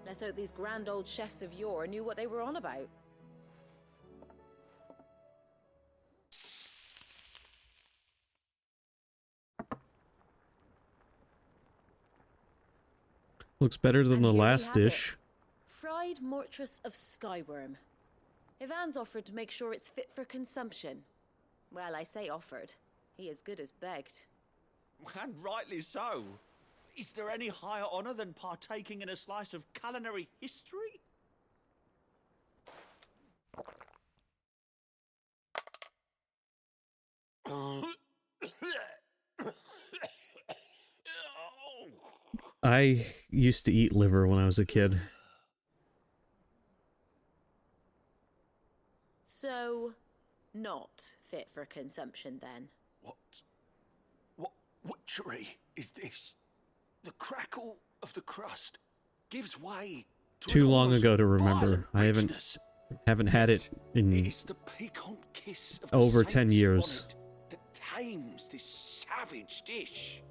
Let's hope these grand old chefs of yore knew what they were on about. Looks better than the last dish. Fried mortress of skyworm. Ivan's offered to make sure it's fit for consumption. Well, I say offered. He as good as begged. And rightly so. Is there any higher honor than partaking in a slice of culinary history? I used to eat liver when I was a kid. So, not fit for consumption then? What witchery is this? The crackle of the crust gives way to Too an long almost ago to remember. violent I richness. haven't had it in It's the piquant kiss of the over 10 saint's years. bonnet that tames this savage dish.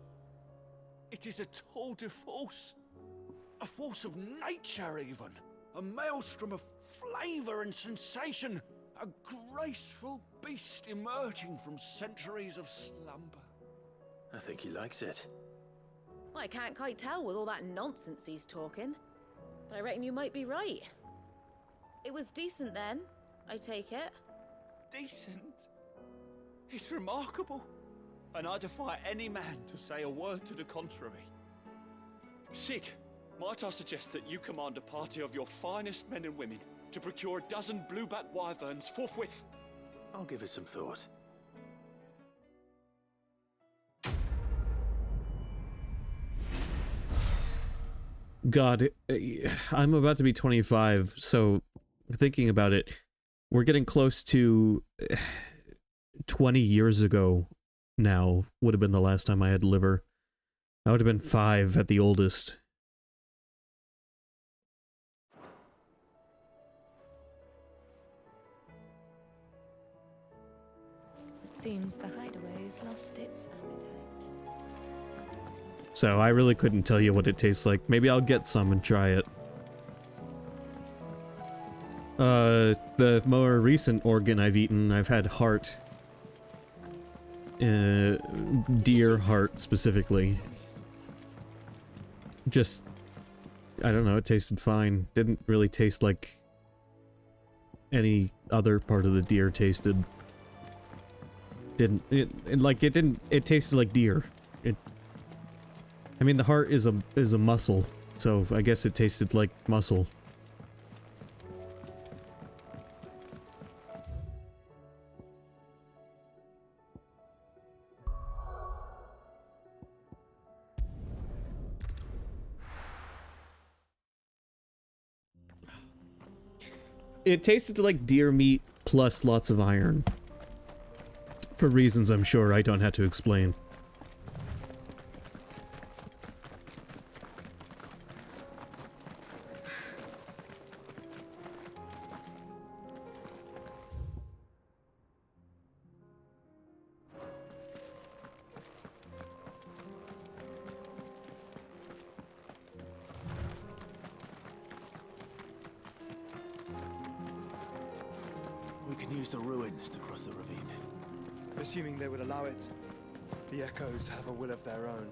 It is a tour de force, a force of nature even, a maelstrom of flavour and sensation, a graceful beast emerging from centuries of slumber. I think he likes it. Well, I can't quite tell with all that nonsense he's talking. But I reckon you might be right. It was decent then, I take it. Decent? It's remarkable. And I defy any man to say a word to the contrary. Sid, might I suggest that you command a party of your finest men and women to procure a dozen blueback wyverns forthwith? I'll give it some thought. God, I'm about to be 25, so thinking about it, we're getting close to 20 years ago now would have been the last time I had liver. I would have been 5 at the oldest. It seems the hideaway's lost its appetite. So I really couldn't tell you what it tastes like. Maybe I'll get some and try it. The more recent organ I've eaten, I've had heart. deer heart specifically. Just, I don't know, it tasted fine. Didn't really taste like any other part of the deer tasted. It tasted like deer. I mean, the heart is a muscle, so I guess it tasted like muscle. It tasted like deer meat plus lots of iron. For reasons I'm sure I don't have to explain. We can use the ruins to cross the ravine. Assuming they would allow it. The Echoes have a will of their own.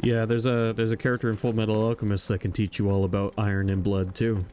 Yeah, there's a character in Full Metal Alchemist that can teach you all about iron and blood too.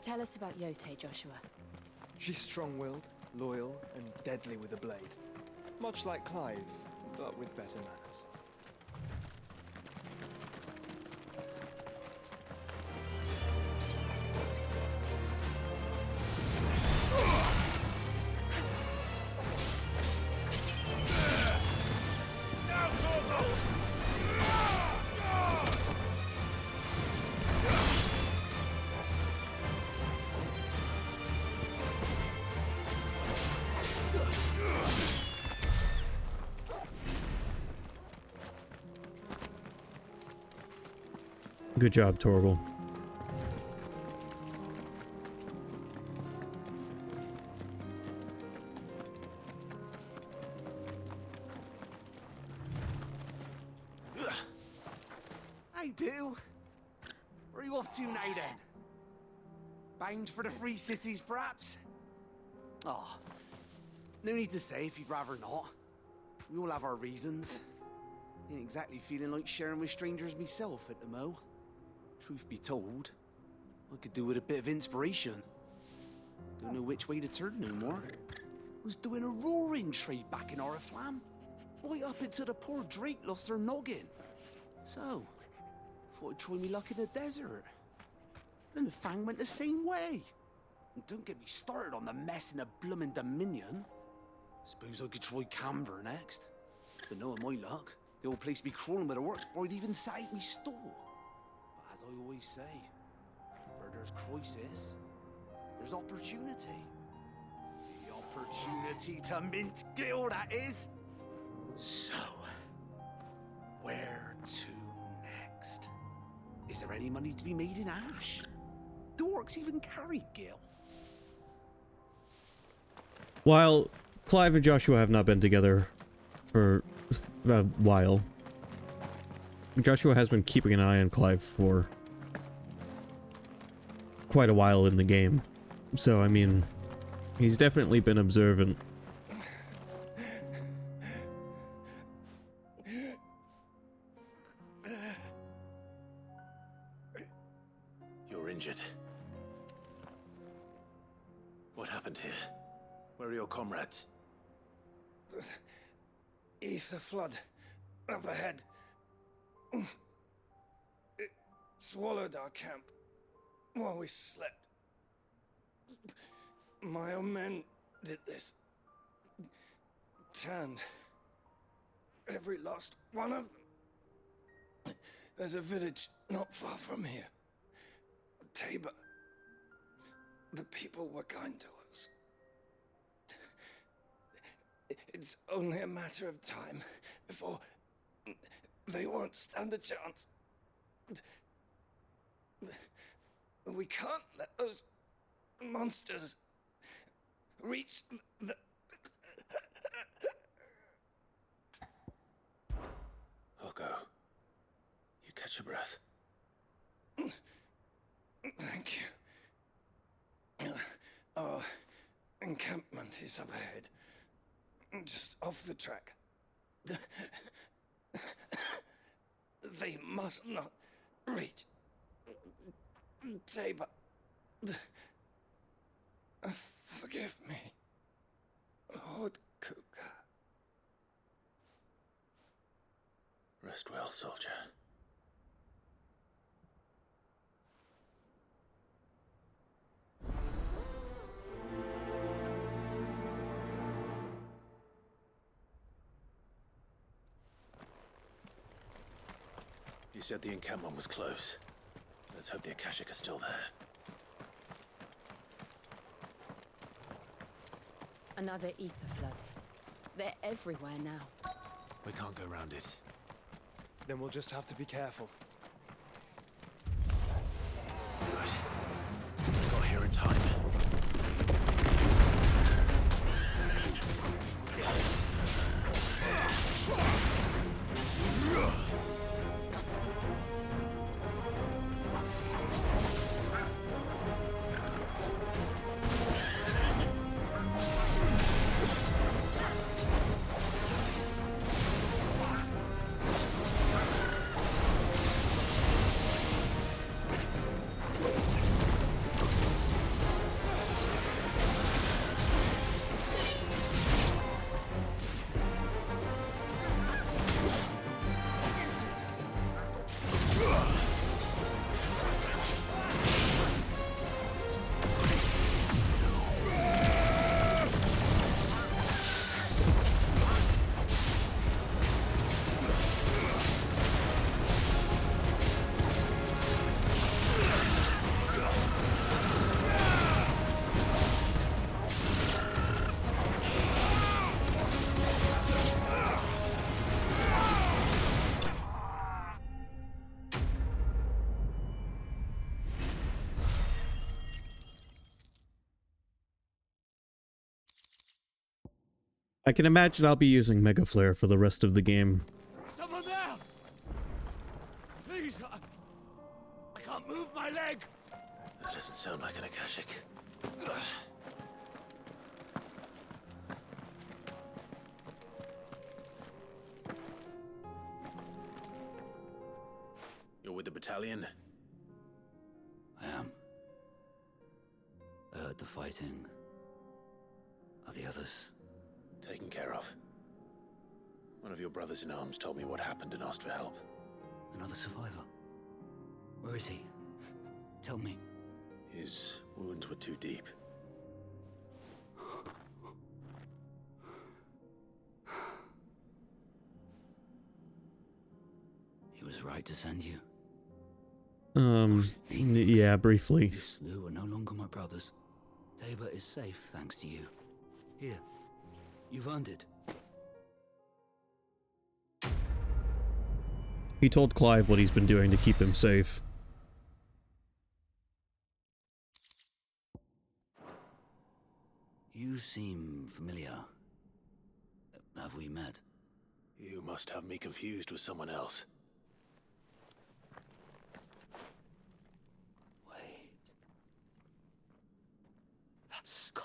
Tell us about Yote, Joshua. She's strong-willed, loyal, and deadly with a blade. Much like Clive, but with better manners. Good job, Torgal. Hey, do. Where are you off to now, then? Bound for the Free Cities, perhaps? Oh, no need to say if you'd rather not. We all have our reasons. Ain't exactly feeling like sharing with strangers myself at the mo. Truth be told, I could do with a bit of inspiration. Don't know which way to turn no more. Was doing a roaring trade back in Oriflamme. Right up until the poor Drake lost her noggin. So, thought I'd try me luck in the desert. And the Fang went the same way. And don't get me started on the mess in the bloomin' Dominion. Suppose I could try Canberra next. But knowing my luck, the old place be crawling with the works before I'd even set out me store. But as I always say, where there's crisis, there's opportunity. The opportunity to mint Gil, that is. So, where to next? Is there any money to be made in ash? Do orcs even carry gil? While Clive and Joshua have not been together for a while, Joshua has been keeping an eye on Clive for quite a while in the game. So, I mean, he's definitely been observant. You're injured. What happened here? Where are your comrades? Ether flood up ahead. It swallowed our camp while we slept. My own men did this. Turned every last one of them. There's a village not far from here. Tabor. The people were kind to us. It's only a matter of time before they won't stand a chance. We can't let those monsters reach the... I'll go. You catch your breath. Thank you. Our encampment is up ahead. Just off the track. They must not reach Tabor. Forgive me, Lord Kuka. Rest well, soldier. You said the encampment was close. Let's hope the Akashic are still there. Another ether flood. They're everywhere now. We can't go around it. Then we'll just have to be careful. Right. We got here in time. I can imagine I'll be using Mega Flare for the rest of the game. Someone there! Please, I can't move my leg! That doesn't sound like an Akashic. You're with the battalion? I am. I heard the fighting. Are the others? Taken care of. One of your brothers in arms told me what happened and asked for help. Another survivor? Where is he? Tell me. His wounds were too deep. He was right to send you. Yeah, briefly. You slew are no longer my brothers. Tabor is safe thanks to you. Here, you've earned it. He told Clive what he's been doing to keep him safe. You seem familiar. Have we met? You must have me confused with someone else. Wait. That scar.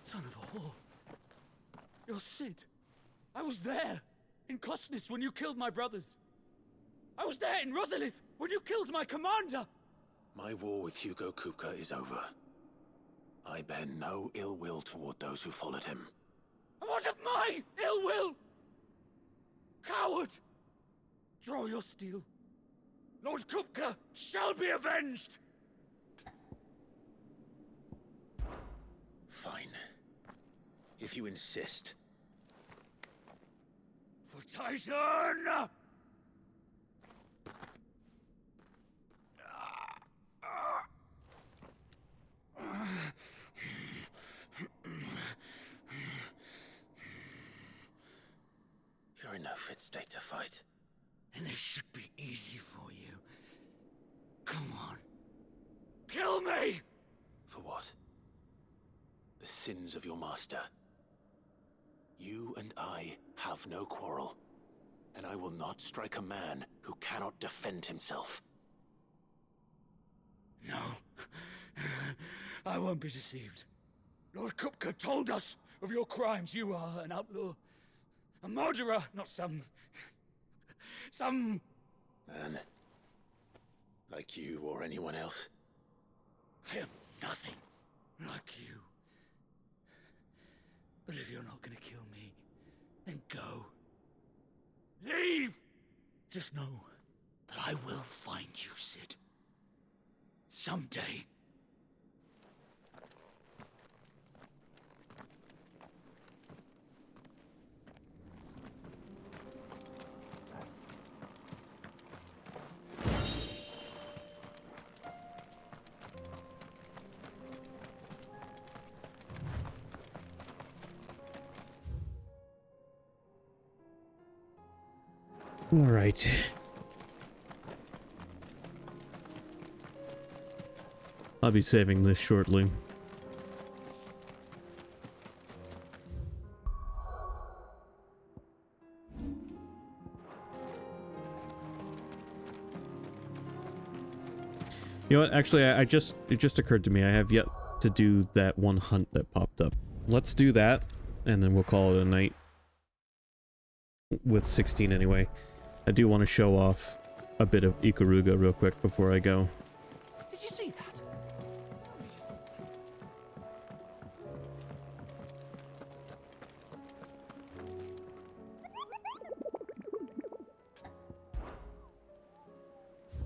Son of a whore. You're Sid. I was there, in Cosnes when you killed my brothers. I was there in Rosalith when you killed my commander. My war with Hugo Kupka is over. I bear no ill will toward those who followed him. And what of my ill will? Coward! Draw your steel. Lord Kupka shall be avenged! Fine. If you insist. For Titan! You're in no fit state to fight. And this should be easy for you. Come on. Kill me! For what? The sins of your master. You and I have no quarrel, and I will not strike a man who cannot defend himself. No. I won't be deceived. Lord Kupka told us of your crimes. You are an outlaw. A murderer, not some Man. Like you or anyone else. I am nothing like you. But if you're not gonna kill me, then go. Leave! Just know that I will find you, Sid. Someday. All right. I'll be saving this shortly. You know what? Actually, it just occurred to me. I have yet to do that one hunt that popped up. Let's do that, and then we'll call it a night. With 16 anyway. I do want to show off a bit of Ikaruga real quick before I go. Did you see that?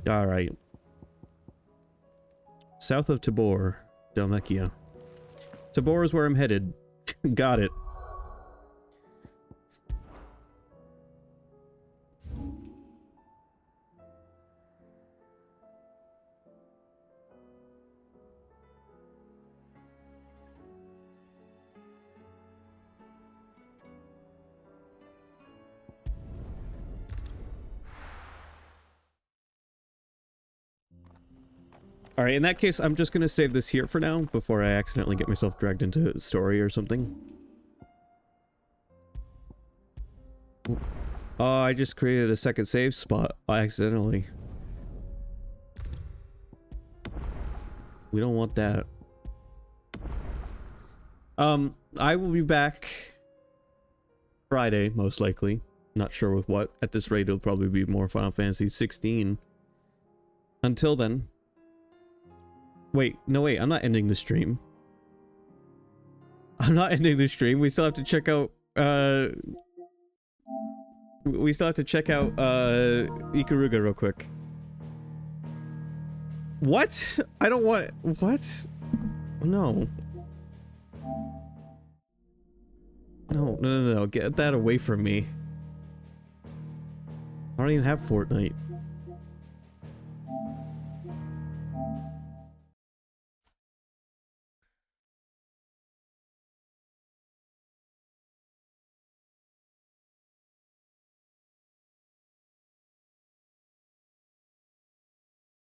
Alright. South of Tabor, Dalmekia. Tabor is where I'm headed. Got it. Alright, in that case, I'm just gonna save this here for now, before I accidentally get myself dragged into a story or something. Oh, I just created a second save spot accidentally. We don't want that. I will be back Friday, most likely. Not sure with what. At this rate, it'll probably be more Final Fantasy 16. Until then... Wait, no wait, I'm not ending the stream. I'm not ending the stream. We still have to check out, Ikaruga real quick. What? I don't want... What? No. No. Get that away from me. I don't even have Fortnite.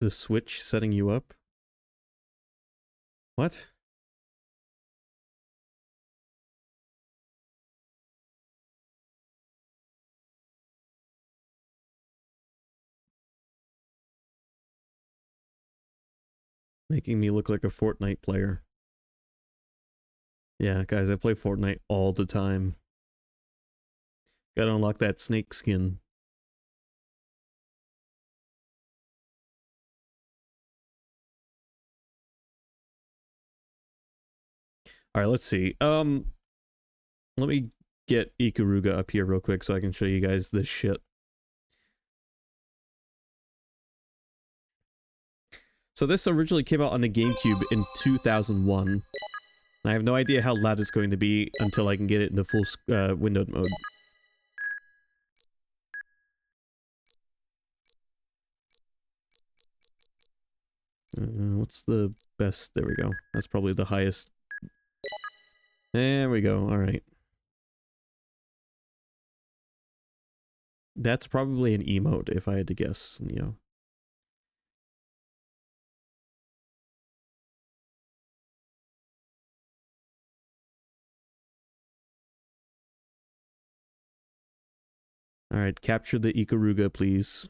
The Switch setting you up? What? Making me look like a Fortnite player. Yeah, guys, I play Fortnite all the time. Gotta unlock that snake skin. Alright, let's see. Let me get Ikaruga up here real quick so I can show you guys this shit. So this originally came out on the GameCube in 2001. I have no idea how loud it's going to be until I can get it into full windowed mode. What's the best? There we go. That's probably the highest. There we go. All right. That's probably an emote if I had to guess, you know. All right, capture the Ikaruga, please.